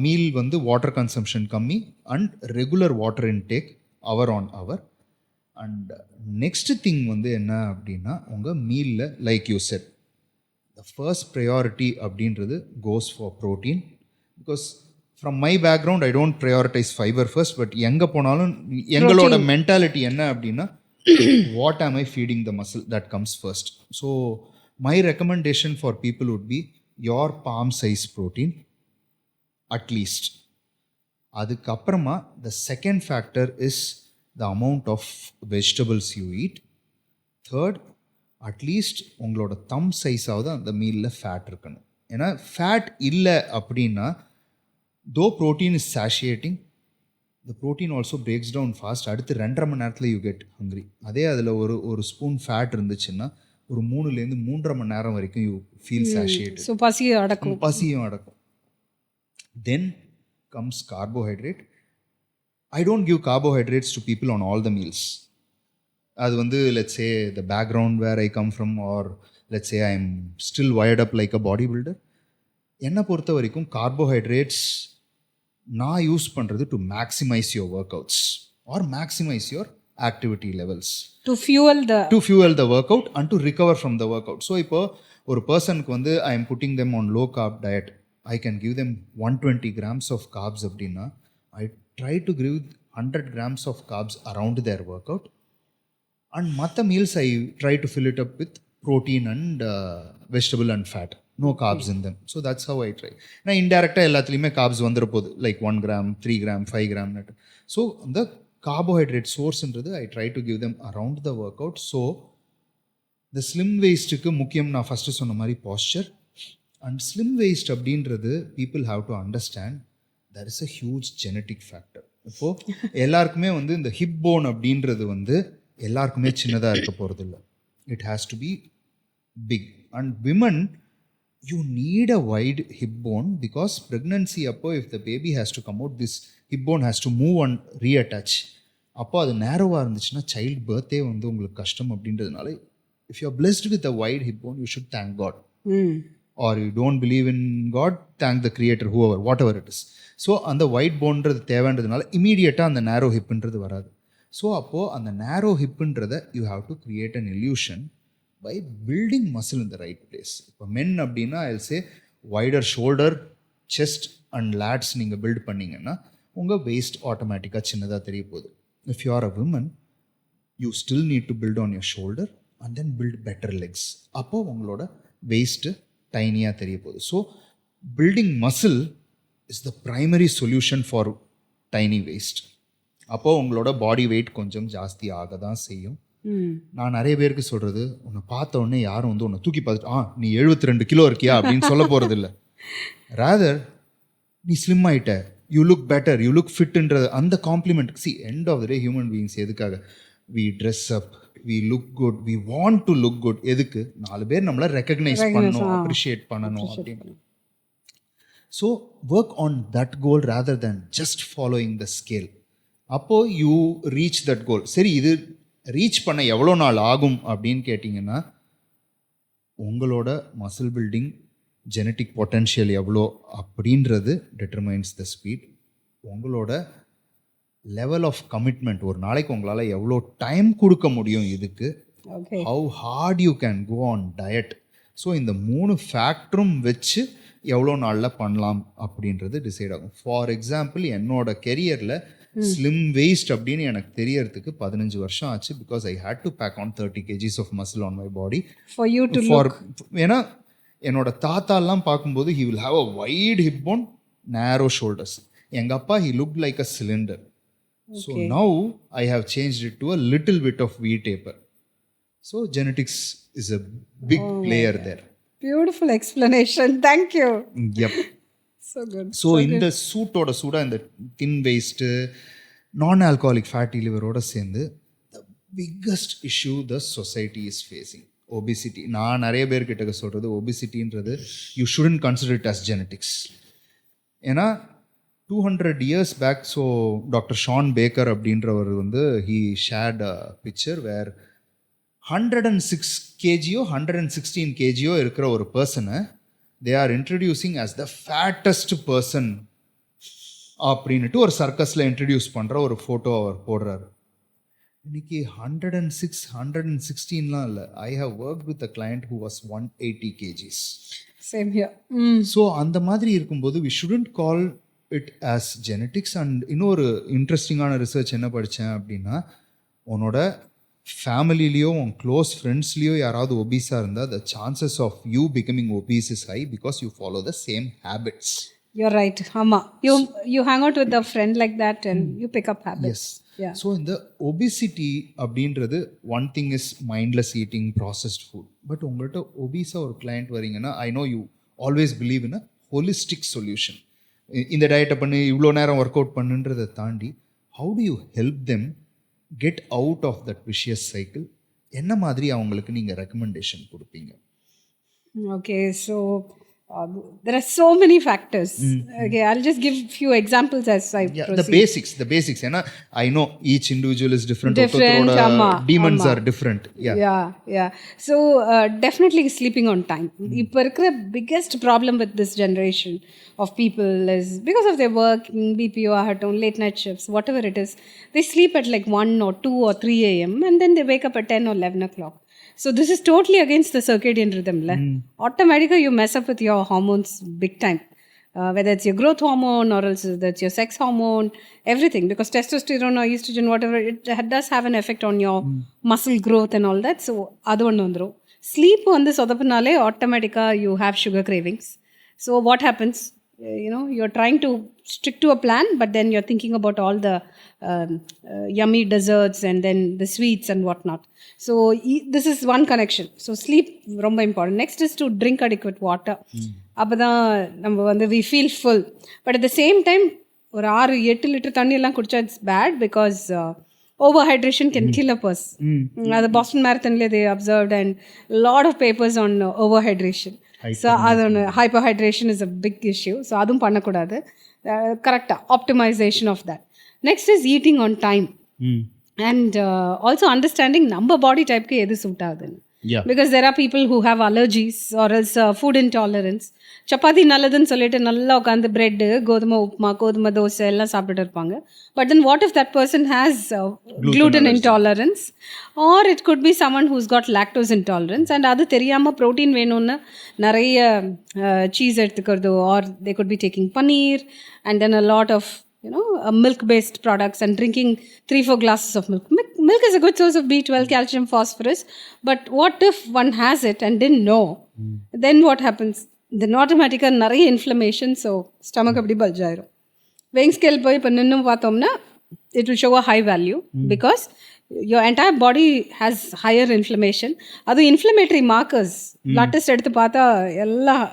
meal vandu water consumption kammi and regular water intake hour on hour. And next thing vandu enna appadina, unga meal la like you said, the first priority அப்படின்றது goes for protein, because from my background I don't prioritize fiber first, but எங்கே போனாலும் எங்களோட mentality என்ன அப்படின்னா, what am I feeding the muscle, that comes first. So my recommendation for people would be your palm size protein at least. அதுக்கப்புறமா the second factor is the amount of vegetables you eat. Third, at least உங்களோட தம் சைஸாவது அந்த மீலில் fat இருக்கணும். ஏன்னா fat இல்லை அப்படின்னா, though protein is satiating, the protein also breaks down fast. அடுத்து 2.5 மணி நேரத்தில் you get hungry. அதே அதில் ஒரு ஸ்பூன் ஃபேட் இருந்துச்சுன்னா ஒரு 3லேருந்து 3.5 மணி நேரம் வரைக்கும் யூ ஃபீல் சாஷியேட்டட். ஸோ பசியும் அடக்கும். Then comes carbohydrate. I don't give carbohydrates to people on all the meals. அது வந்து let's say the background where I come from, or let's say I am still wired up like a bodybuilder. என்னை பொறுத்த வரைக்கும் carbohydrates நான் use பண்ணுறது to maximise your workouts or maximise your activity levels, to fuel the workout and to recover from the workout. So இப்போ ஒரு பர்சனுக்கு வந்து I am putting them on low carb diet, I can give them 120 grams of carbs அப்படின்னா, I try to give 100 grams of carbs around their workout. And மற்ற meals I try to fill it up with protein and vegetable and fat. No carbs in them. So that's how I try. நான் இன்டெரக்டாக எல்லாத்துலேயுமே carbs வந்துட போகுது, like 1 gram, 3 gram, 5 gram nut. So அந்த carbohydrate சோர்ஸ்ன்றது I try to give them around the workout. So இந்த slim வேஸ்ட்டுக்கு முக்கியம் நான் ஃபஸ்ட்டு சொன்ன மாதிரி பாஸ்சர். அண்ட் ஸ்லிம் வேஸ்ட் அப்படின்றது people have to understand there is a huge genetic factor. இப்போது எல்லாருக்குமே வந்து இந்த ஹிப் போன் அப்படின்றது வந்து எல்லாருக்குமே சின்னதாக இருக்க போகிறது இல்லை. It has to be big. And women you need a wide hip bone, because pregnancy அப்போ if the baby has to come out, this hip bone has to move and reattach. அப்போ அது நேரோவாக இருந்துச்சுன்னா சைல்டு பர்த்தே வந்து உங்களுக்கு கஷ்டம். அப்படின்றதுனால if you are blessed with a wide hip bone, you should thank God. Or you don't believe in God, thank the creator, whoever, whatever it is. So அந்த wide போன்றது தேவைன்றதுனால இமீடியட்டாக அந்த நேரோ ஹிப்புன்றது வராது. ஸோ அப்போது அந்த நேரோ ஹிப்புன்றதை you have to create an illusion by building muscle in the right place. இப்போ மென் அப்படின்னா I say wider shoulder, chest and lats நீங்கள் பில்ட் பண்ணிங்கன்னா உங்கள் வெயிஸ்ட் ஆட்டோமேட்டிக்காக சின்னதாக தெரிய போகுது. If you are a women, you still need to build on your shoulder and then build better legs. அப்போது உங்களோட வெயிஸ்ட்டு டைனியாக தெரிய போகுது. So building muscle is the primary solution for tiny waste. அப்போது உங்களோட பாடி வெயிட் கொஞ்சம் ஜாஸ்தி ஆக தான் செய்யும். நான் நிறைய பேருக்கு சொல்கிறது, உன்னை பார்த்த உடனே யாரும் வந்து உன்னை தூக்கி பார்த்துட்டு நீ 72 கிலோ இருக்கியா அப்படின்னு சொல்ல போகிறது இல்லை. ரேதர் நீ ஸ்லிம் ஆகிட்ட, you look better, you look ஃபிட்ன்றது அந்த compliment. See end of the day human beings எதுக்காக? We dress up, we look good, we want to look good. எதுக்கு? 4 பேர் நம்மளை ரெக்கக்னைஸ் பண்ணணும், அப்ரிஷியேட் பண்ணணும் அப்படின்னு. So work on that goal rather than just following the scale. அப்போது you reach that goal. சரி, இது ரீச் பண்ண எவ்வளோ நாள் ஆகும் அப்படின்னு கேட்டிங்கன்னா, உங்களோட மசில் பில்டிங் ஜெனட்டிக் பொட்டென்ஷியல் எவ்வளோ அப்படின்றது டிட்டர்மைன்ஸ் த ஸ்பீட். உங்களோட லெவல் ஆஃப் கமிட்மெண்ட், ஒரு நாளைக்கு உங்களால் எவ்வளோ டைம் கொடுக்க முடியும் இதுக்கு, how hard you can go on diet. So இந்த 3 ஃபேக்டரும் வச்சு எவ்வளோ நாளில் பண்ணலாம் அப்படின்றது டிசைட் ஆகும். ஃபார் எக்ஸாம்பிள், என்னோட கெரியரில் ஸ்லிம் வேஸ்ட் அப்படின்னு எனக்கு தெரியறதுக்கு 15 வருஷம் ஆச்சு. Because I had to pack on 30 kgs of muscle on my body. ஏன்னா என்னோட தாத்தாலாம் பார்க்கும்போது he will have a wide hip bone, narrow shoulders. எங்கள் அப்பா he looked like a cylinder. So now I have changed it to a little bit of V-taper. So genetics is a big player there. Beautiful explanation. Thank you. Yep. So good. So இந்த சூட்டோட சூடா இந்த தின் waste, நான் alcoholic fatty லிவரோட சேர்ந்து the biggest issue the society is facing, obesity. நான் நிறைய பேர்கிட்ட சொல்கிறது, ஒபிசிட்டின்றது you shouldn't consider it as genetics. ஏன்னா 200 years back, so doctor Shawn Baker அப்படின்றவர் வந்து he shared a picture where 106 kgயோ 116 kgயோ இருக்கிற ஒரு பர்சனை they are introducing as the fattest person அப்படின்ட்டு ஒரு சர்க்கஸில் இன்ட்ரடியூஸ் பண்ணுற ஒரு ஃபோட்டோ அவர் போடுறாரு. இன்னைக்கு 106 116லாம் இல்லை. I have work with a client who was 180 kgs. Same here. So அந்த மாதிரி இருக்கும்போது we shouldn't call it as genetics. And இன்னொரு இன்ட்ரெஸ்டிங்கான ரிசர்ச் என்ன படித்தேன் அப்படின்னா, உன்னோட ஃபேமிலிலேயோ உன் க்ளோஸ் ஃப்ரெண்ட்ஸ்லேயோ யாராவது ஒபீஸாக இருந்தால் the chances of you becoming obese is high because you follow the same habits. You're right. Amma, you hang out with a friend like that and you pick up habits. Yes. Yeah. So இந்த obesity அப்படின்றது one thing is mindless eating, processed food. But உங்கள்கிட்ட ஒபீஸாக ஒரு client வரீங்கன்னா, I know you always believe in a holistic solution. இந்த டயட்டை பண்ணி இவ்வளோ நேரம் ஒர்க் அவுட் பண்ணுன்றதை தாண்டி how do you help them get out of that vicious cycle? என்ன மாதிரி அவங்களுக்கு நீங்கள் ரெக்கமெண்டேஷன் கொடுப்பீங்க? Okay, so there are so many factors. Okay, I'll just give few examples as I proceed. The basics. ஏன்னா I know each individual is different. Demons are different. Yeah. So definitely sleeping on time. இப்போ இருக்கிற biggest problem with this generation of people is because of their work, BPO, ஆகட்டும், late night shifts, whatever it is, they sleep at like 1 or 2 or 3 a.m. and then they wake up at 10 or 11 o'clock. So this is totally against the circadian rhythm. Automatically you mess up with your hormones big time. Whether it's your growth hormone or else that's your sex hormone, everything. Because testosterone or estrogen, whatever, it does have an effect on your muscle growth and all that. So adu one vandrum. Sleep vandu sodapanale automatically you have sugar cravings. So what happens? You're trying to stick to a plan, but then you're thinking about all the yummy desserts and then the sweets and whatnot. So this is one connection. So sleep romba important. Next is to drink adequate water. Appadhaan நம்ம வந்து we feel full. But at the same time ஒரு 6-8 litre தண்ணி எல்லாம் குடிச்சா it's bad because overhydration can kill a person. The Boston Marathon they observed and a lot of papers on overhydration. So அது hyperhydration is a big issue. So அதுவும் பண்ணக்கூடாது. Correct optimization of that. Next is eating on time. And also understanding நம்ம body டைப்க்கு எது suit ஆகுதுன்னு. Yeah. Because there are people who have allergies or else food intolerance. Chapati நல்லதுன்னு சொல்லிட்டு நல்லா உட்காந்து bread, கோதுமை உப்புமா, கோதுமை தோசை எல்லாம் சாப்பிட்டுட்டு இருப்பாங்க. But then what if that person has gluten intolerance, or it could be someone who's got lactose intolerance, and அது தெரியாமல் ப்ரோட்டீன் வேணும்னு நிறைய cheese எடுத்துக்கிறதோ, or they could be taking paneer and then a lot of milk based products and drinking 3-4 glasses of milk. Milk is a good source of B12, calcium, phosphorus, but what if one has it and didn't know? Then what happens? Then automatically நிறைய inflammation, so stomach அப்படி bulge ஆயிரும். weighing scale போய் இப்போ நின்று பார்த்தோம்னா it will show a high value because your entire body has higher inflammation. அது inflammatory markers blood test எடுத்து பார்த்தா எல்லாம்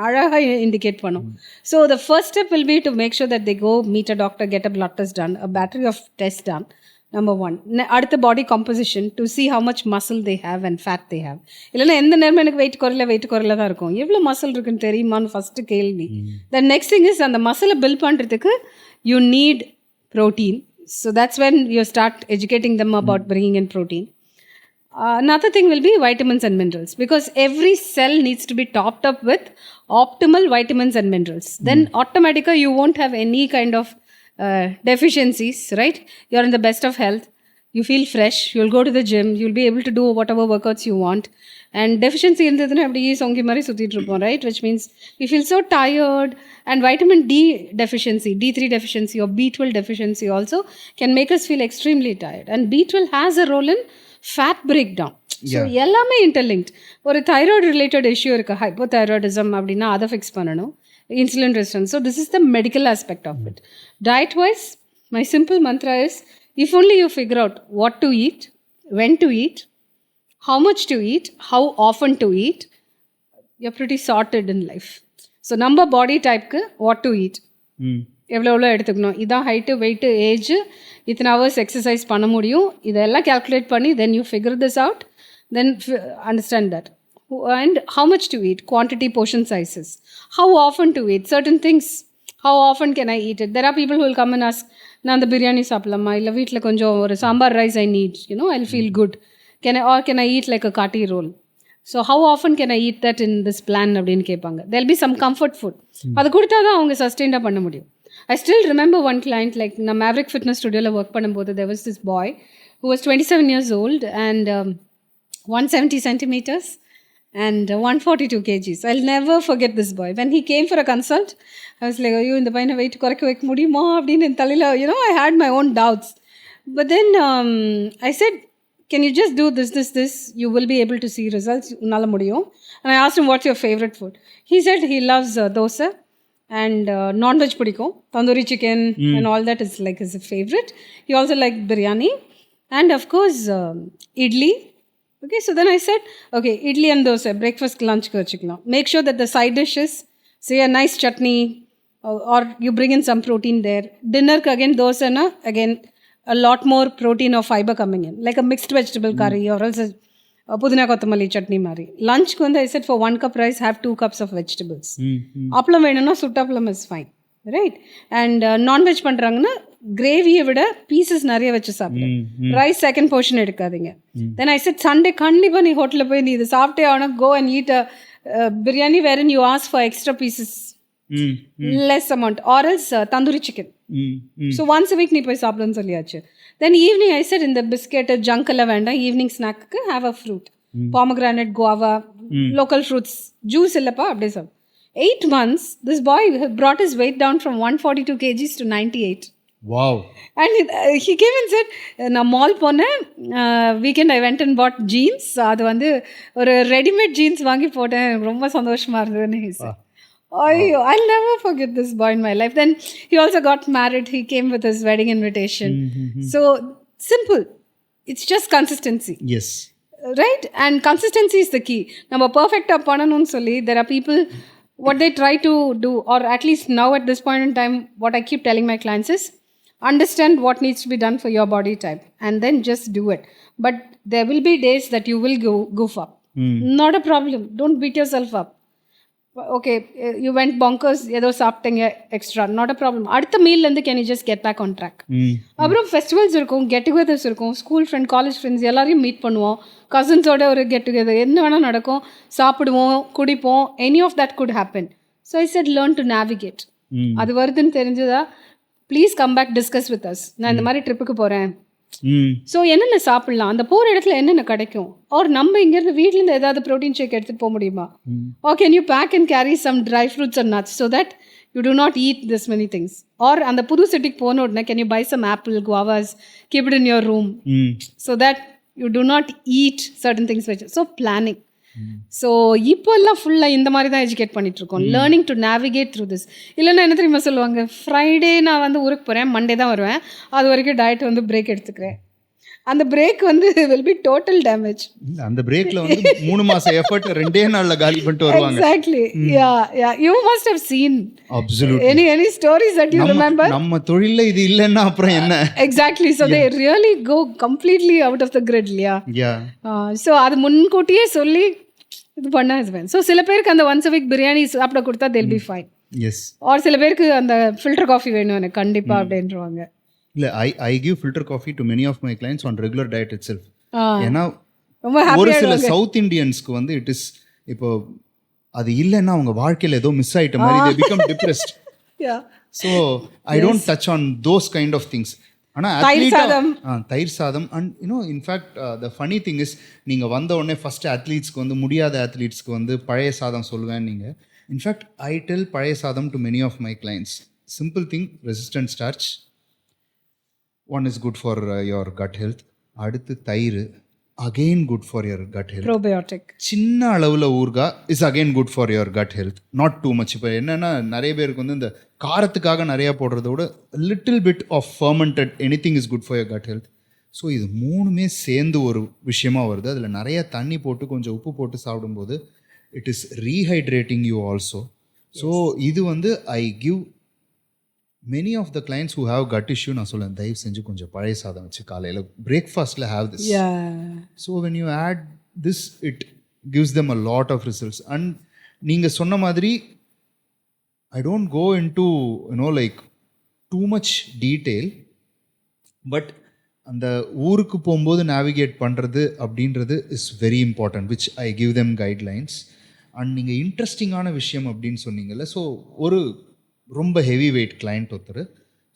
அழகாக இண்டிகேட் பண்ணும். So the first step will be to make sure that they go meet a doctor, get a blood test done, a battery of test done. Number 1. அடுத்த body composition to see how much muscle they have and fat they have. இல்லைன்னா எந்த நேரமும் எனக்கு wait குறையில தான் இருக்கும். எவ்வளோ muscle இருக்குன்னு தெரியுமான்னு ஃபஸ்ட்டு கேள்வி. த நெக்ஸ்ட் திங் இஸ் அந்த மசிலை பில்ட் பண்ணுறதுக்கு you need protein. So that's when you start educating them about bringing in protein. Another thing will be vitamins and minerals, because every cell needs to be topped up with optimal vitamins and minerals. Then automatically you won't have any kind of deficiencies, right? You're in the best of health. You feel fresh. You'll go to the gym. You'll be able to do whatever workouts you want. And deficiency irundadhuna appadi songi mari suthittu irupom, right? Which means you feel so tired. And vitamin D deficiency, D3 deficiency or B12 deficiency also can make us feel extremely tired. And B12 has a role in fat breakdown. So எல்லாமே interlinked. ஒரு thyroid related issue இருக்குது, hypothyroidism அப்படின்னா அதை fix பண்ணணும், insulin resistance. So this is the medical aspect of it. Diet wise my simple mantra is, if only you figure out what to eat, when to eat, how much to eat, how often to eat, you're pretty sorted in life. So நம்ம body டைப்க்கு what to eat, எவ்வளோ எடுத்துக்கணும், இதான் height, weight, age, இத்தனை hours exercise பண்ண முடியும், இதெல்லாம் calculate பண்ணி then you figure this out, then understand that. And how much to eat, quantity, portion sizes, how often to eat certain things, how often can I eat it. There are people will come and ask, நான் அந்த பிரியாணி சாப்பிடலாமா, இல்லை வீட்டில் கொஞ்சம் ஒரு sambar rice I need, I feel good, can I eat like a kathi roll. So how often can I eat that in this plan அப்படின்னு கேட்பாங்க. There be some comfort food. அது கொடுத்தா தான் அவங்க சஸ்டெயினாக பண்ண முடியும். I still remember one client, like na Maverick Fitness Studio la work பண்ணும்போது there was this boy who was 27 years old and 170 centimeters and 142 kgs. I'll never forget this boy. When he came for a consult, I was like, ஐயோ இந்த பையனை wait குறைக்க வைக்க முடியுமா அப்படின்னு என் தலையில், I had my own doubts. But then I said, can you just do this, you will be able to see results, உன்னால முடியும். And I asked him, what's your favorite food? He said he loves dosa and non-veg பிடிக்கும், tandoori chicken and all that is like his favorite. He also liked biryani and of course idli. Okay, so then I said, okay, idli and dosa, breakfast, lunch ku vechikalam. Make sure that the side dish is, say, a nice chutney, or you bring in some protein there. Dinner ku again dosa na, again a lot more protein or fiber coming in, like a mixed vegetable curry or else புதினா கொத்தமல்லி சட்னி மாதிரி. லஞ்சுக்கு வந்து I said for 1 cup rice have 2 cups of vegetables. அப்பளம் வேணும்னா சுட்டப்பளம் is fine, right? And non veg பண்ணுறாங்கன்னா கிரேவியை விட பீசஸ் நிறைய வச்சு சாப்பிடுங்க, ரைஸ் செகண்ட் போர்ஷன் எடுக்காதீங்க. தென் I said சண்டே கண்டிப்பாக நீ ஹோட்டலில் போய் நீ இது சாப்பிட்டே ஆகணும், go and eat a biryani wherein you ask for extra pieces, less amount, or else tandoori chicken. So once a week நீ போய் சாப்பிடுன்னு சொல்லியாச்சு. Then evening I said இந்த பிஸ்கெட் ஜங்க் எல்லாம் வேண்டாம், evening snack have a fruit, pomegranate, guava, local fruits, juice இல்லப்பா அப்படியே சாப்பிடு. 8 months this boy brought his weight down from 142 kgs to 98. Wow. And he came and said, நான் mall போனேன், weekend I went and bought jeans, அது வந்து ஒரு readymade jeans வாங்கி போட்டேன், ரொம்ப சந்தோஷமாக இருந்ததுன்னு he said. I'll never forget this boy in my life. Then he also got married. He came with his wedding invitation. So simple. It's just consistency. Yes. Right? And consistency is the key. Now, perfect pananum solli, there are people, what they try to do, or at least now at this point in time, what I keep telling my clients is, understand what needs to be done for your body type and then just do it. But there will be days that you will goof up. Not a problem. Don't beat yourself up. Okay you went bonkers ஏதோ சாப்பிட்டீங்க extra not a problem. அடுத்த மீல்லேருந்து can you just get back on track. அப்புறம் festivals இருக்கும், get togethers இருக்கும், school friend college friends எல்லாரையும் meet பண்ணுவோம், கசின்ஸோட ஒரு கெட் டுகெதர் என்ன வேணால் நடக்கும், சாப்பிடுவோம் குடிப்போம், any of that could happen. So I said learn to navigate. அது வருதுன்னு தெரிஞ்சதா please come back discuss with us, நான் இந்த மாதிரி ட்ரிப்புக்கு போகிறேன். ஸோ என்னென்ன சாப்பிட்லாம், அந்த போகிற இடத்துல என்னென்ன கிடைக்கும், ஆர் நம்ம இங்கேருந்து வீட்டிலேருந்து ஏதாவது ப்ரோட்டீன் ஷேக் எடுத்துகிட்டு போக முடியுமா, or can you pack and carry some dry fruits and nuts so that you do not eat this many things. Or அந்த புது சிட்டிக்கு போன உடனே can you buy some apple guavas, keep it in your room so that you do not eat certain things which so planning. So இப்போல்லாம் ஃபுல்லாக இந்த மாதிரி தான் எஜுகேட் பண்ணிகிட்ருக்கோம், learning to navigate through this. இல்லைன்னா என்ன தெரியுமா சொல்லுவாங்க, ஃப்ரைடே நான் வந்து ஊருக்கு போகிறேன், மண்டே தான் வருவேன், அது வரைக்கும் டயட் வந்து பிரேக் எடுத்துக்கிறேன். அந்த பிரேக் வந்து வில் பி டோட்டல் டேமேஜ். அந்த பிரேக்ல வந்து 3 மாசம் எஃபர்ட் 2 நாள்ல காலி பண்ணிட்டு வருவாங்க. Exactly. Yeah you must have seen absolutely any stories that you remember. நம்ம தொழில்ல இது இல்லன்னா அப்புறம் என்ன. Exactly. So they really go completely out of the grid இல்லையா. ஸோ அது முன்கூட்டியே சொல்லி இது பண்ணா இது வேணும். ஸோ சில பேருக்கு அந்த ஒன்ஸ் அ வீக் பிரியாணி சாப்பிட கொடுத்தா they'll be fine. S. R சில பேருக்கு அந்த ஃபில்டர் காஃபி வேணும் எனக்கு கண்டிப்பா அப்படின்றவாங்க. இல்ல I give filter coffee to many of my clients on regular diet itself. ஏன்னா ரொம்ப ஒரு ஹாப்பியா சில சவுத் இந்தியன்ஸ்க்கு வந்து இட் இஸ் இப்போ அது இல்லைன்னா அவங்க வாழ்க்கையில் ஏதோ மிஸ் ஆயிட்ட மாதிரி they become depressed. Yeah So I don't touch on those kind of things. ஆனால் தயிர் சாதம் and you know in fact the funny thing is நீங்கள் வந்த உடனே ஃபஸ்ட்டு அத்லீட்ஸ்க்கு வந்து முடியாத அத்லீட்ஸ்க்கு வந்து பழைய சாதம் சொல்லுவேன். நீங்கள் in fact I tell pazhaya sadam to many of my clients. Simple thing, resistant starch one is good for your gut health. அடுத்து தயிர் again good for your gut health. Probiotic சின்ன அளவில் ஊர்கா is again good for your gut health, not too much. இப்போ என்னென்னா நிறைய பேருக்கு வந்து இந்த காரத்துக்காக நிறையா போடுறத விட little bit of fermented anything is good for your gut health. So இது மூணுமே சேர்ந்து ஒரு விஷயமா வருது. அதில் நிறைய தண்ணி போட்டு கொஞ்சம் உப்பு போட்டு சாப்பிடும்போது it is rehydrating you also. So இது வந்து I give many of the clients who have gut issue நான் சொல்லுவேன், தயவு செஞ்சு கொஞ்சம் பழைய சாதம் வச்சு காலையில் பிரேக்ஃபாஸ்ட்டில் have this. So when you add this it gives them a lot of results. And நீங்கள் சொன்ன மாதிரி I don't go into, like too much detail, but அந்த ஊருக்கு போகும்போது நேவிகேட் பண்ணுறது அப்படின்றது is very important, which I give them guidelines. And நீங்கள் இன்ட்ரெஸ்டிங்கான விஷயம் அப்படின்னு சொன்னீங்கல்ல, ஸோ ஒரு ரொம்ப ஹெவி வெயிட் கிளைண்ட் ஒருத்தர்.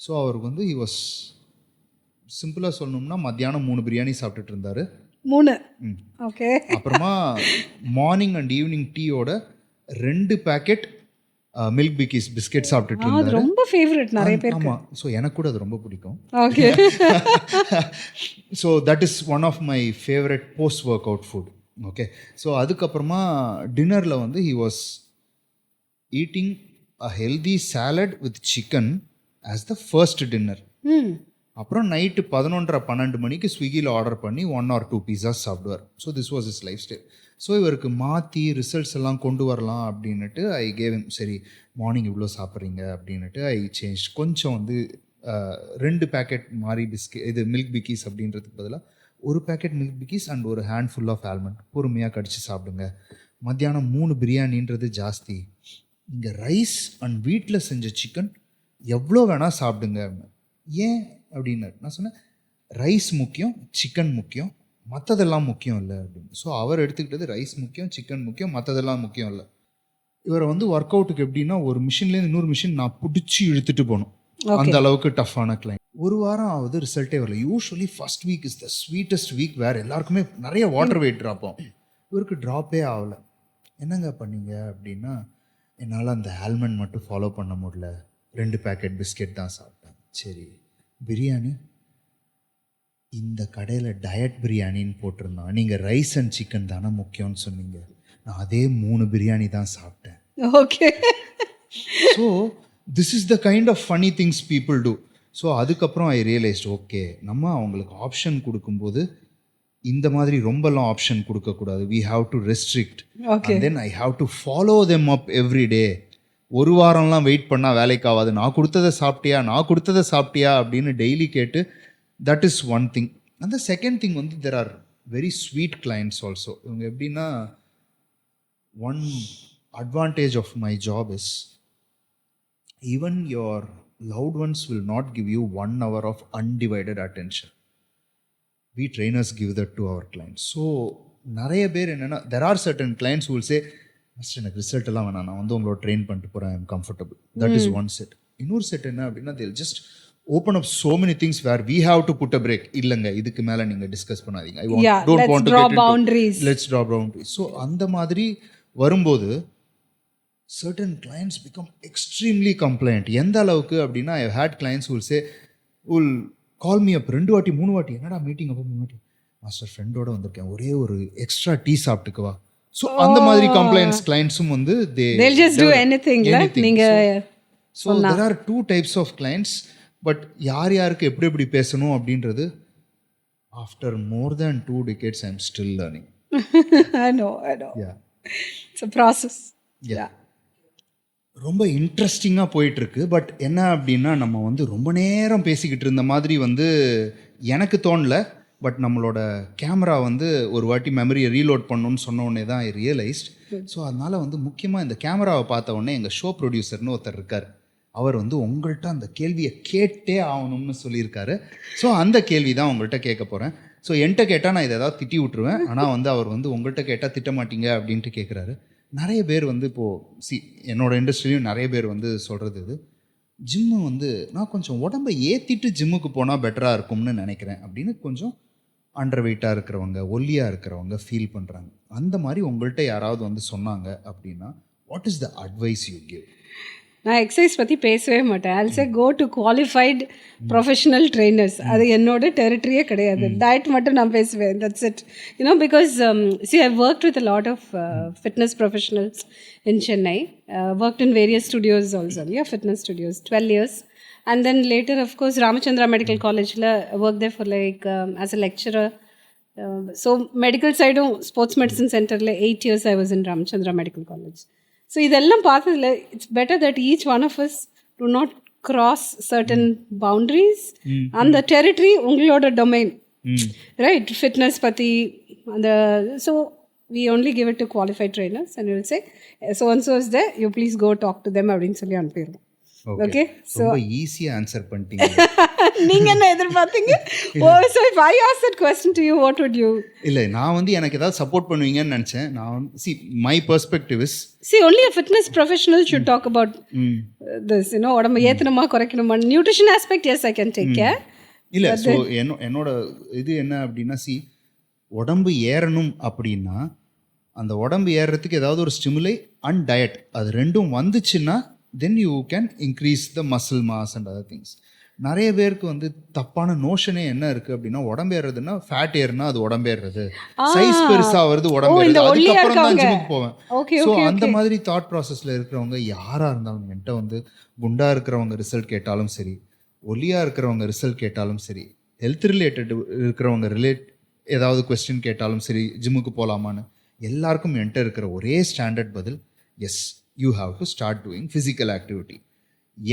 ஸோ அவருக்கு வந்து he was சிம்பிளாக சொல்லணும்னா மத்தியானம் 3 பிரியாணி சாப்பிட்டுட்டு இருந்தார். 3 ஓகே. அப்புறமா மார்னிங் அண்ட் ஈவினிங் டீயோட 2 பேக்கெட் மில்க் பிக்கிஸ் பிஸ்கெட் சாப்பிட்டுட்டு இருந்தாரு. ரொம்ப ஃபேவரட் நிறைய பேருக்கு. ஆமாம். ஸோ எனக்கு கூட அது ரொம்ப பிடிக்கும். Okay. So that is one of my favourite post workout food. Okay. So அதுக்கப்புறமா டின்னரில் வந்து he was eating a healthy salad with chicken as the first dinner. அப்புறம் நைட்டு 11:30-12 மணிக்கு ஸ்விக்கியில் ஆர்டர் பண்ணி 1 or 2 பீஸாஸ் சாப்பிடுவார். So this was is lifestyle. So இவருக்கு மாற்றி ரிசல்ட்ஸ் எல்லாம் கொண்டு வரலாம் அப்படின்னுட்டு ஐ கேவ் ஹிம், சரி மார்னிங் இவ்வளோ சாப்பிட்றீங்க அப்படின்னுட்டு ஐ சேஞ்ச். கொஞ்சம் வந்து 2 பேக்கெட் மாதிரி இது மில்க் பிக்கீஸ் அப்படின்றதுக்கு பதிலாக 1 பேக்கெட் மில்க் பிக்கீஸ் அண்ட் ஒரு ஹேண்ட்ஃபுல் ஆஃப் ஆல்மண்ட் பொறுமையாக கடிச்சு சாப்பிடுங்க. மத்தியானம் 3 பிரியாணின்றது ஜாஸ்தி, இங்கே ரைஸ் அண்ட் வீட்டில் செஞ்ச சிக்கன் எவ்வளோ வேணால் சாப்பிடுங்க. ஏன் அப்படின்னாரு. நான் சொன்னேன் ரைஸ் முக்கியம், சிக்கன் முக்கியம், மற்றதெல்லாம் முக்கியம் இல்லை அப்படின்னு. ஸோ அவர் எடுத்துக்கிட்டது ரைஸ் முக்கியம், சிக்கன் முக்கியம், மற்றதெல்லாம் முக்கியம் இல்லை. இவரை வந்து ஒர்க் அவுட்டுக்கு எப்படின்னா ஒரு மிஷின்லேருந்து இன்னொரு மிஷின் நான் பிடிச்சி இழுத்துட்டு போகணும், அந்த அளவுக்கு டஃப்பான கிளைண்ட். 1 வாரம் ஆகுது, ரிசல்ட்டே வரல. Usually first week is the sweetest week, வேறு எல்லாருக்குமே நிறைய வாட்டர் வெயிட் ட்ராப் ஆகும், இவருக்கு ட்ராப்பே ஆகலை. என்னங்க பண்ணீங்க அப்படின்னா, என்னால் அந்த ஆல்மண்ட் மட்டும் ஃபாலோ பண்ண முடியல, 2 பேக்கெட் பிஸ்கெட் தான் சாப்பிட்டேன். சரி பிரியாணி, இந்த கடையில் டயட் பிரியாணின்னு போட்டிருந்தான், நீங்கள் ரைஸ் அண்ட் சிக்கன் தானே முக்கியம்னு சொன்னீங்க, நான் அதே 3 பிரியாணி தான் சாப்பிட்டேன். Okay. So this is the kind of funny things people do. So அதுக்கப்புறம் ஐ ரியலைஸ்ட், ஓகே நம்ம அவங்களுக்கு ஆப்ஷன் கொடுக்கும்போது இந்த மாதிரி ரொம்பலாம் ஆப்ஷன் கொடுக்கக்கூடாது. We have to restrict, and then I have to follow them up every day. 1 வாரம்லாம் wait பண்ணால் வேலைக்கு ஆகாது. நான் கொடுத்ததை சாப்பிட்டியா அப்படின்னு டெய்லி கேட்டு, தட் இஸ் ஒன் திங். அந்த செகண்ட் திங் வந்து there are very sweet clients also. இவங்க எப்படின்னா advantage of my job is even your loved ones will not give you 1 hour of undivided attention. We trainers give that to our clients. So நிறைய பேர் என்னென்னா there are certain clients who will say first எனக்கு result எல்லாம் வேணாம், நான் வந்து உங்களோட train பண்ணிட்டு போகிறேன், I am comfortable. That is one set. இன்னொரு செட் என்ன அப்படின்னா they'll just open up so many things where we have to put a break. இல்லைங்க இதுக்கு மேலே நீங்கள் டிஸ்கஸ் பண்ணாதீங்க, don't want to draw get into boundaries. Let's draw boundaries. So அந்த மாதிரி வரும்போது certain clients become extremely compliant. எந்த அளவுக்கு அப்படின்னா I have had clients who will say, will call me up 2 வாட்டி 3 வாட்டி, என்னடா மீட்டிங் அப்போ 3 வாட்டி, மாஸ்டர் ஃப்ரெண்டோட வந்திருக்கேன், ஒரே ஒரு எக்ஸ்ட்ரா டீ சாப்பிட்டுக்குவா. ஸோ அந்த மாதிரி கம்ப்ளைண்ட்ஸ் கிளைண்ட்ஸும் வந்து they'll just do anything. So there are 2 types of clients. But யார் யாருக்கு எப்படி எப்படி பேசணும் அப்படின்றது after more than 2 decades I am still learning. I know. Yeah. It's a process. Yeah. ரொம்ப இன்ட்ரெஸ்டிங்காக போயிட்டுருக்கு. பட் என்ன அப்படின்னா நம்ம வந்து ரொம்ப நேரம் பேசிக்கிட்டு இருந்த மாதிரி வந்து எனக்கு தோணலை. பட் நம்மளோட கேமரா வந்து ஒரு வாட்டி மெமரியை ரீலோட் பண்ணணும்னு சொன்ன உடனே தான் ஐ ரியலைஸ்ட். ஸோ அதனால் வந்து முக்கியமாக இந்த கேமராவை பார்த்த உடனே எங்கள் ஷோ ப்ரொடியூசர்னு ஒருத்தர் இருக்கார். அவர் வந்து உங்கள்கிட்ட அந்த கேள்வியை கேட்டே ஆகணும்னு சொல்லியிருக்காரு. ஸோ அந்த கேள்வி தான் உங்கள்கிட்ட கேட்க போகிறேன். ஸோ என்கிட்ட கேட்டால் நான் இதை ஏதாவது திட்டி விட்டுருவேன், ஆனால் வந்து அவர் வந்து உங்கள்கிட்ட கேட்டால் திட்ட மாட்டீங்க அப்படின்ட்டு கேட்குறாரு. நிறைய பேர் வந்து இப்போது என்னோடய இண்டஸ்ட்ரியிலையும் நிறைய பேர் வந்து சொல்கிறது இது, ஜிம்மு வந்து நான் கொஞ்சம் உடம்பை ஏற்றிட்டு ஜிம்முக்கு போனால் பெட்டராக இருக்கும்னு நினைக்கிறேன் அப்படின்னு கொஞ்சம் அண்டர் வெயிட்டாக இருக்கிறவங்க, ஒல்லியாக இருக்கிறவங்க ஃபீல் பண்ணுறாங்க. அந்த மாதிரி உங்கள்கிட்ட யாராவது வந்து சொன்னாங்க அப்படின்னா what is the advice you give? நான் எக்ஸசைஸ் பற்றி பேசவே மாட்டேன். I say go to qualified professional trainers. அது என்னோட டெரிட்டரியே கிடையாது. டயட் மட்டும் நான் பேசுவேன், that's it. You know because I work with a lot of fitness professionals in Chennai, worked in various studios also, fitness studios, 12 years. And then later, of course, Ramachandra Medical College, I worked there for like as a lecturer. So medical side, sports medicine center, 8 years I was in Ramachandra Medical College. So இதெல்லாம் பார்த்ததில் it's better that each one of us to not cross certain boundaries. அந்த territory உங்களோட domain, right? Fitness பற்றி அந்த so we only give it to qualified trainers and we will say so and so is there, you please go talk to them அப்படின்னு சொல்லி அனுப்பிடுவோம். Okay, so ஈஸியாக answer பண்ணிட்டீங்க. நீங்கள் என்ன எதிர்பார்த்தீங்க? So if I ask that question to you, what would you? இல்லை, நான் வந்து எனக்கு ஏதாவது சப்போர்ட் பண்ணுவீங்கன்னு நினச்சேன். நான் my perspective is only a fitness professional should talk about this, உடம்பு ஏற்றணுமா குறைக்கணுமா. Nutrition aspect, yes, I can take care. இல்லை, ஸோ என்னோட இது என்ன அப்படின்னா உடம்பு ஏறணும் அப்படின்னா அந்த உடம்பு ஏறுறதுக்கு ஏதாவது ஒரு ஸ்டிமுலை அண்ட் டயட், அது ரெண்டும் வந்துச்சுன்னா then you can increase the muscle mass and other things. நிறைய பேருக்கு வந்து தப்பான நோஷனே என்ன இருக்குது அப்படின்னா உடம்பு ஏறுறதுன்னா ஃபேட் ஏறுனா அது உடம்பு ஏறுறது, சைஸ் பெருசாக வருது உடம்பு ஏறுறது, அதுக்கப்புறம் தான் ஜிம்முக்கு போவேன். ஸோ அந்த மாதிரி தாட் ப்ராசஸில் இருக்கிறவங்க யாராக இருந்தாலும் என்கிட்ட வந்து குண்டாக இருக்கிறவங்க ரிசல்ட் கேட்டாலும் சரி, ஒல்லியாக இருக்கிறவங்க ரிசல்ட் கேட்டாலும் சரி, ஹெல்த் ரிலேட்டட் இருக்கிறவங்க ஏதாவது கொஸ்டின் கேட்டாலும் சரி, ஜிம்முக்கு போகலாமான்னு எல்லாருக்கும் என்கிட்ட இருக்கிற ஒரே ஸ்டாண்டர்ட் பதில், yes, you have to start doing physical activity.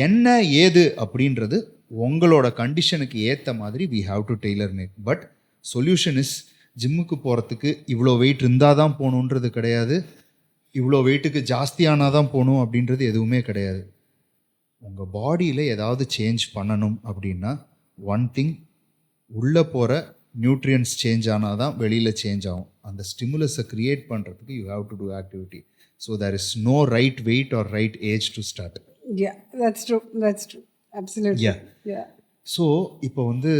என்ன ஏது அப்படின்றது உங்களோட கண்டிஷனுக்கு ஏற்ற மாதிரி we have to tailor make. But solution is ஜிம்முக்கு போகிறதுக்கு இவ்வளோ வெயிட் இருந்தால் தான் போகணுன்றது கிடையாது, இவ்வளோ வெயிட்டுக்கு ஜாஸ்தியானால் தான் போகணும் அப்படின்றது எதுவுமே கிடையாது. உங்கள் பாடியில் ஏதாவது சேஞ்ச் பண்ணணும் அப்படின்னா ஒன் திங், உள்ளே போகிற நியூட்ரியன்ஸ் சேஞ்ச் ஆனால் தான் வெளியில் சேஞ்ச் ஆகும். அந்த ஸ்டிமுலஸை க்ரியேட் பண்ணுறதுக்கு you have to do activity. So there is no right weight or right age to start. Yeah, that's true. Absolutely. Yeah. So இப்போ வந்து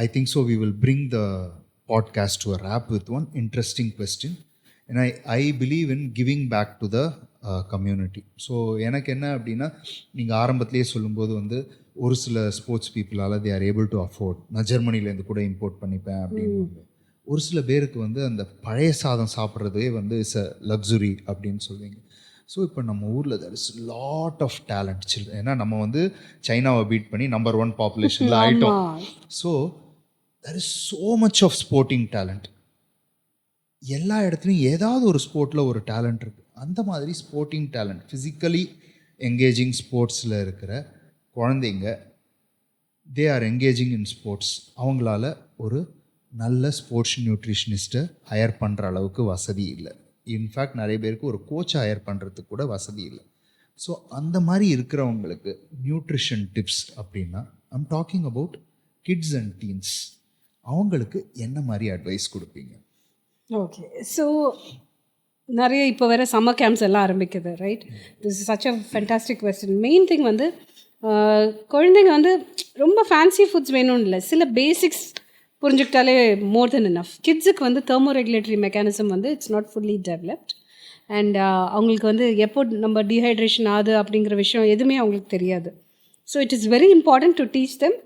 I think so we will bring the podcast to a wrap with one interesting question. And I believe in giving back to the community. So எனக்கு என்ன அப்படின்னா நீங்கள் ஆரம்பத்திலேயே சொல்லும்போது வந்து ஒரு சில sports பீப்புளால் they are able to afford, நான் ஜெர்மனிலேருந்து கூட இம்போர்ட் பண்ணிப்பேன் அப்படின்னு. ஒரு சில பேருக்கு வந்து அந்த பழைய சாதம் சாப்பிட்றதே வந்து இஸ் அ லக்ஸுரி அப்படின்னு சொல்லுவீங்க. ஸோ இப்போ நம்ம ஊரில் there is lot of talent. ஏன்னா நம்ம வந்து சைனாவை பீட் பண்ணி நம்பர் 1 பாப்புலேஷனில் ஆகிட்டோம். So there is so much of sporting talent. எல்லா இடத்துலையும் ஏதாவது ஒரு ஸ்போர்ட்டில் ஒரு டேலண்ட் இருக்குது. அந்த மாதிரி ஸ்போர்ட்டிங் டேலண்ட், ஃபிசிக்கலி என்கேஜிங் ஸ்போர்ட்ஸில் இருக்கிற குழந்தைங்க, they are engaging in sports. அவங்களால ஒரு நல்ல ஸ்போர்ட்ஸ் நியூட்ரிஷனிஸ்ட்டை ஹையர் பண்ணுற அளவுக்கு வசதி இல்லை. இன்ஃபேக்ட் நிறைய பேருக்கு ஒரு கோச் ஹையர் பண்ணுறதுக்கு கூட வசதி இல்லை. ஸோ அந்த மாதிரி இருக்கிறவங்களுக்கு நியூட்ரிஷன் டிப்ஸ் அப்படின்னா I'm talking about kids and teens, அவங்களுக்கு என்ன மாதிரி அட்வைஸ் கொடுப்பீங்க? ஓகே, ஸோ நிறைய இப்போ வேறு சம்மர் கேம்ப்ஸ் எல்லாம் ஆரம்பிக்குது, right? This is such a fantastic question. Main thing வந்து குழந்தைங்க வந்து ரொம்ப ஃபேன்சி ஃபுட்ஸ் வேணும்னு இல்லை, சில பேசிக்ஸ் புரிஞ்சுக்கிட்டாலே மோர் தென் இனஃப். கிட்ஸுக்கு வந்து தெர்மோ ரெகுலேட்டரி மெக்கானிசம் வந்து it's not fully developed. And அவங்களுக்கு வந்து எப்போ நம்ம டீஹைட்ரேஷன் ஆகுது அப்படிங்கிற விஷயம் எதுவுமே அவங்களுக்கு தெரியாது. So it is very important to teach them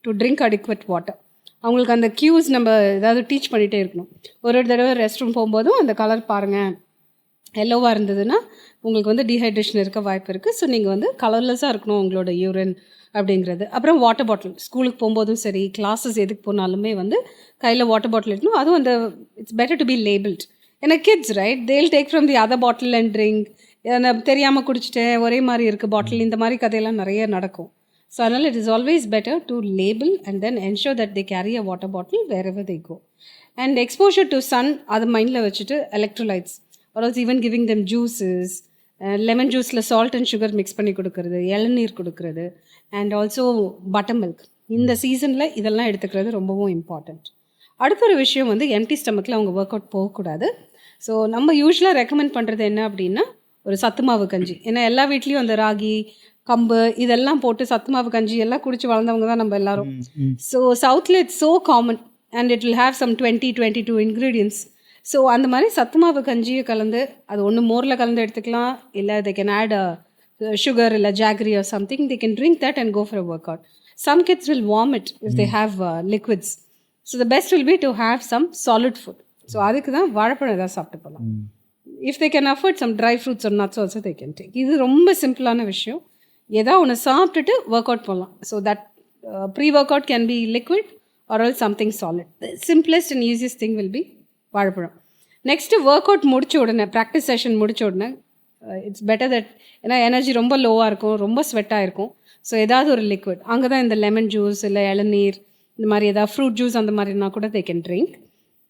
to drink அடிக்வெட் water. அவங்களுக்கு அந்த க்யூஸ் நம்ம ஏதாவது டீச் பண்ணிகிட்டே இருக்கணும். ஒரு தடவை ரெஸ்ட் ரூம் போகும்போதும் அந்த கலர் பாருங்கள், எல்லோவாக இருந்ததுன்னா உங்களுக்கு வந்து டீஹைட்ரேஷன் இருக்க வாய்ப்பு இருக்குது. ஸோ நீங்கள் வந்து கலர்லெஸ்ஸாக இருக்கணும் உங்களோட யூரின் அப்படிங்கிறது. அப்புறம் வாட்டர் பாட்டில், ஸ்கூலுக்கு போகும்போதும் சரி, கிளாஸஸ் எதுக்கு போனாலுமே வந்து கையில் வாட்டர் பாட்டில் இருக்கணும். அதுவும் அந்த it's better to be labelled. ஏன்னா kids right, they'll take from the other bottle and drink. தெரியாமல் குடிச்சிட்டேன், ஒரே மாதிரி இருக்குது பாட்டில், இந்த மாதிரி கதையெல்லாம் நிறைய நடக்கும். ஸோ அதனால் it is always better to label and then ensure that they carry a water bottle wherever they go. And exposure to sun அதை மைண்டில் வச்சுட்டு electrolytes also even giving them juices, lemon ஜூஸில் salt and sugar mix பண்ணி கொடுக்குறது, இளநீர் கொடுக்குறது, and also butter milk. இந்த சீசனில் இதெல்லாம் எடுத்துக்கிறது ரொம்பவும் இம்பார்ட்டண்ட். அடுத்த ஒரு விஷயம் வந்து எம்டி ஸ்டமக்கில் அவங்க ஒர்க் அவுட் போகக்கூடாது. ஸோ நம்ம யூஸ்வலாக ரெக்கமெண்ட் பண்ணுறது என்ன அப்படின்னா ஒரு சத்து மாவு கஞ்சி. ஏன்னா எல்லா வீட்லேயும் அந்த ராகி, கம்பு இதெல்லாம் போட்டு சத்து மாவு கஞ்சி எல்லாம் குடிச்சு வளர்ந்தவங்க தான் நம்ம எல்லாரும். ஸோ சவுத்தில் it's so common and it will have some 22 ingredients. So அந்த மாதிரி சத்து மாவு கஞ்சியை கலந்து அது ஒன்று மோரில் கலந்து எடுத்துக்கலாம், இல்லை தே கேன் ஆட் sugar இல்லை jaggery or something, they can drink that and go for a workout. Some kids will vomit if they have liquids. So the best will be to have some solid food. So அதுக்கு தான் வாழைப்பழம் ஏதாவது சாப்பிட்டு போகலாம். If they can afford some dry fruits or nuts also they can take. இது ரொம்ப சிம்பிளான விஷயம். ஏதாவது ஒன்று சாப்பிட்டுட்டு ஒர்க் அவுட் போகலாம். So that pre workout can be liquid or else something solid. The simplest and easiest thing will be வாழைப்பழம். Next work out முடிச்ச உடனே, ப்ராக்டிஸ் செஷன் முடிச்ச உடனே இட்ஸ் பெட்டர் தட், ஏன்னா எனர்ஜி ரொம்ப லோவாக இருக்கும், ரொம்ப ஸ்வெட்டாக இருக்கும். ஸோ ஏதாவது ஒரு லிக்விட், அங்கே தான் இந்த லெமன் ஜூஸ் இல்லை இளநீர் இந்த மாதிரி ஏதாவது ஃப்ரூட் ஜூஸ் அந்த மாதிரினா கூட they can drink.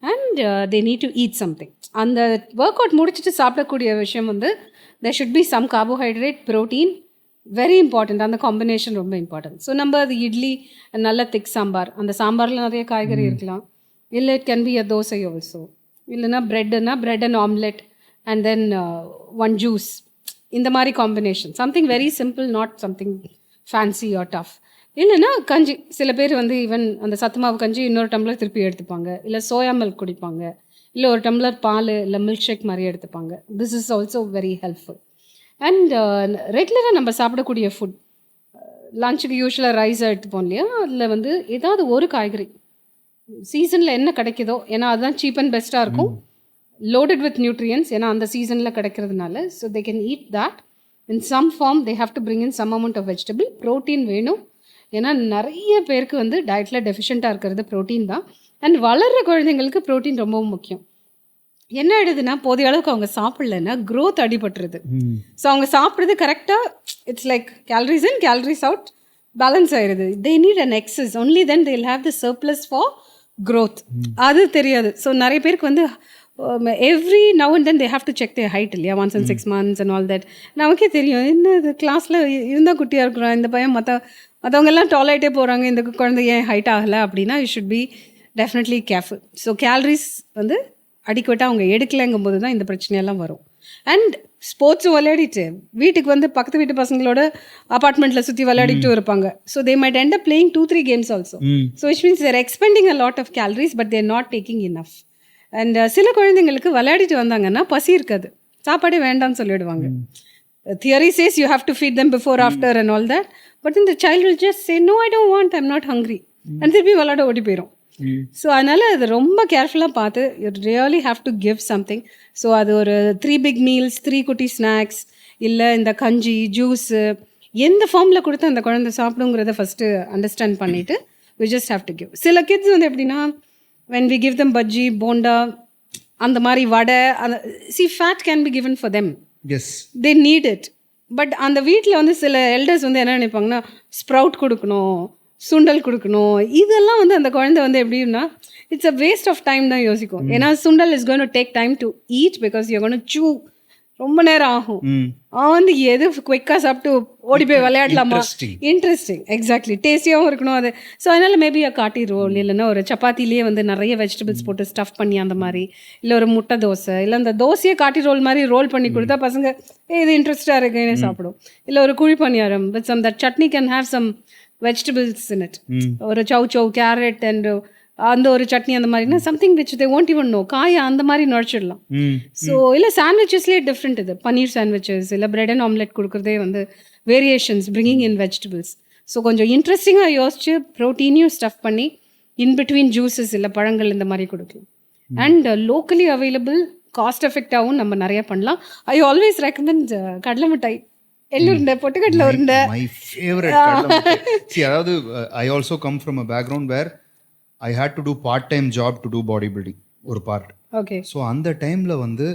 And they need to eat something. அந்த ஒர்க் அவுட் முடிச்சுட்டு சாப்பிடக்கூடிய விஷயம் வந்து there should be some carbohydrate, protein, very important. அந்த காம்பினேஷன் ரொம்ப இம்பார்ட்டன்ட். ஸோ நம்ம அது இட்லி, நல்ல திக் சாம்பார், அந்த சாம்பாரில் நிறைய காய்கறி இருக்கலாம், இல்லை it can be a dosa also, இல்லைனா ப்ரெட்னா bread and omelette and then one juice, இந்த மாதிரி combination. Something very simple, not something fancy or tough. இல்லைன்னா கஞ்சி, சில பேர் வந்து ஈவன் அந்த சத்து மாவு கஞ்சி இன்னொரு டம்ளர் திருப்பி எடுத்துப்பாங்க, இல்லை சோயா மில்க் குடிப்பாங்க, இல்லை ஒரு டம்ளர் பால் இல்லை மில்க் ஷேக் மாதிரி எடுத்துப்பாங்க. This is also very helpful. And ரெகுலராக நம்ம சாப்பிடக்கூடிய ஃபுட், லஞ்சுக்கு யூஸ்வலாக ரைஸ் எடுத்துப்போம் இல்லையா, அதில் வந்து ஏதாவது ஒரு காய்கறி சீசனில் என்ன கிடைக்குதோ, ஏன்னா அதுதான் சீப் அண்ட் பெஸ்ட்டாக இருக்கும், loaded with nutrients, ஏன்னா அந்த சீசனில் கிடைக்கிறதுனால. So they can eat that in some form. They have to bring in some amount of vegetable. Protein வேணும், ஏன்னா நிறைய பேருக்கு வந்து டயட்டில் டெஃபிஷியண்ட்டாக இருக்கிறது ப்ரோட்டீன் தான். அண்ட் வளர்கிற குழந்தைங்களுக்கு ப்ரோட்டீன் ரொம்பவும் முக்கியம். என்ன ஆயிடுதுன்னா போதிய அளவுக்கு அவங்க சாப்பிட்லன்னா க்ரோத் அடிபட்டுருது. ஸோ அவங்க சாப்பிட்றது கரெக்டாக it's like calories in calories out balance ஆயிடுது. They need an excess, only then they will have the surplus for growth. அது தெரியாது. ஸோ நிறைய பேருக்கு வந்து every now and then they have to check their height இல்லையா, once in 6 months and all that. நமக்கே தெரியும், என்ன இது கிளாஸில் இருந்தால் குட்டியாக இருக்கிறோம், இந்த பையன் மற்றவங்க எல்லாம் டால் ஆகிட்டே போகிறாங்க, இந்த குழந்தை ஏன் ஹைட் ஆகலை அப்படின்னா you should be definitely careful. So calories வந்து அடிக்குவேட்டாக அவங்க எடுக்கலைங்கும் போது தான் இந்த பிரச்சனையெல்லாம் வரும். அண்ட் ஸ்போர்ட்ஸும் விளையாடிட்டு வீட்டுக்கு வந்து பக்கத்து வீட்டு பசங்களோட அப்பார்ட்மெண்ட்டில் சுற்றி விளையாடிட்டு இருப்பாங்க. So they might end up playing 2-3 games also. So which means they're expending a lot of calories but they're not taking enough. And சில குழந்தைங்களுக்கு விளையாடிட்டு வந்தாங்கன்னா பசி இருக்காது, சாப்பாடே வேண்டாம்னு சொல்லிடுவாங்க. Theory says you have to feed them before, after and all that. But then the child will just say, no, I don't want, I'm not hungry. And திருப்பி விளையாட ஓடி போயிடும். ஸோ அதனால் அது ரொம்ப கேர்ஃபுல்லாக பார்த்து you really have to give something. So அது ஒரு 3 big meals, 3 குட்டி ஸ்நாக்ஸ், இல்லை இந்த கஞ்சி, ஜூஸு, எந்த ஃபார்மில் கொடுத்து அந்த குழந்தை சாப்பிடுங்கிறத ஃபஸ்ட்டு அண்டர்ஸ்டாண்ட் பண்ணிவிட்டு we just have to give. சில கிட்ஸ் வந்து எப்படின்னா when we give them bajji, bonda, அந்த மாதிரி வடை, அந்த fat can be given for them. Yes. They need it. But அந்த வீட்டில் வந்து சில எல்டர்ஸ் வந்து என்ன நினைப்பாங்கன்னா ஸ்ப்ரவுட் கொடுக்கணும், சுண்டல் கொடுக்கணும். இதெல்லாம் வந்து அந்த குழந்தை வந்து எப்படின்னா it's a waste of time தான் யோசிக்கும். ஏன்னா sundal is going to take time to eat because you going to chew, ரொம்ப நேரம் ஆகும். அவன் வந்து எது குயிக்காக சாப்பிட்டு ஓடி போய் விளையாடலாமா, இன்ட்ரெஸ்டிங், எக்ஸாக்ட்லி, டேஸ்டியாகவும் இருக்கணும் அது. ஸோ அதனால் மேபி காட்டி ரோல் இல்லைன்னா ஒரு சப்பாத்திலேயே வந்து நிறைய வெஜிடபிள்ஸ் போட்டு ஸ்டஃப் பண்ணி அந்த மாதிரி, இல்லை ஒரு முட்டை தோசை, இல்லை அந்த தோசையை காட்டி ரோல் மாதிரி ரோல் பண்ணி கொடுத்தா பசங்க இது இன்ட்ரெஸ்டாக இருக்குன்னு சாப்பிடும். இல்லை ஒரு kuzhi paniyaram with some that chutney can have some vegetables in it, ஒரு சவ் கேரட் அண்ட் அந்த ஒரு சட்னி அந்த மாதிரினா something which they won't even know, காயை அந்த மாதிரி நுழைச்சிடலாம். ஸோ இல்லை சாண்ட்விச்சஸ்லேயே டிஃப்ரெண்ட் இது, பன்னீர் சாண்ட்விச்சஸ் இல்லை பிரெட் அண்ட் ஆம்லெட் கொடுக்குறதே வந்து variations bringing in vegetables. So கொஞ்சம் இன்ட்ரெஸ்டிங்காக யோசிச்சு ப்ரோட்டீனையும் ஸ்டஃப் பண்ணி இன்பிட்வீன் ஜூஸஸ் இல்லை பழங்கள் இந்த மாதிரி கொடுக்கலாம். அண்ட் லோக்கலி அவைலபிள், காஸ்ட் எஃபெக்டாகவும் நம்ம நிறைய பண்ணலாம். ஐ ஆல்வேஸ் ரெக்கமெண்ட் கடலை மிட்டாய், எள்ளுருண்டை, பொட்டுக்கடலை உருண்டை. மை ஃபேவரட் கடலை மிட்டாய். See, அதாவது I also come from a background where I had to do part-time job to do bodybuilding ஒரு பார்ட். ஓகே. ஸோ அந்த டைமில் வந்து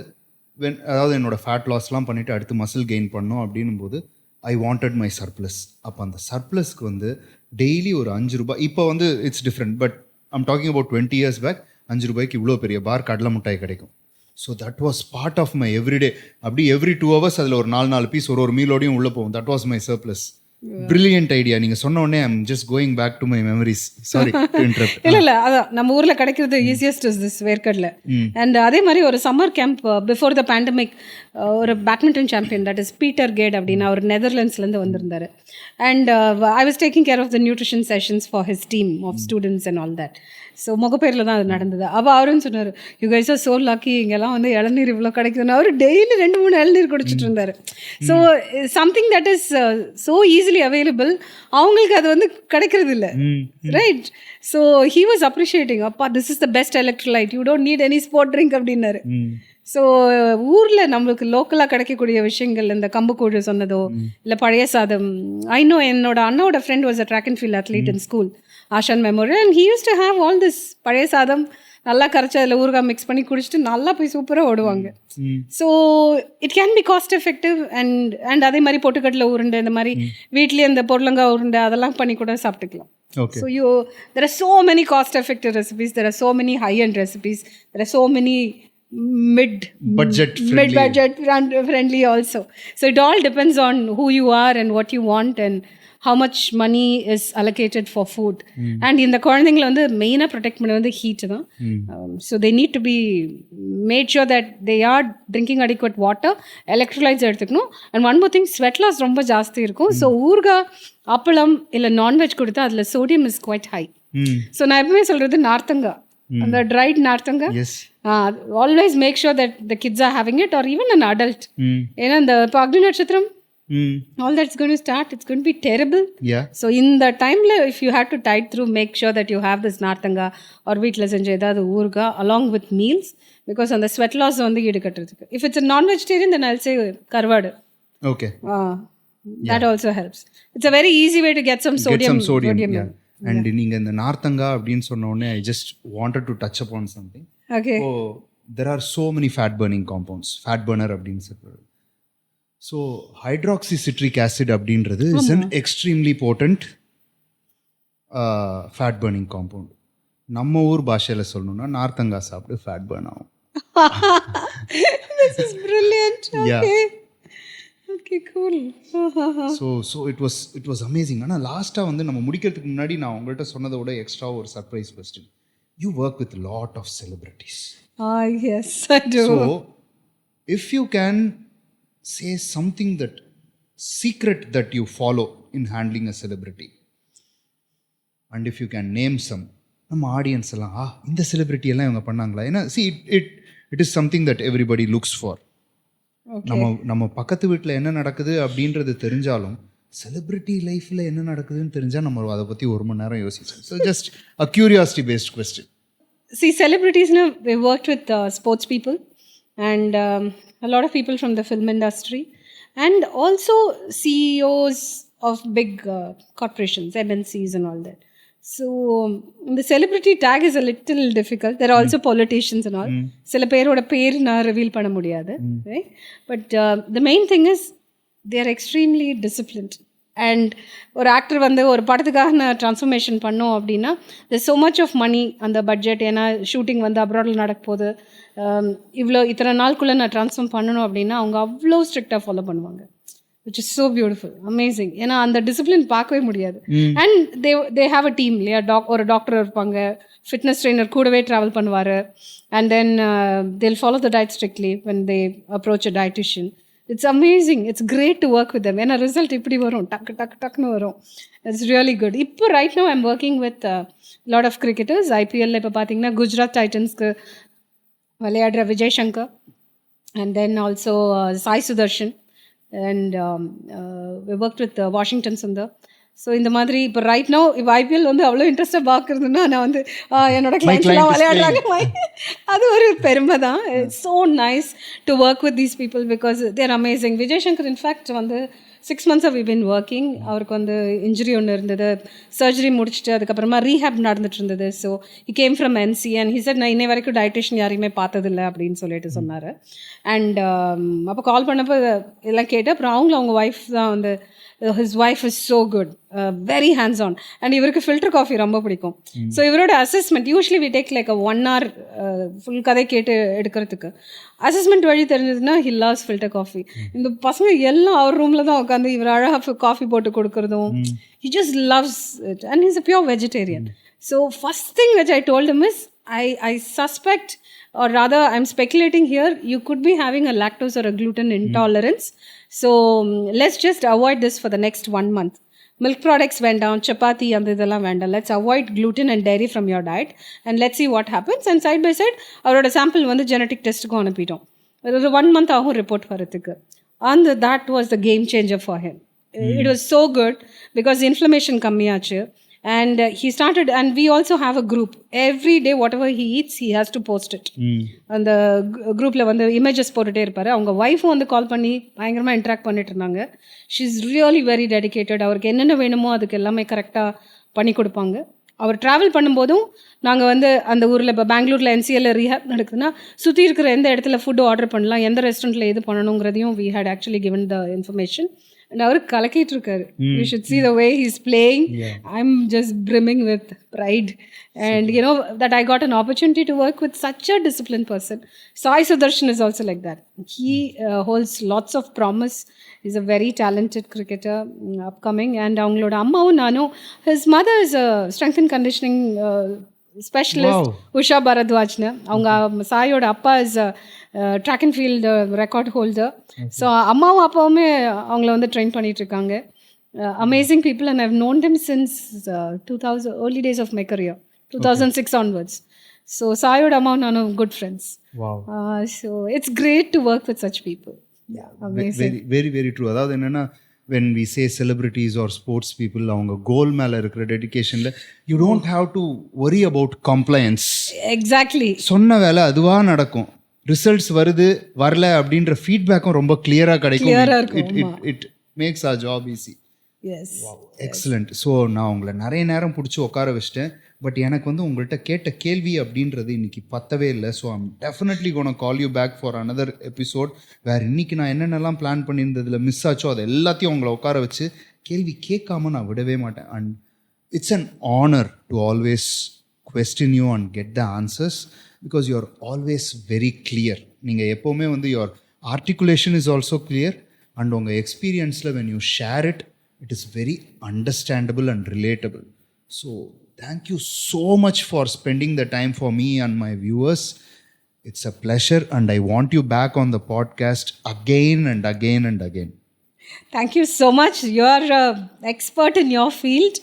அதாவது என்னோட ஃபேட் லாஸ்லாம் பண்ணிவிட்டு அடுத்து மசில் கெயின் பண்ணோம் அப்படின்னும் போது ஐ வாண்டட் மை சர்ப்ளஸ். அப்போ அந்த சர்ப்ளஸ்க்கு வந்து டெய்லி ஒரு 5 ரூபாய், இப்போ வந்து it's different, but I'm talking about 20 years back 5 ரூபாய்க்கு இவ்வளோ பெரிய பார் கடலை மிட்டாய் கிடைக்கும். So that was part of my everyday. அப்படி எவ்ரி 2 hours அதில் ஒரு 4 பீஸ் ஒரு மீலோடையும் உள்ளே போகும். That was my surplus. Brilliant idea. நீங்க சொன்ன உடனே I'm just going back to my memories. Sorry to interrupt. இல்ல அதான் நம்ம ஊர்ல கிடைக்கிறது easiest is this verkadalai. And அதே மாதிரி ஒரு summer camp before the pandemic ஒரு badminton champion that is Peter Gade அப்படின்னு அவர் நெதர்லாண்ட்ஸ்லேருந்து வந்திருந்தாரு. And I was taking care of the nutrition sessions for his team of students and all that. So முகப்பேரில் தான் அது நடந்தது. அப்போ அவருன்னு சொன்னார், you guys are so lucky, இங்கெல்லாம் வந்து இளநீர் இவ்வளோ கிடைக்குதுன்னு. அவர் டெய்லி 2-3 இளநீர் குடிச்சிட்டு இருந்தார். So something that is so easily available, அவங்களுக்கு அது வந்து கிடைக்கிறது இல்லை, right? So he was appreciating, அப்பா this is the best electrolyte, you don't need any sport drink அப்படின்னாரு. ஸோ ஊரில் நம்மளுக்கு லோக்கலாக கிடைக்கக்கூடிய விஷயங்கள், இந்த கம்புக்கூழ் சொன்னதோ இல்லை பழைய சாதம். ஐ நோ என்னோட அண்ணாவோட friend was a track and field athlete in school, Asan Memorial, and he used to have all this பழைய சாதம் நல்லா கரைச்சி அதில் ஊறுகாய் மிக்ஸ் பண்ணி குடிச்சிட்டு நல்லா போய் சூப்பராக ஓடுவாங்க. So it can be caused effective. And அதே மாதிரி பொட்டுக்கடலை உருண்டை, இந்த மாதிரி வீட்லேயே இந்த பொருளங்காய் உருண்டை அதெல்லாம் பண்ணி கூட சாப்பிட்டுக்கலாம். So there are so many cost effective recipes, there are so many high end recipes, there are so many mid budget friendly also. So it all depends on who you are and what you want and how much money is allocated for food. And in the குழந்தைங்களை வந்து மெயினாக protect பண்ண வந்து heat தான். So they need to be made sure that they are drinking adequate water, electrolytes எடுத்துக்கணும். And one more thing, sweat loss ரொம்ப ஜாஸ்தி இருக்கும். So ஊறுகாய், அப்பளம் இல்லை நான்வெஜ் கொடுத்தா அதில் sodium is quite high. So நான் எப்பவுமே சொல்கிறது நார்த்தங்காய், அந்த ட்ரைட் நார்த்தங்காய், always make sure that the kids are having it or even an adult. ஏன்னா இந்த இப்போ அக்னி நட்சத்திரம் all that's going to start, it's going to be terrible. So in the time if you have to tide through, make sure that you have this narthanga or வீட்ல செஞ்ச ஏதாவது ஊறுகாய் along with meals, because on the sweat loss வந்து ஈடுகட்டுறதுக்கு. If it's a non-vegetarian, then I'll say karvadu. Okay. That also helps. It's a very easy way to get some sodium. Yeah. And நீங்க இந்த நார்த்தங்கா அப்படின்னு சொன்ன உடனே I just wanted to touch upon something. Okay. So there are so many fat burning compounds, fat burner அப்படின்னு சொல்றது. So hydroxycitric acid அப்படின்றது is an extremely potent fat burning compound. நம்ம ஊர் பாஷையில் சொல்லணும்னா நார்த்தங்காய் சாப்பிட்டு ஃபேட் பர்ன் ஆகும். This is brilliant. Okay. Okay, cool. So it was amazing. ஆனால் லாஸ்ட்டாக வந்து நம்ம முடிக்கிறதுக்கு முன்னாடி நான் உங்கள்கிட்ட சொன்னதை விட எக்ஸ்ட்ரா ஒரு surprise question. You work with a lot of celebrities. Yes, I do. So if you can say something that secret that you follow in handling a celebrity, and if you can name some, நம்ம audience எல்லாம் இந்த celebrity எல்லாம் இவங்க பண்ணாங்களா? ஏன்னா see it is something that everybody looks for. நம்ம பக்கத்து வீட்டில் என்ன நடக்குது அப்படின்றது தெரிஞ்சாலும் செலிபிரிட்டி லைஃப்பில் என்ன நடக்குதுன்னு தெரிஞ்சால் நம்ம அதை பற்றி 1 மணி நேரம் யோசிச்சோம். So just a curiosity based question. See, celebrities, we worked with sports people and a lot of people from the film industry and also CEOs of big corporations, MNCs and all that. So the celebrity tag is a little difficult. There are also politicians and all. சில பேரோட பேர் நான் reveal பண்ண முடியாது, right? But the main thing is they are extremely disciplined and ஒரு actor வந்து ஒரு படத்துக்காக நான் ட்ரான்ஸ்ஃபர்மேஷன் பண்ணோம் அப்படின்னா there's so much of money அந்த பட்ஜெட். ஏன்னா ஷூட்டிங் வந்து அப்ராடில் நடக்க போகுது, இத்தனை நாளுக்குள்ளே நான் ட்ரான்ஸ்ஃபார்ம் பண்ணணும் அப்படின்னா அவங்க அவ்வளோ ஸ்ட்ரிக்டாக ஃபாலோ பண்ணுவாங்க, which is so beautiful, amazing. ஏன்னா அந்த டிசிப்ளின் பார்க்கவே முடியாது. And they have a team இல்லையா, ஒரு டாக்டர் இருப்பாங்க, ஃபிட்னஸ் ட்ரெயினர் கூடவே ட்ராவல் பண்ணுவார், and then they'll follow the diet strictly when they approach a dietitian. It's amazing, it's great to work with them. ஏன்னா ரிசல்ட் இப்படி வரும், டக்குன்னு வரும். It's really good. இப்போ right now I'm working with a lot of cricketers. IPL இப்போ பார்த்தீங்கன்னா குஜராத் டைட்டன்ஸ்க்கு விளையாடுற Vijay Shankar, and then also Sai Sudharsan, and we worked with Washington Sundar. So இந்த மாதிரி இப்போ ரைட் நோ இப்போ ஐபிஎல் வந்து அவ்வளோ இன்ட்ரெஸ்டாக பார்க்குறதுன்னா நான் வந்து என்னோட கிளைண்ட்ஸ்லாம் விளையாடுறாங்க, அது ஒரு பெருமை தான். It's so nice to work with these people because they're amazing. Vijay Shankar in fact வந்து 6 months வி பின் ஒர்க்கிங். அவருக்கு வந்து இன்ஜுரி ஒன்று இருந்தது, சர்ஜரி முடிச்சுட்டு அதுக்கப்புறமா ரீஹேப் நடந்துட்டு இருந்தது. So he came from NC and he said நான் இன்னை வரைக்கும் டயட்டிஷியன் யாரையுமே பார்த்ததில்லை அப்படின்னு சொல்லிட்டு சொன்னார். அண்ட் அப்போ கால் பண்ணப்போ எல்லாம் கேட்டு அப்புறம் அவங்க ஒய்ஃப் தான் வந்து his wife is so good, very hands on, and இவருக்கு ஃபில்டர் காஃபி ரொம்ப பிடிக்கும். ஸோ இவரோட assessment usually we take like 1 hour full கதை கேட்டு எடுக்கிறதுக்கு. அசஸ்மெண்ட் வழி தெரிஞ்சதுன்னா he loves ஃபில்டர் காஃபி. இந்த பசங்க எல்லாம் அவர் ரூமில் தான் உட்காந்து இவர் அழகாக காஃபி போட்டு கொடுக்குறதும், he just loves it, and he's a pure vegetarian. So first thing which I told him is I suspect, or rather I'm speculating here, you could be having a lactose or a gluten intolerance. So let's just avoid this for the next 1 month. Milk products வேண்டாம், சப்பாத்தி அந்த இதெல்லாம் வேண்டாம். Let's avoid gluten and dairy from your diet and let's see what happens. And side by side அவரோட sample வந்து genetic டெஸ்ட்டுக்கும் அனுப்பிட்டோம். ஒரு 1 month ஆகும் report வரதுக்கு. And that was the game changer for him. It was so good because inflammation கம்மியாச்சு. And he started, and we also have a group. Every day whatever he eats he has to post it. அந்த குரூப்பில் வந்து images போட்டுகிட்டே இருப்பார். அவங்க ஒய்ஃபும் வந்து கால் பண்ணி பயங்கரமாக இன்ட்ராக்ட் பண்ணிட்டு இருந்தாங்க. She is really very dedicated. அவருக்கு என்னென்ன வேணுமோ அதுக்கு எல்லாமே கரெக்டாக பண்ணி கொடுப்பாங்க. அவர் ட்ராவல் பண்ணும்போதும் நாங்கள் வந்து அந்த ஊரில் இப்போ பெங்களூரில் என்சிஎல்ல ரீஹேப் நடக்குதுன்னா சுற்றி இருக்கிற எந்த இடத்துல ஃபுட்டு ஆர்டர் பண்ணலாம், எந்த ரெஸ்டாரண்ட்டில் எது பண்ணணுங்கிறதையும் we had actually given the information. And அவரு கலக்கிட்டு இருக்காரு. You should see the way he's playing. Yeah. I'm just brimming with pride. And you know that I got an opportunity to work with such a disciplined person. Sai Sudarshan is also like that. He holds lots of promise. He's a very talented cricketer, upcoming. And அவங்களோட அம்மாவும் நானும், his mother is a strength and conditioning specialist Usha பரத்வாஜ்னு. அவங்க சாயோட அப்பா is track and field record holder. So அம்மாவும் அப்பாவுமே அவங்கள வந்து ட்ரெயின் பண்ணிட்டு இருக்காங்க. Amazing people and I've known them since 2000 early days of my career, 2006 onwards. So சாயோட அம்மாவும் நானும் good friends. So it's great to work with such people. Very very true. அதாவது என்னென்னா when we say celebrities or sports people, அவங்க கோல் மேலே இருக்கிற டெடிகேஷனில் you don't have to worry about compliance. Exactly. சொன்ன வேலை அதுவாக நடக்கும். ரிசல்ட்ஸ் வருது வரல அப்படின்ற ஃபீட்பேக்கும் ரொம்ப கிளியராக கிடைக்கும். It makes our job easy. Yes, excellent. So நான் உங்களை நிறைய நேரம் பிடிச்சி உட்கார வச்சிட்டேன். பட் எனக்கு வந்து உங்கள்கிட்ட கேட்ட கேள்வி அப்படின்றது இன்றைக்கி பத்தவே இல்லை. So I'm definitely gonna call you back for another episode. வேறு இன்றைக்கி நான் என்னென்னலாம் பிளான் பண்ணியிருந்ததில் மிஸ் ஆச்சோ அது எல்லாத்தையும் உங்களை உட்கார வச்சு கேள்வி கேட்காம நான் விடவே மாட்டேன். And it's an honour to always question you and get the answers because you are always very clear. நீங்கள் எப்போவுமே வந்து your articulation is also clear and உங்கள் எக்ஸ்பீரியன்ஸில் when you share it, it is very understandable and relatable. So thank you so much for spending the time for me and my viewers. It's a pleasure and I want you back on the podcast again and again and again. Thank you so much. You are an expert in your field.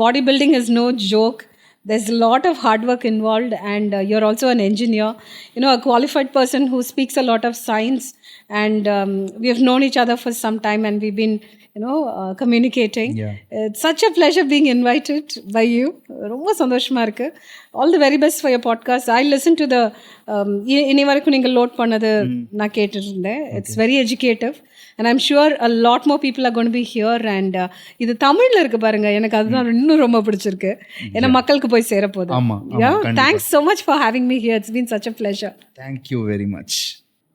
Bodybuilding is no joke. There's a lot of hard work involved, and you're also an engineer, you know, a qualified person who speaks a lot of science, and we have known each other for some time and we've been, you know, communicating. Yeah. It's such a pleasure being invited by you. ரொம்ப சந்தோஷமா இருக்கு. All the very best for your podcast. I listened to the இனி வரைக்கும் நீங்கள் load பண்ணது நான் கேட்டுருந்தேன். It's very educative and I'm sure a lot more people are going to be here. And இது தமிழ்ல இருக்கு பாருங்க, எனக்கு அதுதான் இன்னும் ரொம்ப பிடிச்சிருக்கு. ஏன்னா மக்களுக்கு போய் சேர போகுது. Yeah, thanks so much for having me here. It's been such a pleasure. Thank you very much.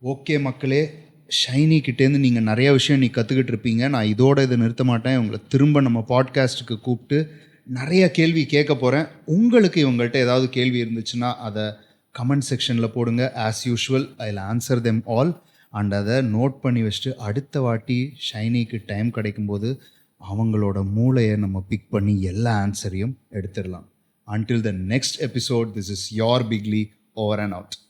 Okay மக்களே, ஷைனி கிட்டேருந்து நீங்கள் நிறைய விஷயம் கற்றுக்கிட்டு இருப்பீங்க. நான் இதோட இதை நிறுத்த மாட்டேன். உங்களை திரும்ப நம்ம பாட்காஸ்ட்டுக்கு கூப்பிட்டு நிறைய கேள்வி கேட்க போகிறேன். உங்களுக்கு இவங்கள்ட்ட ஏதாவது கேள்வி இருந்துச்சுன்னா அதை கமெண்ட் செக்ஷனில் போடுங்க. As usual I will answer them all. And அதை நோட் பண்ணி வச்சுட்டு அடுத்த வாட்டி ஷைனிக்கு டைம் கிடைக்கும்போது அவங்களோட மூளையை நம்ம பிக் பண்ணி எல்லா ஆன்சரையும் எடுத்துடலாம். Until the next episode, this is your Biglee, over and out.